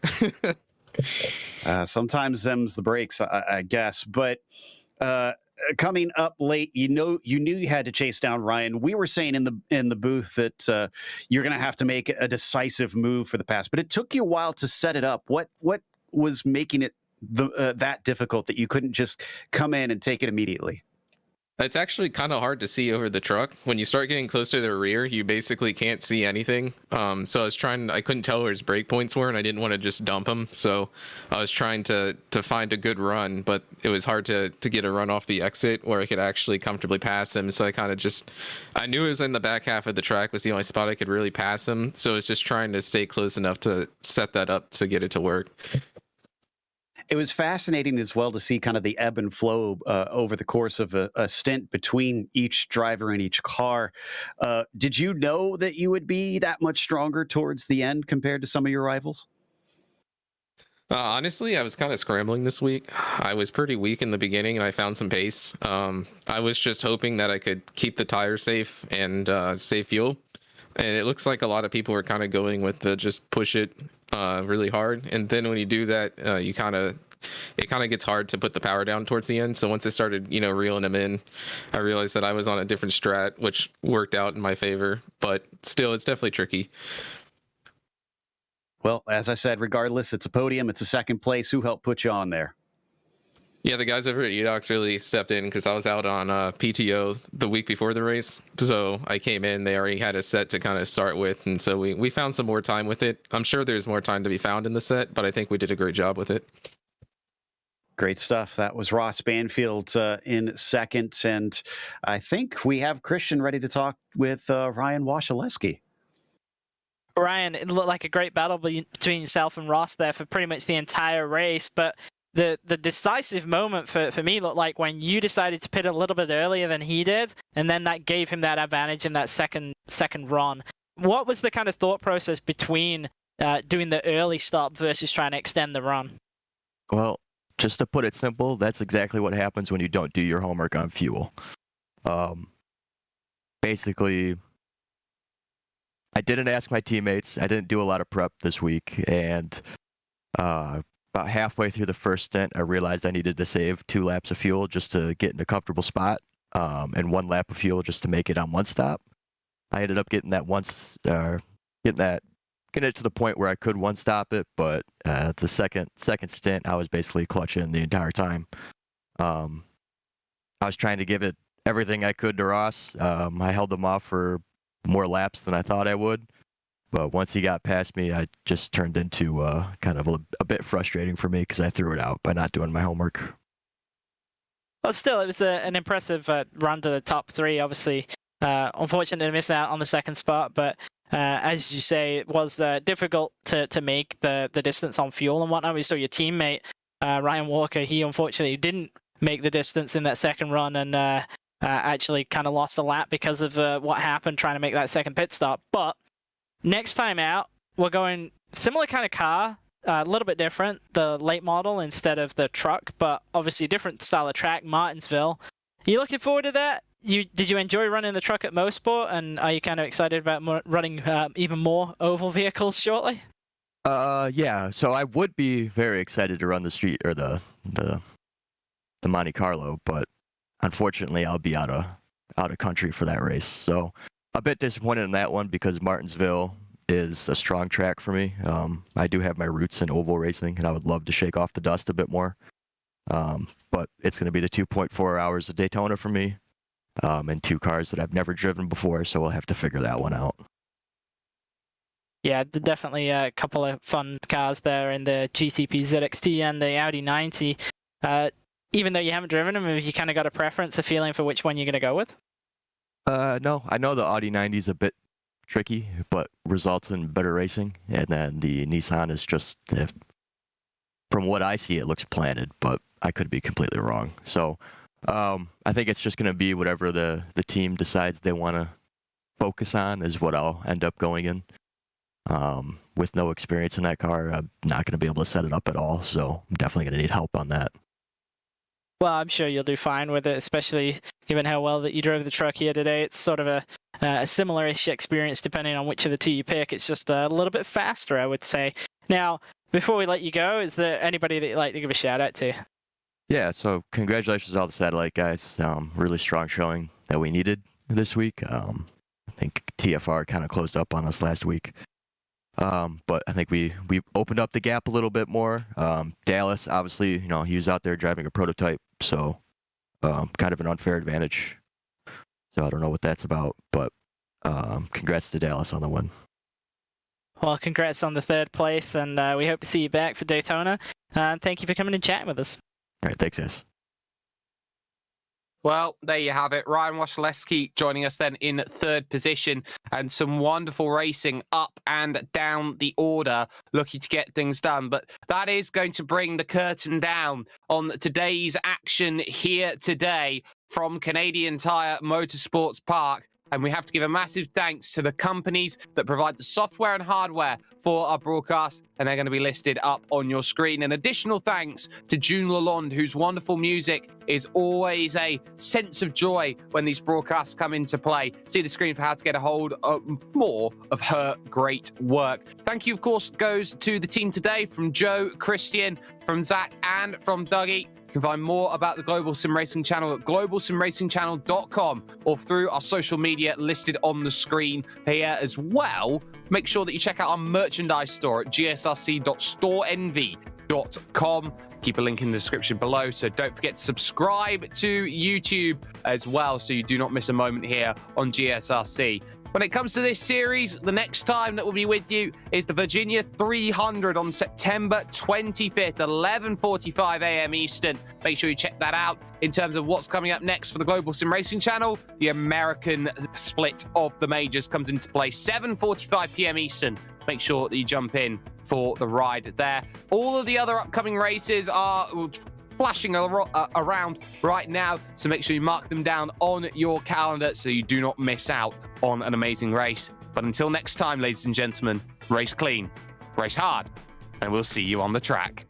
Sometimes them's the breaks, I guess. But coming up late, you knew you had to chase down Ryan. We were saying in the booth that you're going to have to make a decisive move for the pass, but it took you a while to set it up. What was making it that difficult that you couldn't just come in and take it immediately? It's actually kind of hard to see over the truck. When you start getting close to the rear, you basically can't see anything. So I couldn't tell where his brake points were, and I didn't want to just dump him. So I was trying to find a good run, but it was hard to get a run off the exit where I could actually comfortably pass him. So I knew it was in the back half of the track was the only spot I could really pass him. So I was just trying to stay close enough to set that up to get it to work. It was fascinating as well to see kind of the ebb and flow over the course of a stint between each driver and each car. Did you know that you would be that much stronger towards the end compared to some of your rivals? Honestly, I was kind of scrambling this week. I was pretty weak in the beginning, and I found some pace. I was just hoping that I could keep the tires safe and save fuel. And it looks like a lot of people were kind of going with the just push it really hard. And then when you do that, it kind of gets hard to put the power down towards the end. So once I started, reeling them in, I realized that I was on a different strat, which worked out in my favor. But still, it's definitely tricky. Well, as I said, regardless, it's a podium. It's a second place. Who helped put you on there? Yeah, the guys over at Edox really stepped in because I was out on PTO the week before the race. So I came in, they already had a set to kind of start with. And so we found some more time with it. I'm sure there's more time to be found in the set, but I think we did a great job with it. Great stuff. That was Ross Banfield in second. And I think we have Christian ready to talk with Ryan Wasilewski. Ryan, it looked like a great battle between yourself and Ross there for pretty much the entire race, but the decisive moment for me looked like when you decided to pit a little bit earlier than he did, and then that gave him that advantage in that second run. What was the kind of thought process between doing the early stop versus trying to extend the run? Well, just to put it simple, that's exactly what happens when you don't do your homework on fuel. Basically, I didn't ask my teammates. I didn't do a lot of prep this week, and about halfway through the first stint, I realized I needed to save 2 laps of fuel just to get in a comfortable spot, and 1 lap of fuel just to make it on one stop. I ended up getting that getting it to the point where I could one stop it, but the second stint, I was basically clutching the entire time. I was trying to give it everything I could to Ross. I held him off for more laps than I thought I would. But once he got past me, I just turned into kind of a bit frustrating for me because I threw it out by not doing my homework. Well, still, it was an impressive run to the top 3, obviously. Unfortunate to miss out on the second spot, but as you say, it was difficult to make the distance on fuel and whatnot. We saw your teammate, Ryan Walker, he unfortunately didn't make the distance in that second run and actually kind of lost a lap because of what happened trying to make that second pit stop. But next time out, we're going similar kind of car, a little bit different, the late model instead of the truck, but obviously a different style of track, Martinsville. Are you looking forward to that? Did you enjoy running the truck at Motorsport, and are you kind of excited about running even more oval vehicles shortly? Yeah, so I would be very excited to run the street or the Monte Carlo, but unfortunately I'll be out of country for that race. So a bit disappointed in that one because Martinsville is a strong track for me. I do have my roots in oval racing, and I would love to shake off the dust a bit more. But it's going to be the 2.4 hours of Daytona for me, and 2 cars that I've never driven before, so we'll have to figure that one out. Yeah, definitely a couple of fun cars there in the GTP ZXT and the Audi 90. Even though you haven't driven them, have you kind of got a preference, a feeling for which one you're going to go with? No, I know the Audi 90 is a bit tricky, but results in better racing. And then the Nissan is just, from what I see, it looks planted, but I could be completely wrong. So I think it's just going to be whatever the team decides they want to focus on is what I'll end up going in. With no experience in that car, I'm not going to be able to set it up at all, so I'm definitely going to need help on that. Well, I'm sure you'll do fine with it, especially given how well that you drove the truck here today. It's sort of a similar-ish experience depending on which of the 2 you pick. It's just a little bit faster, I would say. Now, before we let you go, is there anybody that you'd like to give a shout-out to? Yeah, so congratulations to all the satellite guys. Really strong showing that we needed this week. I think TFR kind of closed up on us last week. But I think we opened up the gap a little bit more. Dallas, obviously, he was out there driving a prototype, so kind of an unfair advantage. So I don't know what that's about, but congrats to Dallas on the win. Well, congrats on the 3rd place, and we hope to see you back for Daytona. Thank you for coming and chatting with us. All right, thanks, guys. Well, there you have it. Ryan Wasilewski joining us then in 3rd position, and some wonderful racing up and down the order, looking to get things done. But that is going to bring the curtain down on today's action here today from Canadian Tire Motorsports Park. And we have to give a massive thanks to the companies that provide the software and hardware for our broadcast, and they're going to be listed up on your screen. An additional thanks to June Lalonde, whose wonderful music is always a sense of joy when these broadcasts come into play. See the screen for how to get a hold of more of her great work. Thank you, of course, goes to the team today, from Joe, Christian, from Zach, and from Dougie. You can find more about the Global Sim Racing channel at globalsimracingchannel.com or through our social media listed on the screen here as well. Make sure that you check out our merchandise store at gsrc.storenv. GSRC.com. Keep a link in the description below. So don't forget to subscribe to YouTube as well, so you do not miss a moment here on GSRC. When it comes to this series, the next time that we'll be with you is the Virginia 300 on September 25th, 11:45 a.m. Eastern. Make sure you check that out. In terms of what's coming up next for the Global Sim Racing channel, the American split of the majors comes into play, 7:45 p.m. Eastern. Make sure that you jump in for the ride there. All of the other upcoming races are flashing around right now, so make sure you mark them down on your calendar so you do not miss out on an amazing race. But until next time, ladies and gentlemen, race clean, race hard, and we'll see you on the track.